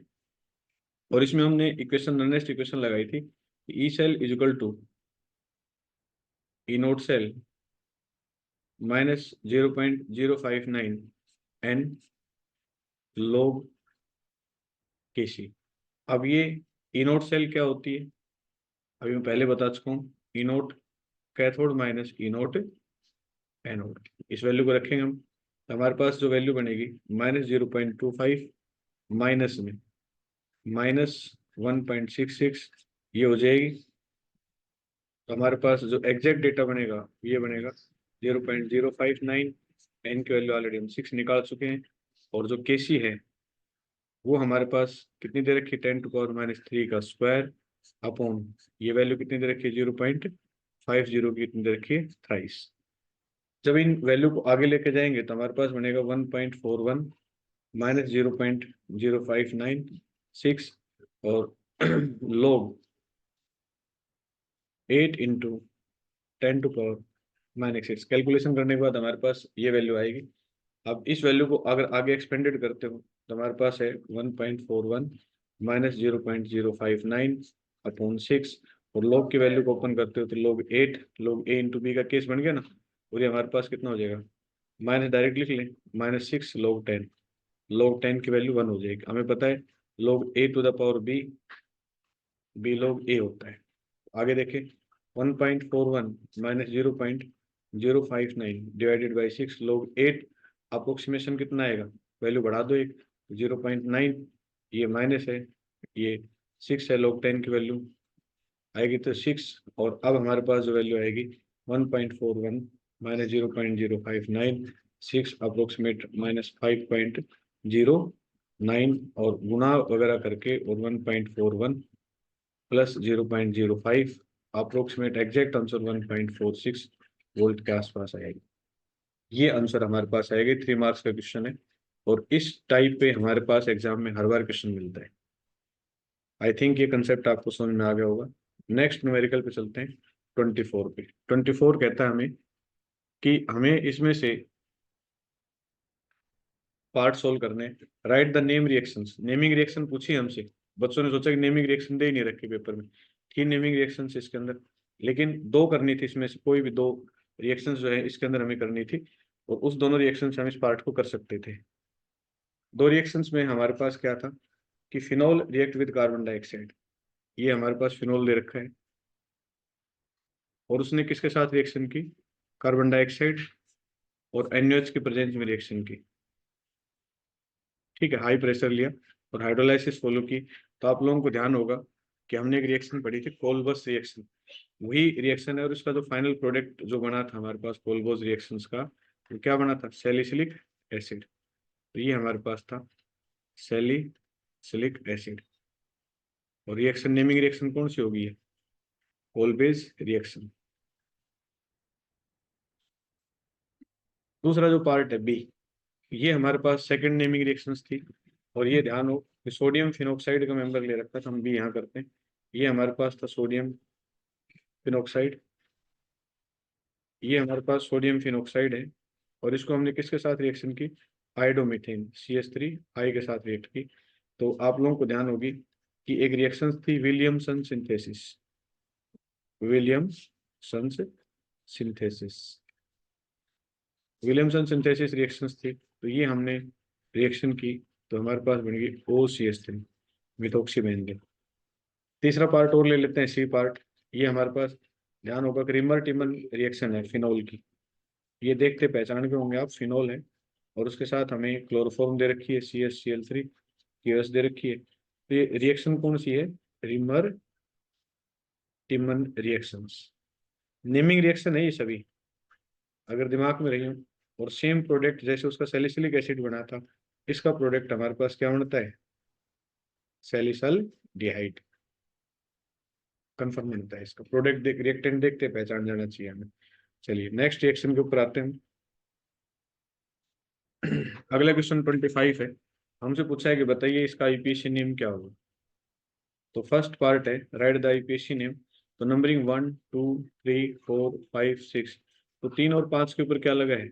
और इसमें हमने इक्वेशन, नॉनेस्ट इक्वेशन लगाई थी, E cell is equal to E naught cell minus 0.059 n log Kc. अब ये ई नोट सेल क्या होती है, अभी मैं पहले बता चुका हूँ, ई नोट कैथोड माइनस ई नोट एनोड। इस वैल्यू को रखेंगे हम, तो हमारे पास जो वैल्यू बनेगी -0.25 माइनस में -1.66, ये हो जाएगी। तो हमारे पास जो एग्जैक्ट डेटा बनेगा ये बनेगा 0.059। एन की वैल्यू ऑलरेडी हम 6 निकाल चुके हैं, और जो केसी है वो हमारे पास कितनी दे रखी है, 10⁻³ का स्क्वायर अपॉन, ये वैल्यू कितनी दे रखी है, 0.50 की कितनी दे रखी है, थ्राइस। जब इन वैल्यू को आगे लेके जाएंगे तो हमारे पास बनेगा 1.41 माइनस 0.0596, और log 8 इंटू 10⁻⁻⁶। कैलकुलेशन करने के बाद हमारे पास ये वैल्यू आएगी। अब इस वैल्यू को अगर आगे एक्सपेंडेड करते हो तो हमारे पास है 1.41 माइनस 0.059 अपॉन 6, और लॉग की वैल्यू को ओपन करते हो तो log 8 log a into B का केस बन गया ना, और ये हमारे पास कितना हो जाएगा, माइनस डायरेक्ट लिख लें, -6 log 10 की वैल्यू 1 हो जाएगी। हमें पता है log a to the power b log a होता है। आगे देखें, 1.41 minus 0.059 divided by 6 log 8, approximation कितना आएगा, वैल्यू बढ़ा दो एक, 0.9, ये माइनस है, ये 6 है, log 10 की वैल्यू आएगी तो 6, और अब हमारे पास जो वैल्यू आएगी 1.41 माइनस 0.059, 6 अप्रोक्सीमेट -5.09, और गुणा वगैरह करके, और 1.41 plus 0.05, approximate exact answer 1.46 volt के आसपास आएगी। ये आंसर हमारे पास आएगा, 3 मार्क्स का क्वेश्चन है, और इस टाइप पे हमारे पास एग्जाम में हर बार क्वेश्चन मिलता है। आई थिंक ये कंसेप्ट आपको समझ में आ गया होगा। नेक्स्ट न्यूमेरिकल पे चलते हैं, 24 पे। 24 कहता है हमें कि हमें इसमें से पार्ट सोल्व करने, right the name reactions. Naming reaction पूछी हमसे, बच्चों ने सोचा कि नेमिंग रिएक्शन दे ही नहीं रखी पेपर में, थी नेमिंग रिएक्शन इसके अंदर, लेकिन दो करनी थी, इसमें से कोई भी दो रिएक्शंस जो है इसके अंदर हमें करनी थी, और उस दोनों रिएक्शन से हम इस पार्ट को कर सकते थे। दो रिएक्शंस में हमारे पास क्या था कि phenol react with carbon dioxide, ये हमारे पास फिनोल दे रखा है, और उसने किसके साथ रिएक्शन की, कार्बन डाइऑक्साइड और NaOH की प्रेजेंस में रिएक्शन की। ठीक है, हाई प्रेशर लिया और हाइड्रोलाइसिस फॉलो की। तो आप लोगों को ध्यान होगा कि हमने एक रिएक्शन पढ़ी थी, कोलबस रिएक्शन, वही रिएक्शन है, और इसका जो फाइनल प्रोडक्ट जो बना था हमारे पास कोलबस रिएक्शंस का, वो क्या बना था, सैलिसिलिक एसिड। तो ये हमारे पास था सैलिसिलिक एसिड, और रिएक्शन नेमिंग रिएक्शन कौन सी होगी, है कोलबेज रिएक्शन। दूसरा जो पार्ट है बी, ये हमारे पास सेकंड नेमिंग रिएक्शंस थी, और ये ध्यान हो कि सोडियम फिनोक्साइड का मेंबर ले रखा था, हम भी यहाँ करते हैं। ये हमारे पास था सोडियम फिनोक्साइड, ये हमारे पास सोडियम फिनोक्साइड है, और इसको हमने किसके साथ रिएक्शन की, आयोडोमीथेन CH3 आई के साथ रिएक्ट की। तो आप लोगों को ध्यान होगी कि एक रिएक्शन थी Williamson synthesis, Williamson synthesis, Williamson synthesis reactions थी, तो ये हमने रिएक्शन की, तो हमारे पास बन गई OCH3 मिथोक्सी बेंजीन। तीसरा पार्ट और ले लेते हैं, सी पार्ट। ये हमारे पास ध्यान होगा कि रिमर टिमन रिएक्शन है फिनोल की, ये देखते पहचान के होंगे आप, फिनोल है, और उसके साथ हमें क्लोरोफॉर्म दे रखी है CH Cl3 QS दे रखी है। तो ये रिएक्शन कौन सी है, reamer Tiemann reactions, naming reaction है ये सभी, अगर दिमाग में रही हो। और सेम प्रोडक्ट जैसे उसका सैलिसिलिक एसिड बना था, इसका प्रोडक्ट हमारे पास क्या बनता है, सैलिसल डिहाइड, कंफर्म बनता है इसका प्रोडक्ट, देख रिएक्टेंट देखते पहचान जाना चाहिए हमें। चलिए नेक्स्ट रिएक्शन के ऊपर आते हैं। अगला क्वेश्चन 25 है, हमसे पूछा है कि बताइए इसका IPAC नेम क्या होगा। तो फर्स्ट पार्ट है राइट द IPAC नेम। तो नंबरिंग 1 2 3 4 5 6, तो 3 और 5 के ऊपर क्या लगा है,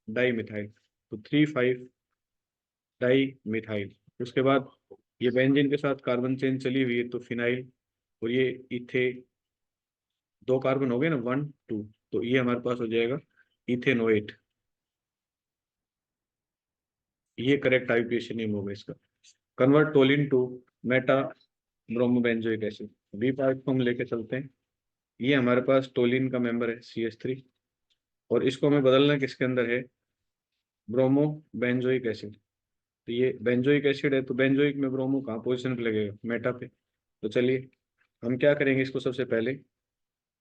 डाई मिथाइल, तो 3 5 डाई मिथाइल। उसके बाद ये बेंजीन के साथ कार्बन चेन चली हुई है, तो फिनाइल, और ये इथे, दो कार्बन हो गए ना, 1 2, तो ये हमारे पास हो जाएगा इथेनोएट, ये करेक्ट IPAC नेम होगा इसका। Convert toluene to meta bromobenzoic acid, B part को हम लेके चलते हैं। ये हमारे पास टोलिन का मेंबर है CH3, और इसको हमें बदलना किसके अंदर है, ब्रोमो बेंजोइक एसिड। तो ये बेंजोइक एसिड है, तो बेंजोइक में ब्रोमो कहाँ पोजिशन पे लगेगा, मेटा पे। तो चलिए हम क्या करेंगे, इसको सबसे पहले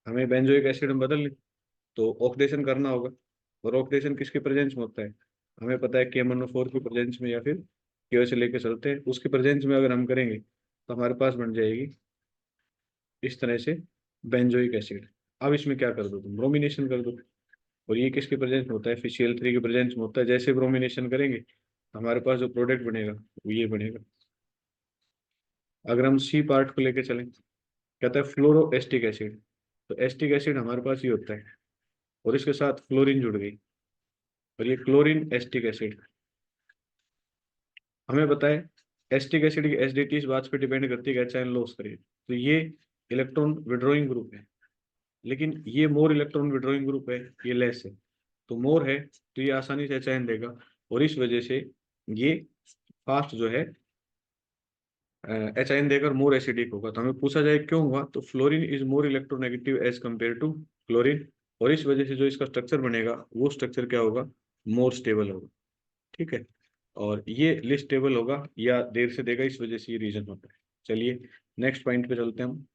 हमें बेंजोइक एसिड में बदल लें, तो ऑक्सीडेशन करना होगा, और ऑक्सीडेशन किसके प्रेजेंस में होता है, हमें पता है KMnO4 की प्रेजेंस में, या फिर क्यू से लेके चलते हैं उसकी प्रेजेंस में अगर हम करेंगे, तो हमारे पास बन जाएगी इस तरह से बेंजोइक एसिड। अब इसमें क्या कर दो, तुम ब्रोमिनेशन कर दो, और ये किसके प्रेजेंस में होता है, FeCl3 के प्रेजेंस में होता है। जैसे ब्रोमिनेशन करेंगे हमारे पास जो प्रोडक्ट बनेगा वो ये बनेगा। अगर हम सी पार्ट को लेके चलें, कहता है फ्लोरो एस्टिक एसिड, तो एस्टिक एसिड हमारे पास ये होता है, और इसके साथ फ्लोरीन जुड़ गई, और ये क्लोरीन एसिटिक एसिड। हमें बताए एसिटिक एसिड की एसिडिटी इस बात पे डिपेंड करती है कि एच आयन लॉस करे, तो ये इलेक्ट्रॉन विड्रॉइंग ग्रुप है, लेकिन ये मोर इलेक्ट्रॉन विड्रॉइंग ग्रुप है, ये लेस है। तो मोर है तो ये आसानी से एच आयन देगा, और इस वजह से ये फास्ट जो है एच आयन देकर मोर एसिडिक होगा। तो हमें पूछा जाए क्यों हुआ, तो fluorine is more electronegative as compare to chlorine, और इस वजह से जो इसका स्ट्रक्चर बनेगा वो स्ट्रक्चर क्या होगा, मोर स्टेबल होगा। ठीक है, और ये लेस स्टेबल होगा या देर से देगा, इस वजह से ये रीजन होता है। चलिए नेक्स्ट पॉइंट पे चलते हैं हम।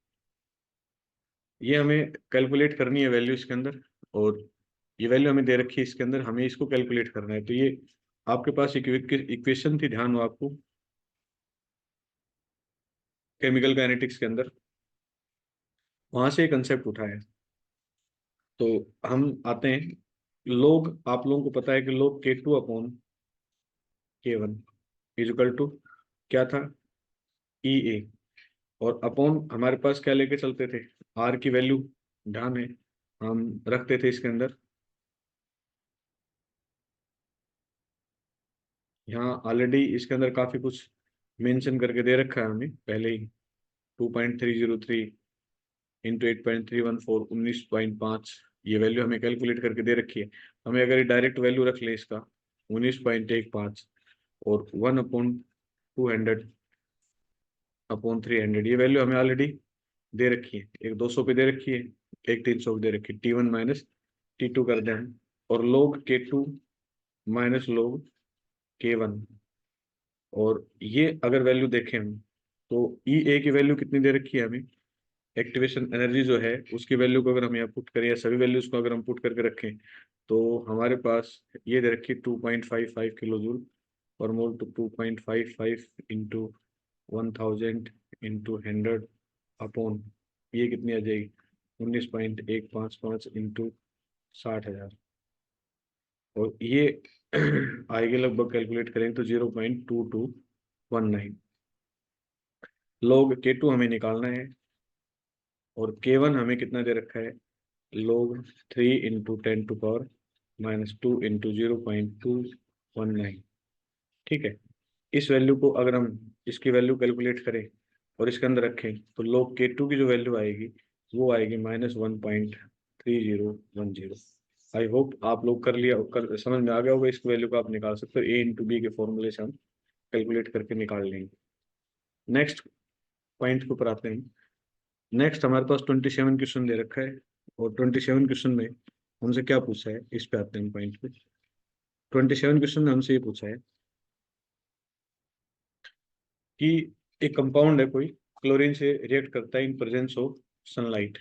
ये हमें कैलकुलेट करनी है वैल्यू इसके अंदर, और ये वैल्यू हमें दे रखी है इसके अंदर, हमें इसको कैलकुलेट करना है। तो ये आपके पास इक्वेशन थी, ध्यान हो आपको, केमिकल काइनेटिक्स के अंदर, वहां से कंसेप्ट उठाया है। तो हम आते हैं, लोग, आप लोगों को पता है कि लोग K2/K1 इजिकल टू क्या था, EA, और अपॉन हमारे पास क्या लेके चलते थे, R की वैल्यू, ध्यान है, हम रखते थे इसके अंदर, यहाँ ऑलरेडी इसके अंदर काफी कुछ मेंशन करके दे रखा है हमें पहले ही, 2.303 इंटू 8.314, 19.5, ये वैल्यू हमें कैलकुलेट करके दे रखी है। हमें अगर डायरेक्ट वैल्यू रख ले इसका 19.15 और 1/200/300, ये वैल्यू हमें ऑलरेडी दे रखी है, एक 200 पे दे रखी है, एक 300 पे दे रखी है, T1 माइनस T2 कर दें हम, और लोग K2 माइनस लोग K1, और ये अगर वैल्यू देखें हम, तो EA की वैल्यू कितनी दे रखी है हमें, एक्टिवेशन एनर्जी जो है उसकी वैल्यू को अगर हम यहाँ पुट करें, या सभी वैल्यूज को अगर हम पुट करके रखें, तो हमारे पास ये दे रखी 2.55 kilo joule per mole, to 2.55 into 1000 into 100 upon, ये कितनी आ जाएगी, 19.155 इंटू 60,000, और ये आएगी लगभग, कैलकुलेट करें तो 0.2219। लोग K2 हमें निकालना है, और K1 हमें कितना दे रखा है, लोग 3 × 10⁻² इंटू 0.219। ठीक है, इस वैल्यू को अगर हम इसकी वैल्यू कैलकुलेट करें और इसके अंदर रखें, तो लोग K2 की जो वैल्यू आएगी वो आएगी -1.3010। आई होप आप लोग कर लिया, कर समझ में आ गया होगा, इस वैल्यू को आप निकाल सकते हो, A × B के फॉर्मूले से हम कैलकुलेट करके निकाल लेंगे। नेक्स्ट पॉइंट के ऊपर आते हैं। नेक्स्ट हमारे पास 27 क्वेश्चन दे रखा है, और 27 क्वेश्चन में हमसे क्या पूछा है, इस पे आते हैं पॉइंट पे। 27 क्वेश्चन में हमसे ये पूछा है कि एक कंपाउंड है कोई, क्लोरीन से रिएक्ट करता है इन प्रेजेंस ऑफ सनलाइट।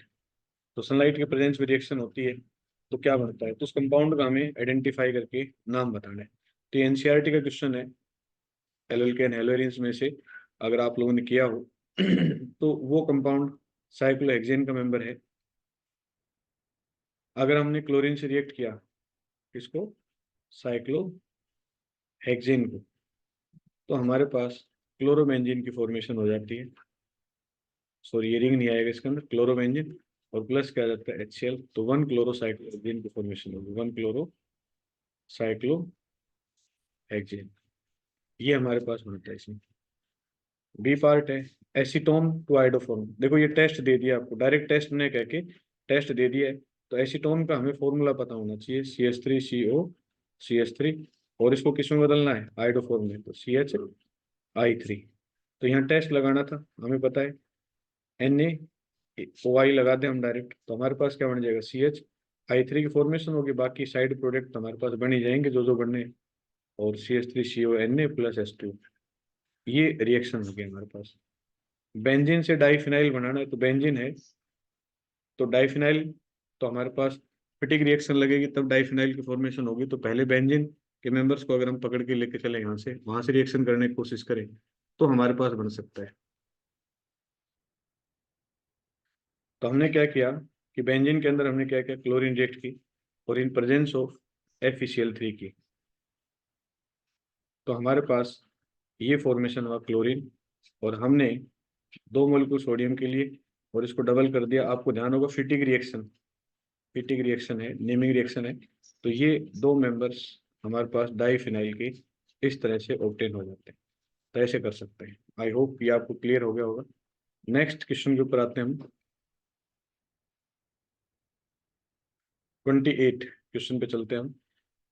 तो सनलाइट के प्रेजेंस में रिएक्शन होती है तो क्या बनता है, तो उस कंपाउंड का हमें आइडेंटिफाई करके नाम बताना है। तो ये एनसीईआरटी का क्वेश्चन है, एल्केन हेलोजेंस में से अगर आप लोगों ने किया हो तो वो कंपाउंड साइक्लोहेक्सेन का मेंबर है। अगर हमने क्लोरीन से रिएक्ट किया, किसको, साइक्लोहेक्सेन को, तो हमारे पास क्लोरोबेंजीन की फॉर्मेशन हो जाती है। सॉरी, ये रिंग नहीं आएगा इसके अंदर, क्लोरोबेंजीन और प्लस क्या आ जाता है HCl, तो 1 क्लोरोसाइक्लोहेक्सेन की फॉर्मेशन होगी, 1 क्लोरोसाइक्लोहेक्सेन, ये हमारे पास बनता है इसमें। बी पार्ट है एसीटोन टू आइडोफॉर्म। देखो ये टेस्ट दे दिया आपको, डायरेक्ट टेस्ट ने कह के टेस्ट दे दिया है, तो एसीटोन का हमें फॉर्मूला पता होना चाहिए, CH3CO, और इसको किस में बदलना है, आइडोफॉर्म में, तो CHI3। तो यहाँ टेस्ट लगाना था, हमें पता है NaOI लगा दें हम डायरेक्ट, तो हमारे पास क्या बन जाएगा, CHI3 की फॉर्मेशन होगी, बाकी साइड प्रोडक्ट हमारे पास बन ही जाएंगे जो जो बनने हैं, और CH3CONa प्लस H2, ये रिएक्शन हो गया हमारे पास। बेंजीन से डाइफिनाइल बनाना है, तो बेंजीन है तो डाइफिनाइल, तो हमारे पास फिटिक रिएक्शन लगेगी तब डाइफिनाइल की फॉर्मेशन होगी। तो पहले बेंजीन के मेंबर्स को अगर हम पकड़ के लेके चले यहाँ से, वहां से रिएक्शन करने की कोशिश करें, तो हमारे पास बन सकता है। तो हमने क्या किया कि बेंजीन के अंदर हमने क्या किया, क्लोरीन रिएक्ट की, और इन प्रेजेंस ऑफ FeCl3 की, तो हमारे पास ये फॉर्मेशन हुआ क्लोरीन, और हमने 2 मोलिक्यूल सोडियम के लिए और इसको डबल कर दिया। आपको ध्यान होगा फिटिक रिएक्शन है, नेमिंग रिएक्शन है, तो ये 2 मेंबर्स हमारे पास डाईफिनाइल की इस तरह से ऑब्टेन हो जाते हैं। तो ऐसे कर सकते हैं। आई होप ये आपको क्लियर हो गया होगा। नेक्स्ट क्वेश्चन के ऊपर आते हैं हम। 28 क्वेश्चन पे चलते हैं हम।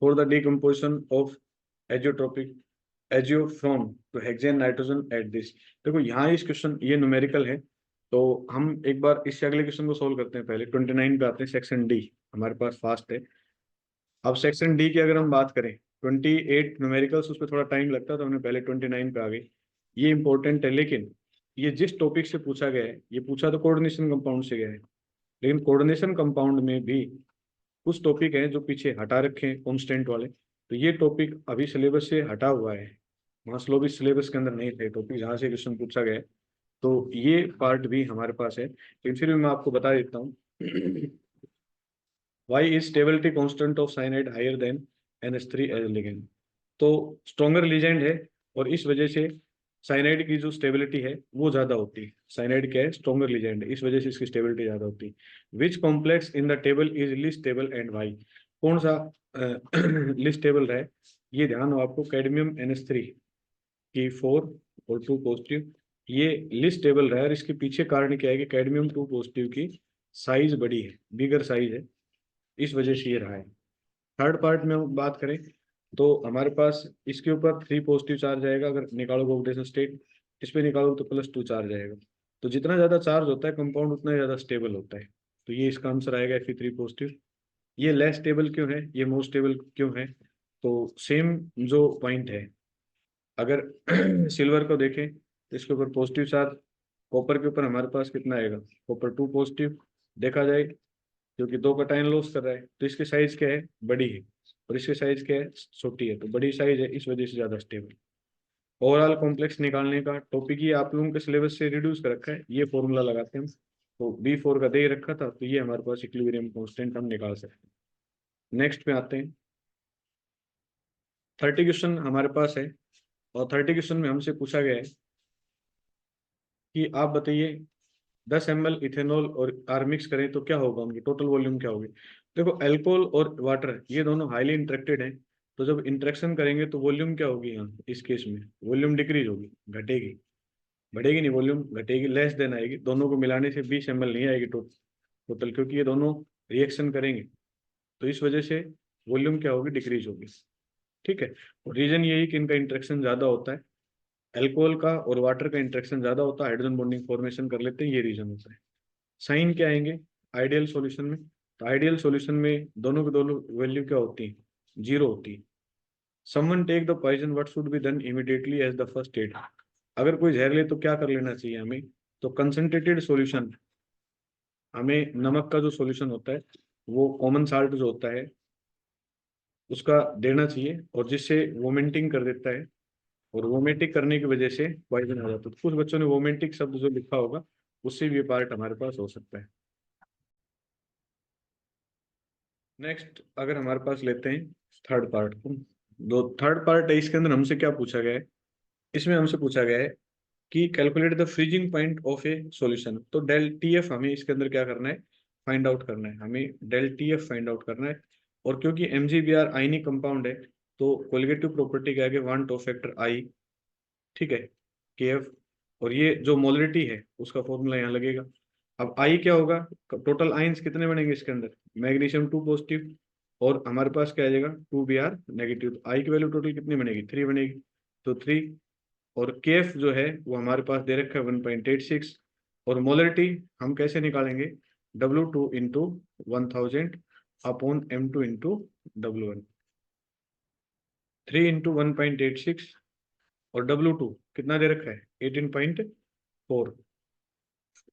For the decomposition of azeotropic एजियोफ्रॉम to hexane nitrogen at this. देखो यहाँ इस क्वेश्चन ये न्यूमेरिकल है, तो हम एक बार इससे अगले क्वेश्चन को सोल्व करते हैं। पहले 29 पे आते हैं, सेक्शन डी हमारे पास फास्ट है। अब सेक्शन डी की अगर हम बात करें, 28 न्यूमेरिकल्स उस पर थोड़ा टाइम लगता है, तो हमने पहले 29 पे आ गई। ये इंपॉर्टेंट है, लेकिन ये जिस टॉपिक से पूछा गया है, ये पूछा तो कोऑर्डिनेशन कंपाउंड से गया है, लेकिन कोऑर्डिनेशन कंपाउंड में भी कुछ टॉपिक हैं जो पीछे हटा रखे हैं कॉन्स्टेंट वाले। तो ये टॉपिक अभी सिलेबस से हटा हुआ है, वहाँ स्लो भी सिलेबस के अंदर नहीं थे टॉपिक जहाँ से क्वेश्चन पूछा गया है। तो ये पार्ट भी हमारे पास है, लेकिन फिर भी मैं आपको बता देता हूँ। Why is stability constant of cyanide higher than NH3 as ligand. तो स्ट्रॉन्गर लिगेंड है, और इस वजह से साइनाइड की जो स्टेबिलिटी है वो ज्यादा होती है। साइनाइड क्या है, स्ट्रॉन्गर लिगेंड है, इस वजह से इसकी स्टेबिलिटी ज्यादा होती है। Which complex in the table is least stable and why. कौन सा लीस्ट स्टेबल है, ये ध्यान हो आपको। कैडमियम NH3 की 4 और 2 पॉजिटिव, ये लिस्ट स्टेबल रहा है। और इसके पीछे कारण क्या है कि कैडमियम 2 पॉजिटिव की साइज बड़ी है, बिगर साइज है, इस वजह से ये रहा है। थर्ड पार्ट में हम बात करें, तो हमारे पास इसके ऊपर 3 पॉजिटिव चार्ज आएगा अगर निकालोगे ऑक्सीडेशन स्टेट, इस पे निकालोगे तो +2 चार्ज आएगा। तो जितना ज्यादा चार्ज होता है कंपाउंड, उतना ज्यादा स्टेबल होता है। तो ये इसका आंसर आएगा Fe3 पॉजिटिव। ये लेस स्टेबल क्यों है, ये मोर स्टेबल क्यों है, तो सेम जो पॉइंट है। अगर सिल्वर को देखें तो इसके ऊपर पॉजिटिव चार्ज, कॉपर के ऊपर हमारे पास कितना आएगा, कॉपर 2 पॉजिटिव। देखा जाए क्योंकि 2 कटायन लॉस कर रहा है, तो इसकी साइज क्या है, बड़ी है, और इसकी साइज क्या है, छोटी है। तो बड़ी साइज है, इस वजह से ज्यादा स्टेबल। ओवरऑल कॉम्प्लेक्स निकालने का टॉपिक ये आप लोगों के सिलेबस से रिड्यूस कर रखा है, ये फॉर्मूला लगाते हैं हम। तो B4 का दे ही रखा था, तो ये हमारे पास इक्विलिब्रियम कांस्टेंट हम निकाल सकते हैं। नेक्स्ट पे आते हैं। 30 क्वेश्चन हमारे पास है, और 30 क्वेश्चन में हमसे पूछा गया है कि आप बताइए 10 ml इथेनॉल और आर मिक्स करें तो क्या होगा, उनकी टोटल वॉल्यूम क्या होगी। देखो अल्कोहल और वाटर ये दोनों हाईली इंटरेक्टेड हैं, तो जब इंटरेक्शन करेंगे तो वॉल्यूम क्या होगी, यहाँ इस केस में वॉल्यूम डिक्रीज होगी, घटेगी। बढ़ेगी नहीं, वॉल्यूम घटेगी, लेस देन आएगी। दोनों को मिलाने से 20 ml नहीं आएगी टोटल, क्योंकि ये दोनों रिएक्शन करेंगे, तो इस वजह से वॉल्यूम क्या होगी, डिक्रीज होगी। ठीक है। और रीजन यही कि इनका इंटरेक्शन ज्यादा होता है, अल्कोहल का और वाटर का इंटरेक्शन ज्यादा होता है, हाइड्रोजन बॉन्डिंग फॉर्मेशन कर लेते हैं, ये रीजन होता है। साइन क्या आएंगे आइडियल सॉल्यूशन में, तो आइडियल सॉल्यूशन में दोनों की दोनों वैल्यू क्या होती है, 0 होती है। Someone take the poison, what should be done immediately as the first aid. अगर कोई जहर ले तो क्या कर लेना चाहिए हमें, तो कंसंट्रेटेड सॉल्यूशन, हमें नमक का जो सॉल्यूशन होता है, वो कॉमन साल्ट जो होता है उसका देना चाहिए, और जिससे वोमिटिंग कर देता है, और वोमिटिंग करने की वजह से पॉइजन आ जाता है। तो कुछ बच्चों ने वोमिटिंग शब्द जो लिखा होगा, उससे भी ये पार्ट हमारे पास हो सकता है। नेक्स्ट अगर हमारे पास लेते हैं थर्ड पार्ट को, दो थर्ड पार्ट है, इसके अंदर हमसे क्या पूछा गया है, इसमें हमसे पूछा गया है कि calculate the freezing point of A solution. तो डेल TF हमें इसके अंदर क्या करना है, फाइंड आउट करना है, हमें डेल TF फाइंड आउट करना है। और क्योंकि MgBr आयनिक कंपाउंड है, तो कोलिगेटिव प्रॉपर्टी के आगे 1 टॉप फैक्टर I, ठीक है, KF। और ये जो मोलरिटी है उसका फॉर्मूला यहाँ लगेगा। अब आई क्या होगा, टोटल आइंस कितने बनेंगे इसके अंदर, मैग्नीशियम 2 पॉजिटिव, और हमारे पास क्या आ जाएगा 2Br नेगेटिव। तो आई की वैल्यू टोटल कितनी बनेगी, 3 बनेगी, तो 3। और केएफ जो है वो हमारे पास दे रखा है 1.86। और मोलरिटी हम कैसे निकालेंगे, W2 into 1000 upon M2 into W1। 3 into 1.86, और W2 कितना दे रखा है 18.4।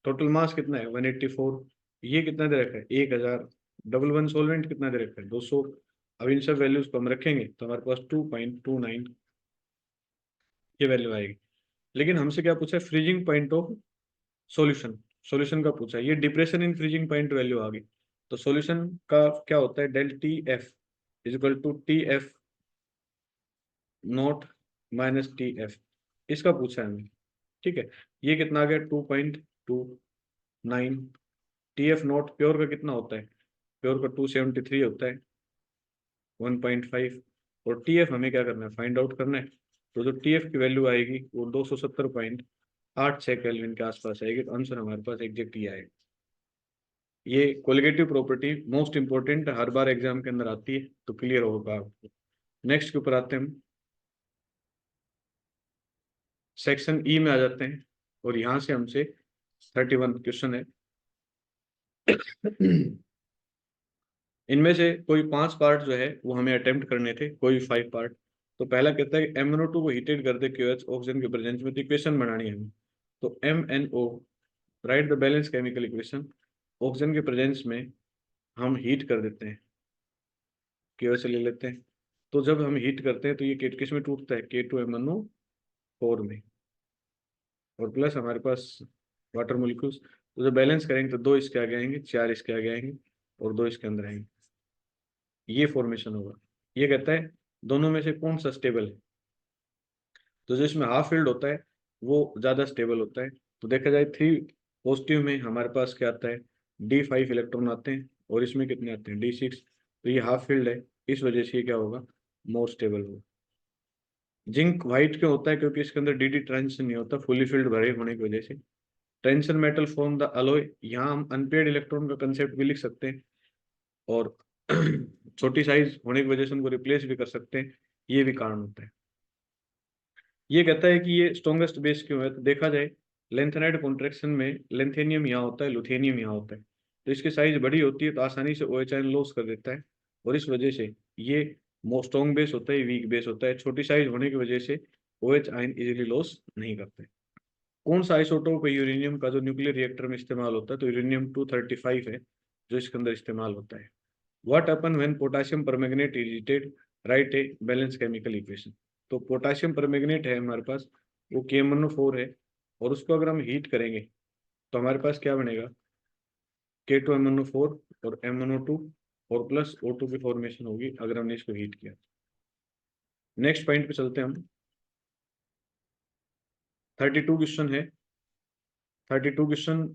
टोटल मास कितना है 184। ये कितना दे रखा है 1000। W1 सोलवेंट कितना दे रखा है 200। अब इन सब वैल्यूज को हम रखेंगे तो हमारे पास 2.29 ये वैल्यू आएगी। लेकिन हमसे क्या पूछा है, freezing point of solution, solution का पूछा है। ये depression in freezing point value आ गई। तो सॉल्यूशन का क्या होता है, del TF is equal to TF not minus TF, इसका पूछा है हमें। ठीक है, ये कितना आ गया 2.29। TF नॉट प्योर का कितना होता है, प्योर का 273 होता है, 1.5। और टीएफ हमें क्या करना है, फाइंड आउट करना है। तो जो टीएफ की वैल्यू आएगी वो 270.86 केल्विन के आसपास आएगी। तो आंसर हमारे पास एग्जैक्ट ही आएगा। ये कोलिगेटिव प्रॉपर्टी मोस्ट इंपॉर्टेंट, हर बार एग्जाम के अंदर आती है, तो क्लियर होगा आपको। नेक्स्ट के ऊपर आते हैं हम, सेक्शन ई में आ जाते हैं। और यहाँ से हमसे 31 क्वेश्चन है। इनमें से कोई 5 पार्ट जो है वो हमें अटेम्प्ट करने थे, कोई 5 पार्ट। तो पहला कहता है कि MnO2 को हीटेड कर दे QH ऑक्सीजन के प्रेजेंस में, तो इक्वेशन बनानी है हमें। तो MnO, right the balance chemical equation. Oxygen के प्रेजेंस में हम हीट कर देते हैं, QH ले लेते हैं। तो जब हम हीट करते हैं तो ये किस में टूटता है, K2MnO4 में। और प्लस हमारे पास वाटर मोलिक्यूल्स। तो जब बैलेंस करेंगे तो 2 इसके आगे आएंगे, 4 इसके आगे आएंगे, और 2 इसके अंदर आएंगे। ये फॉर्मेशन होगा। ये कहता है दोनों में से कौन सा स्टेबल है। तो जो इसमें हाफ फील्ड होता है वो ज़्यादा स्टेबल होता है। तो देखा जाए 3 पॉजिटिव में हमारे पास क्या आता है, D5 इलेक्ट्रॉन आते हैं, और इसमें कितने आते हैं, D6। तो ये हाफ फील्ड है, इस वजह से ये क्या होगा, मोर स्टेबल होगा। जिंक वाइट क्यों होता है, क्योंकि इसके अंदर डी ट्रांजिशन नहीं होता, फुली फील्ड भरे होने की वजह से। Tension metal form the alloy, यहाँ हम अनपेयर्ड इलेक्ट्रॉन का कंसेप्ट भी लिख सकते हैं, और छोटी साइज होने की वजह से उनको रिप्लेस भी कर सकते हैं, ये भी कारण होता है। ये कहता है कि ये स्ट्रॉन्गेस्ट बेस क्यों है। तो देखा जाए लेंथेनाइड कॉन्ट्रैक्शन में लेंथेनियम यहाँ होता है, लुथेनियम यहाँ होता है। तो इसकी साइज बड़ी होती है तो आसानी से OH आयन लॉस कर देता है, और इस वजह से ये मोस्ट स्ट्रॉन्ग बेस होता है, वीक बेस होता है। छोटी साइज होने की वजह से OH आयन इजीली लॉस नहीं करते। कौन सा आइसोटोप है यूरेनियम का जो न्यूक्लियर रिएक्टर में इस्तेमाल होता है, तो यूरेनियम 235 है जो इसके अंदर इस्तेमाल होता है। What happen when potassium permanganate is heated, right a balance chemical equation. तो पोटेशियम परमैंगनेट है हमारे पास, वो KMnO4 है, और उसको अगर हम हीट करेंगे तो हमारे पास क्या बनेगा, K2MnO4 और MnO2, और प्लस O2 की फॉर्मेशन होगी अगर हमने इसको हीट किया। नेक्स्ट पॉइंट पे चलते हैं हम। 32 क्वेश्चन है। 32 क्वेश्चन,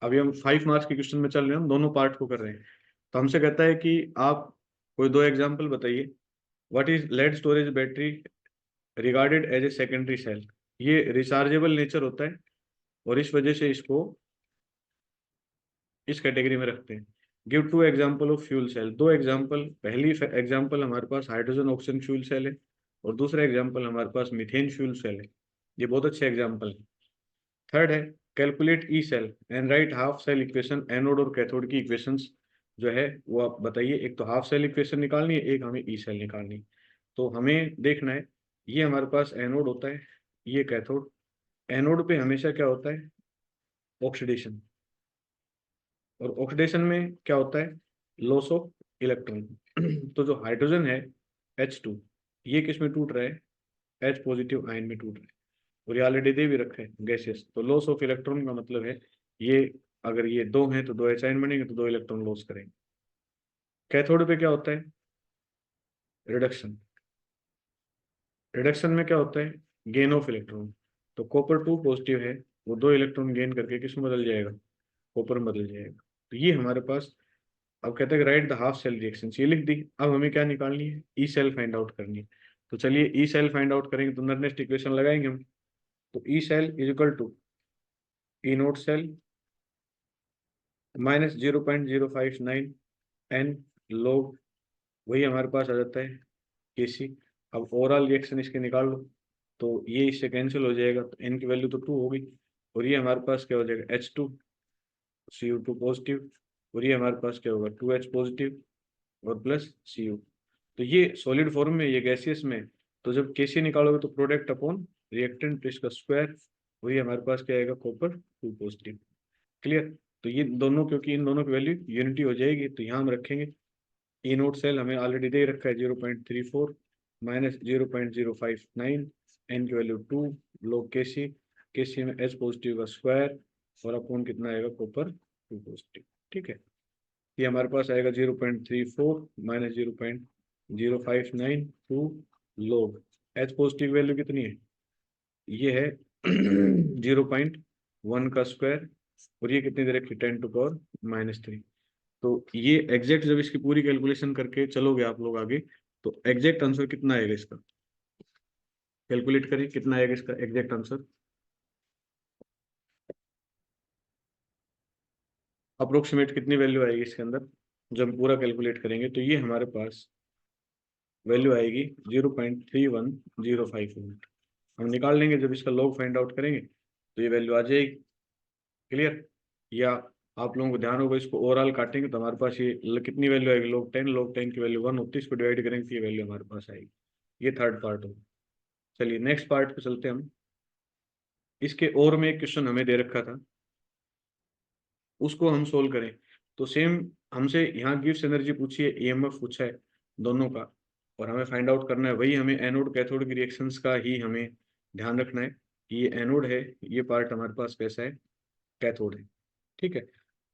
अभी हम 5 मार्क्स के क्वेश्चन में चल रहे हैं, हम दोनों पार्ट को कर रहे हैं। तो हमसे कहता है कि आप कोई 2 एग्जाम्पल बताइए। What is lead storage battery regarded as a secondary cell. ये रिचार्जेबल नेचर होता है, और इस वजह से इसको इस कैटेगरी में रखते हैं। Give 2 example of fuel cell. 2 example, पहली एग्जाम्पल हमारे पास हाइड्रोजन ऑक्सीजन फ्यूल सेल है, और दूसरा एग्जाम्पल हमारे पास मीथेन फ्यूल सेल है। ये बहुत अच्छे एग्जाम्पल है। थर्ड है calculate E cell and write half cell equation. Anode और कैथोड की इक्वेशंस जो है वो आप बताइए। एक तो हाफ सेल इक्वेशन निकालनी है, एक हमें ई सेल निकालनी है। तो हमें देखना है, ये हमारे पास एनोड होता है, ये कैथोड। एनोड पे हमेशा क्या होता है, ऑक्सीडेशन, और ऑक्सीडेशन में क्या होता है, लॉस ऑफ इलेक्ट्रॉन। तो जो हाइड्रोजन है H2, ये किस में टूट रहा है, H पॉजिटिव आयन में टूट रहा है, और ये ऑलरेडी दे भी रखा है गैसेस। तो लॉस ऑफ इलेक्ट्रॉन का मतलब है ये, अगर ये 2 हैं तो 2 H आयन बनेंगे, तो 2 इलेक्ट्रॉन लॉस करेंगे। कैथोड पे क्या होता है, रिडक्शन। रिडक्शन में क्या होता है, गेन ऑफ इलेक्ट्रॉन। तो कॉपर 2 पॉजिटिव है, वो 2 इलेक्ट्रॉन गेन करके किस में बदल जाएगा, कॉपर में बदल जाएगा। तो ये हमारे पास, अब कहते हैं write the half cell reaction, ये लिख दी। अब हमें क्या निकालनी है, ई सेल फाइंड आउट करनी है। तो चलिए ई सेल फाइंड आउट करेंगे, तो नर्नेस्ट इक्वेशन लगाएंगे हम। तो E cell is equal to E naught cell minus 0.059 n log, वही हमारे पास आ जाता है Kc। अब ओवरऑल रिएक्शन इसके निकाल लो, तो ये इससे कैंसिल हो जाएगा, तो एन की वैल्यू तो 2 होगी, और ये हमारे पास क्या हो जाएगा, H2 Cu2 पॉजिटिव, और ये हमारे पास क्या होगा, 2H पॉजिटिव और प्लस Cu। तो ये सॉलिड फॉर्म में, ये गैसियस में। तो जब Kc निकालोगे तो प्रोडक्ट अपॉन रिएक्टेंट तो इसका स्क्वायर, वही हमारे पास क्या आएगा, कॉपर 2 पॉजिटिव। क्लियर। तो ये दोनों, क्योंकि इन दोनों की वैल्यू यूनिटी हो जाएगी, तो यहाँ हम रखेंगे ई नोट सेल हमें ऑलरेडी दे रखा है 0.34 माइनस 0.059, एन की वैल्यू 2 log Kc। Kc में H पॉजिटिव का स्क्वायर, और अपॉन कितना आएगा, कॉपर 2 पॉजिटिव। ठीक है, ये हमारे पास आएगा 0.34 minus 0.059 log। H positive value कितनी है, ये है 0.1 का स्क्वायर, और ये कितनी दे रखी, 10⁻⁻3। तो ये एग्जैक्ट जब इसकी पूरी कैलकुलेशन करके चलोगे आप लोग आगे, तो एग्जैक्ट आंसर कितना आएगा इसका, कैलकुलेट करिए कितना आएगा इसका एग्जैक्ट आंसर। अप्रोक्सीमेट कितनी वैल्यू आएगी इसके अंदर, जब हम पूरा कैलकुलेट करेंगे तो ये हमारे पास वैल्यू आएगी 0.3105 वोल्ट। हम निकाल लेंगे जब इसका लॉग फाइंड आउट करेंगे तो ये वैल्यू आ जाएगी। क्लियर? या आप लोगों को ध्यान होगा, इसको ओवरऑल काटेंगे तो हमारे पास ये कितनी वैल्यू आएगी, log 10 की वैल्यू 1 होती है, इसको डिवाइड करेंगे तो ये वैल्यू हमारे पास आएगी। ये थर्ड पार्ट होगा। चलिए नेक्स्ट पार्ट पे चलते हैं हम। इसके और में एक क्वेश्चन हमें दे रखा था, उसको हम सोल्व करें। तो सेम हमसे यहाँ गिव्स एनर्जी पूछी है, ईएमएफ पूछा है दोनों का, और हमें फाइंड आउट करना है वही, हमें एनोड कैथोड की रिएक्शंस का ही हमें ध्यान रखना है कि ये एनोड है, ये पार्ट हमारे पास कैसा है, कैथोड है। ठीक है,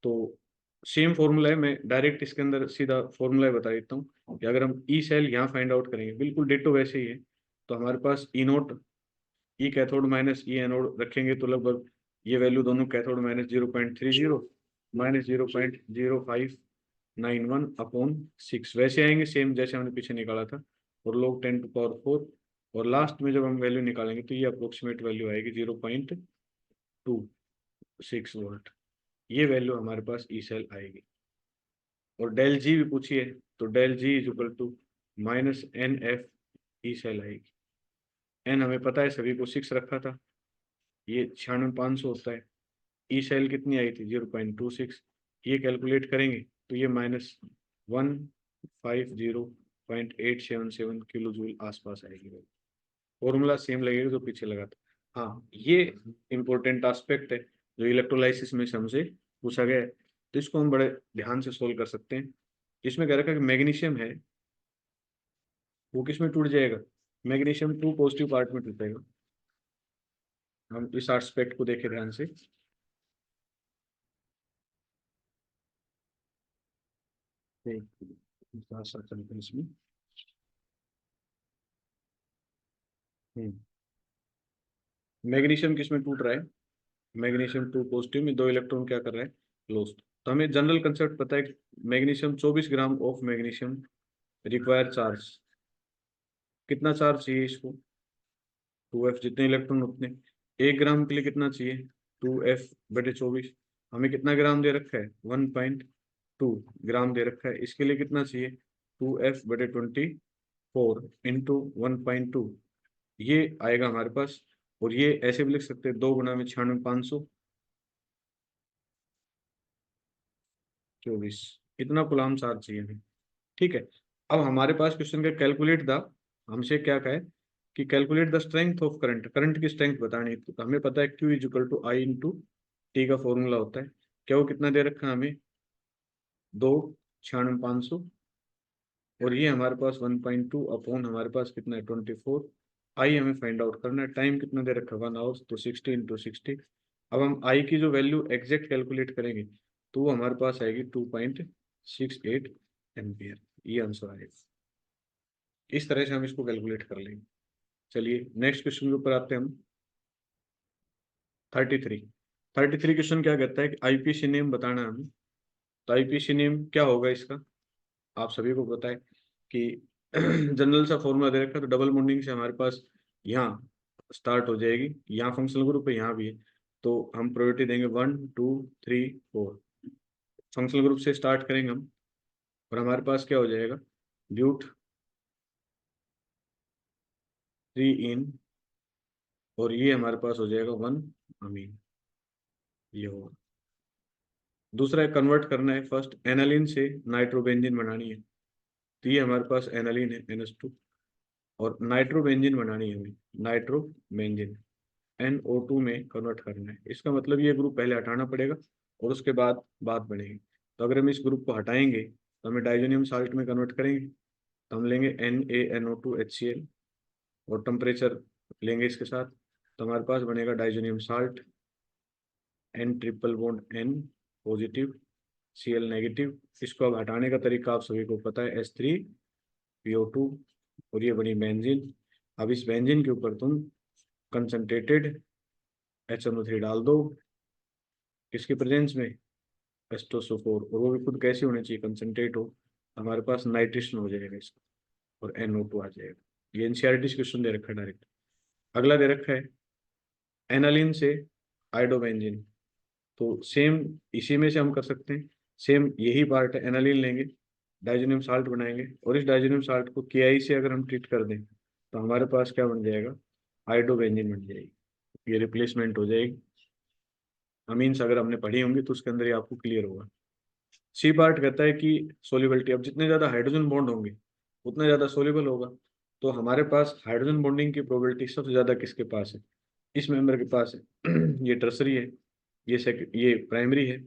तो सेम फॉर्मूला है, मैं डायरेक्ट इसके अंदर सीधा फॉर्मूला बता देता हूँ कि अगर हम ई सेल यहाँ फाइंड आउट करेंगे, बिल्कुल डिटो वैसे ही है, तो हमारे पास ई नोट, ई कैथोड माइनस ई एनोड रखेंगे तो लगभग ये वैल्यू दोनों कैथोड माइनस 0.30 माइनस 0.0591/6 वैसे आएंगे सेम जैसे हमने पीछे निकाला था, और log 10⁴, और लास्ट में जब हम वैल्यू निकालेंगे तो ये अप्रोक्सीमेट वैल्यू आएगी 0.26 वोल्ट। ये वैल्यू हमारे पास ई सेल आएगी। और डेल जी भी पूछी है, तो del G is equal to -NF E cell आएगी। एन हमें पता है सभी को 6 रखा था, ये 96,500 होता है। ई सेल कितनी आई थी 0.26, ये कैलकुलेट करेंगे तो ये -150.877 किलो जूल आसपास आएगी। फॉर्मूला सेम लगेगा जो पीछे लगा था। हाँ, ये इंपॉर्टेंट एस्पेक्ट है जो इलेक्ट्रोलाइसिस में से हमसे पूछा गया है, तो इसको हम बड़े ध्यान से सोल्व कर सकते हैं। इसमें कह रखा है कि मैग्नीशियम है वो किस में टूट जाएगा, मैग्नीशियम 2 पॉजिटिव पार्ट में टूटेगा। हम इस एस्पेक्ट को देखें ध्यान से। साथ साथ चलते हैं इसमें। मैग्नीशियम किस में टूट रहा है, मैग्नीशियम 2 पॉजिटिव में 2 इलेक्ट्रॉन क्या कर रहा है, लॉस्ट। तो हमें जनरल कंसेप्ट पता है कि magnesium 24 gram of magnesium require charge, कितना चार्ज चाहिए इसको, 2F, जितने इलेक्ट्रॉन उतने। 1 ग्राम के लिए कितना चाहिए, 2F/24। हमें कितना ग्राम दे रखा है, 1.2 ग्राम दे रखा है। इसके लिए कितना चाहिए, 2F/24 × 1.2, ये आएगा हमारे पास। और ये ऐसे भी लिख सकते हैं 2 गुना में 96,524, इतना कूलम्ब चार्ज चाहिए हमें। ठीक है, अब हमारे पास क्वेश्चन का कैलकुलेट द, हमसे क्या कहे कि calculate the strength of current, current की स्ट्रेंथ बतानी है। तो हमें पता है Q is equal to I into T का फॉर्मूला होता है। क्या वो कितना दे रखा है हमें, 2, 96,500, और ये हमारे पास 1.2 अपॉन हमारे पास कितना है 24। आई हमें फाइंड आउट करना है, टाइम कितना दे रखा है 1 आवर्स, तो 60 × 60। अब हम आई की जो वैल्यू एग्जैक्ट कैलकुलेट करेंगे तो वो हमारे पास आएगी 2.68 एम्पियर, ये आंसर आएगा। इस तरह से हम इसको कैलकुलेट कर लेंगे। चलिए नेक्स्ट क्वेश्चन के ऊपर आते हैं हम। 33 33 क्वेश्चन क्या कहता है कि आईपीसी नेम बताना है हमें। तो आईपीसी नेम क्या होगा इसका, आप सभी को पता है कि जनरल सा फॉर्मूला दे रखा है, तो डबल बॉन्डिंग से हमारे पास यहाँ स्टार्ट हो जाएगी, यहाँ फंक्शनल ग्रुप है यहाँ भी है, तो हम प्रायोरिटी देंगे 1 2 3 4, फंक्शनल ग्रुप से स्टार्ट करेंगे हम। और हमारे पास क्या हो जाएगा, ब्यूट 3 इन, और ये हमारे पास हो जाएगा 1 अमीन, ये होगा। दूसरा है कन्वर्ट करना है, फर्स्ट एनालिन से नाइट्रोबेंजीन बनानी है, तो ये हमारे पास एनालिन है NH2, और नाइट्रोबेंजीन बनानी है हमें, नाइट्रोबेंजीन NO2 में कन्वर्ट करना है। इसका मतलब ये ग्रुप पहले हटाना पड़ेगा और उसके बाद बात बनेगी। तो अगर हम इस ग्रुप को हटाएंगे तो हमें डाइजोनियम साल्ट में कन्वर्ट करेंगे, तो हम लेंगे NaNO2HCl, और टेम्परेचर लेंगे इसके साथ, तो हमारे पास बनेगा diazonium salt, N triple bond N positive Cl negative. इसको अब हटाने का तरीका आप सभी को पता है, H3PO2, और ये बनी बेंजीन। अब इस बेंजीन के ऊपर तुम कंसनट्रेटेड HNO3 डाल दो, किसके प्रेजेंस में, एस्टोसो4, और वो भी खुद कैसे होने चाहिए, कंसनट्रेट हो, हमारे पास नाइट्रेशन हो जाएगा इसका। और NO2 आ जाएगा। ये NCERT क्वेश्चन दे रखा है डायरेक्ट। अगला दे रखा है एनालिन से आइडोबेंजीन, तो सेम इसी में से हम कर सकते हैं, सेम यही पार्ट है। एनालिन लेंगे, डाइजेनियम साल्ट बनाएंगे, और इस डाइजेनियम साल्ट को KI से अगर हम ट्रीट कर दें तो हमारे पास क्या बन जाएगा, आइडोबेंजीन बन जाएगी। ये रिप्लेसमेंट हो जाएगी। अमीन्स अगर हमने पढ़ी होंगी तो उसके अंदर ये आपको क्लियर होगा। सी पार्ट कहता है कि सोल्युबिलिटी, अब जितने ज्यादा हाइड्रोजन बॉन्ड होंगे उतना ज्यादा सोल्यूबल होगा। तो हमारे पास हाइड्रोजन बॉन्डिंग की प्रोबेबिलिटी सबसे ज्यादा किसके पास है, इस मेंबर के पास है। ये टर्सरी है, ये प्राइमरी है,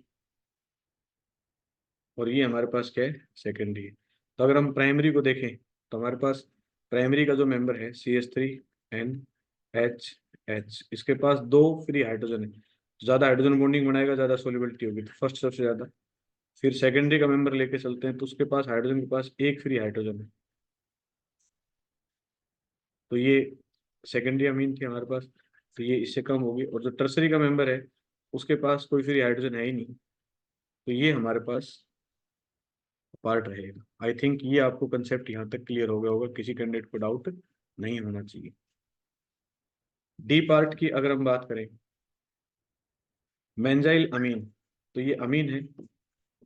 और ये हमारे पास क्या है, सेकेंडरी है। तो अगर हम प्राइमरी को देखें तो हमारे पास प्राइमरी का जो मेंबर है CH3NH, इसके पास 2 फ्री हाइड्रोजन है। ज्यादा हाइड्रोजन बॉन्डिंग बनाएगा, ज्यादा सोल्युबिलिटी होगी, तो फर्स्ट सबसे ज्यादा। फिर सेकेंडरी का मेंबर लेके चलते हैं तो उसके पास हाइड्रोजन के पास 1 फ्री हाइड्रोजन है, तो ये सेकेंडरी अमीन थी हमारे पास, तो ये इससे कम होगी। और जो टर्सरी का मेंबर है उसके पास कोई फ्री हाइड्रोजन है ही नहीं, तो ये हमारे पास पार्ट रहेगा। आई थिंक ये आपको कंसेप्ट यहाँ तक क्लियर हो गया होगा, किसी कैंडिडेट को डाउट नहीं होना चाहिए। डी पार्ट की अगर हम बात करें, बेंजाइल अमीन, तो ये अमीन है,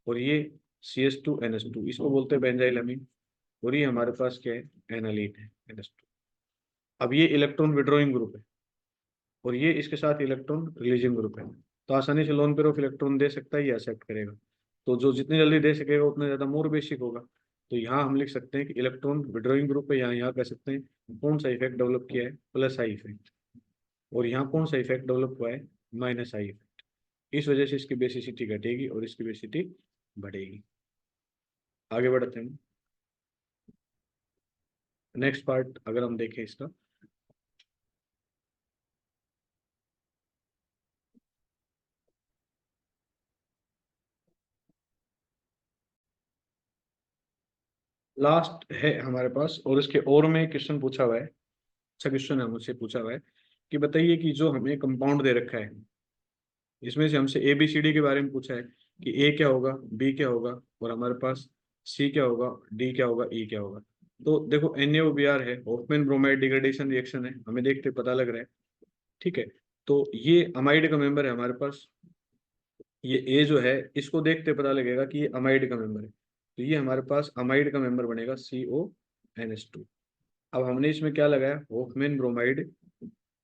और ये CH2NH2, इसको बोलते हैं बेंजाइल अमीन, और ये हमारे पास क्या है, एनालीन है, NH2। अब ये इलेक्ट्रॉन विड्रॉइंग ग्रुप है, और ये इसके साथ इलेक्ट्रॉन रिलीजिंग ग्रुप है, तो आसानी से लोन पेयर ऑफ इलेक्ट्रॉन दे सकता है, ये एक्सेप्ट करेगा। तो जो जितनी जल्दी दे सकेगा उतना ज़्यादा मोर बेसिक होगा। तो यहाँ हम लिख सकते हैं कि इलेक्ट्रॉन विड्रॉइंग ग्रुप है, यहाँ कह सकते हैं कौन सा इफेक्ट डेवलप किया है, प्लस आई इफेक्ट, और यहाँ कौन सा इफेक्ट डेवलप हुआ है, माइनस आई इफेक्ट। इस वजह से इसकी बेसिसिटी घटेगी और इसकी बेसिसिटी बढ़ेगी। आगे बढ़ते हैं, नेक्स्ट पार्ट अगर हम देखें इसका, लास्ट है हमारे पास, और इसके और में क्वेश्चन पूछा हुआ है। अच्छा क्वेश्चन है, मुझसे पूछा हुआ है कि बताइए कि जो हमें कंपाउंड दे रखा है इसमें से हमसे ABCD के बारे में पूछा है कि A क्या होगा, B क्या होगा, और हमारे पास C क्या होगा, D क्या होगा, E क्या होगा। तो देखो NaOBr है, हॉफमैन ब्रोमाइड डिग्रेडेशन रिएक्शन है, हमें देखते पता लग रहा है, ठीक है। तो ये अमाइड का मेंबर है हमारे पास, ये A जो है इसको देखते पता लगेगा कि ये अमाइड का मेंबर है, तो ये हमारे पास अमाइड का मेंबर बनेगा CONH2। अब हमने इसमें क्या लगाया, हॉफमैन ब्रोमाइड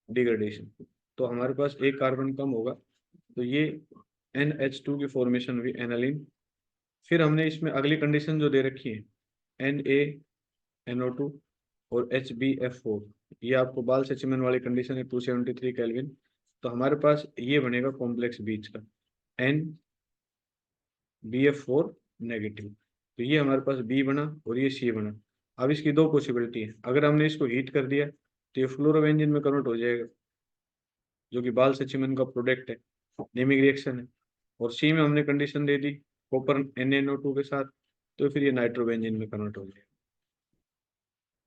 डिग्रेडेशन, तो हमारे पास एक कार्बन कम होगा, तो ये NH2 की फॉर्मेशन हुई, एनालिन। फिर हमने इसमें अगली कंडीशन जो दे रखी है NaNO2 और HbF4, ये आपको बाल से चिमन वाली कंडीशन है, 273 केल्विन। तो हमारे पास ये बनेगा कॉम्प्लेक्स बीच का NbF4 नेगेटिव, तो ये हमारे पास B बना और ये C बना। अब इसकी दो पॉसिबिलिटी है, अगर हमने इसको हीट कर दिया तो ये फ्लोरोबेंजीन में कन्वर्ट हो जाएगा, जो कि बाल से चिमन का प्रोडक्ट है, नेमिक रिएक्शन है। और सी में हमने कंडीशन दे दी कॉपर NaNO2 के साथ, तो फिर ये नाइट्रोबेंजीन में कन्वर्ट हो जाएगा।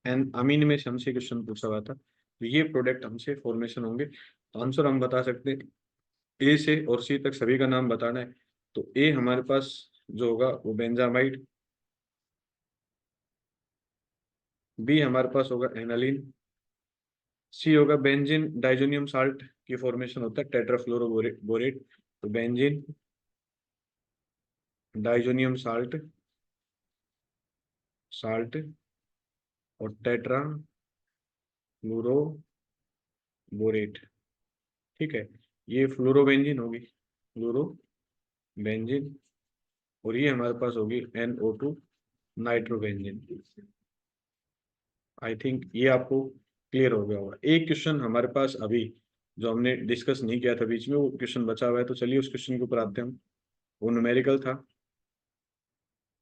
एंड अमीन में से हमसे क्वेश्चन पूछा हुआ था, तो ये प्रोडक्ट हमसे फॉर्मेशन होंगे। तो आंसर हम बता सकते हैं, ए से और सी तक सभी का नाम बताना है। तो ए हमारे पास जो होगा वो बेंजामाइड, बी हमारे पास होगा एनालिन, सी होगा बेंजीन डाइजोनियम साल्ट की फॉर्मेशन होता है टेट्राफ्लोरोबोरेट, तो बेंजीन डाइजोनियम साल्ट साल्ट और टेट्रा फ्लोरोबोरेट, ठीक है। ये फ्लोरोबेंजीन होगी, फ्लोरोबेंजीन, और ये हमारे पास होगी NO2 नाइट्रोबेंजीन। आई थिंक ये आपको क्लियर हो गया होगा। एक क्वेश्चन हमारे पास अभी जो हमने डिस्कस नहीं किया था बीच में, वो क्वेश्चन बचा हुआ है, तो चलिए उस क्वेश्चन के ऊपर आते हैं हम। वो न्यूमेरिकल था,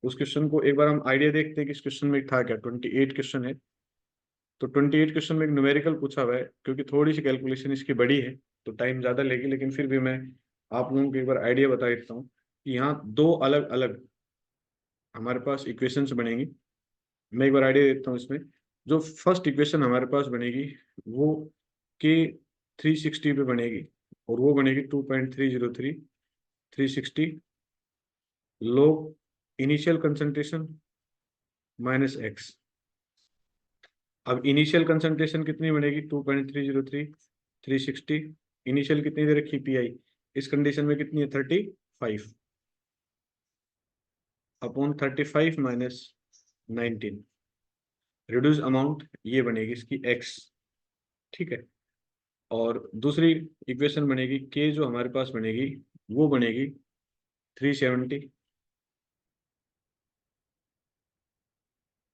उस क्वेश्चन को एक बार हम आइडिया देखते हैं कि इस क्वेश्चन में था क्या। 28 क्वेश्चन है, तो 28 क्वेश्चन में एक न्यूमेरिकल पूछा हुआ है, क्योंकि थोड़ी सी कैलकुलेशन इसकी बड़ी है तो टाइम ज़्यादा लेगी, लेकिन फिर भी मैं आप लोगों को एक बार आइडिया बता देता हूँ कि यहाँ दो अलग अलग हमारे पास इक्वेशंस बनेंगी। मैं एक बार आइडिया देता हूँ इसमें। जो फर्स्ट इक्वेशन हमारे पास बनेगी वो K360 पे बनेगी, और वो बनेगी 2.303 360 log initial concentration minus x, अब इनिशियल कंसंट्रेशन कितनी बनेगी, 2.303, 360। इनिशियल कितनी दे रखी पीआई, इस कंडीशन में कितनी है, 35 अपॉन 35 माइनस 19। रिड्यूस अमाउंट ये बनेगी इसकी एक्स, ठीक है। और दूसरी इक्वेशन बनेगी के, जो हमारे पास बनेगी वो बनेगी 370,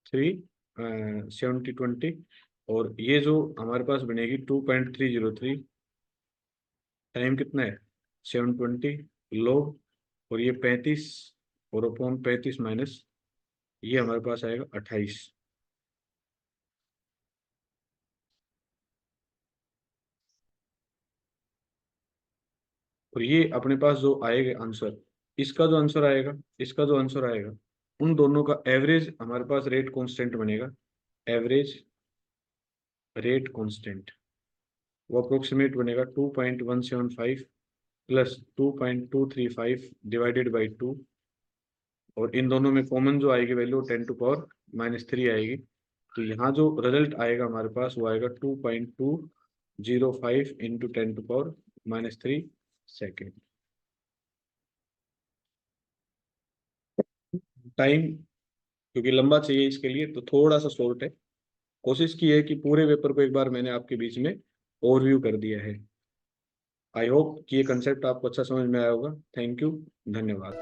370 20। और ये जो हमारे पास बनेगी 2.303, टाइम कितना है 720 लोग, और ये 35 और अपॉन 35 माइनस ये हमारे पास आएगा 28। और ये अपने पास जो आएगा आंसर, इसका जो आंसर आएगा, इसका जो आंसर आएगा, उन दोनों का एवरेज हमारे पास रेट कांस्टेंट बनेगा। एवरेज रेट कांस्टेंट वो अप्रोक्सीमेट बनेगा 2.175 प्लस 2.235 डिवाइडेड बाई 2। और इन दोनों में कॉमन जो आएगी वैल्यू 10⁻³ आएगी। तो यहाँ जो रिजल्ट आएगा हमारे पास वो आएगा 2.205 इंटू 10⁻³ सेकेंड। टाइम क्योंकि लंबा चाहिए इसके लिए तो थोड़ा सा शॉर्ट है। कोशिश की है कि पूरे पेपर को एक बार मैंने आपके बीच में ओवरव्यू कर दिया है। आई होप कि ये कंसेप्ट आपको अच्छा समझ में आया होगा। थैंक यू, धन्यवाद।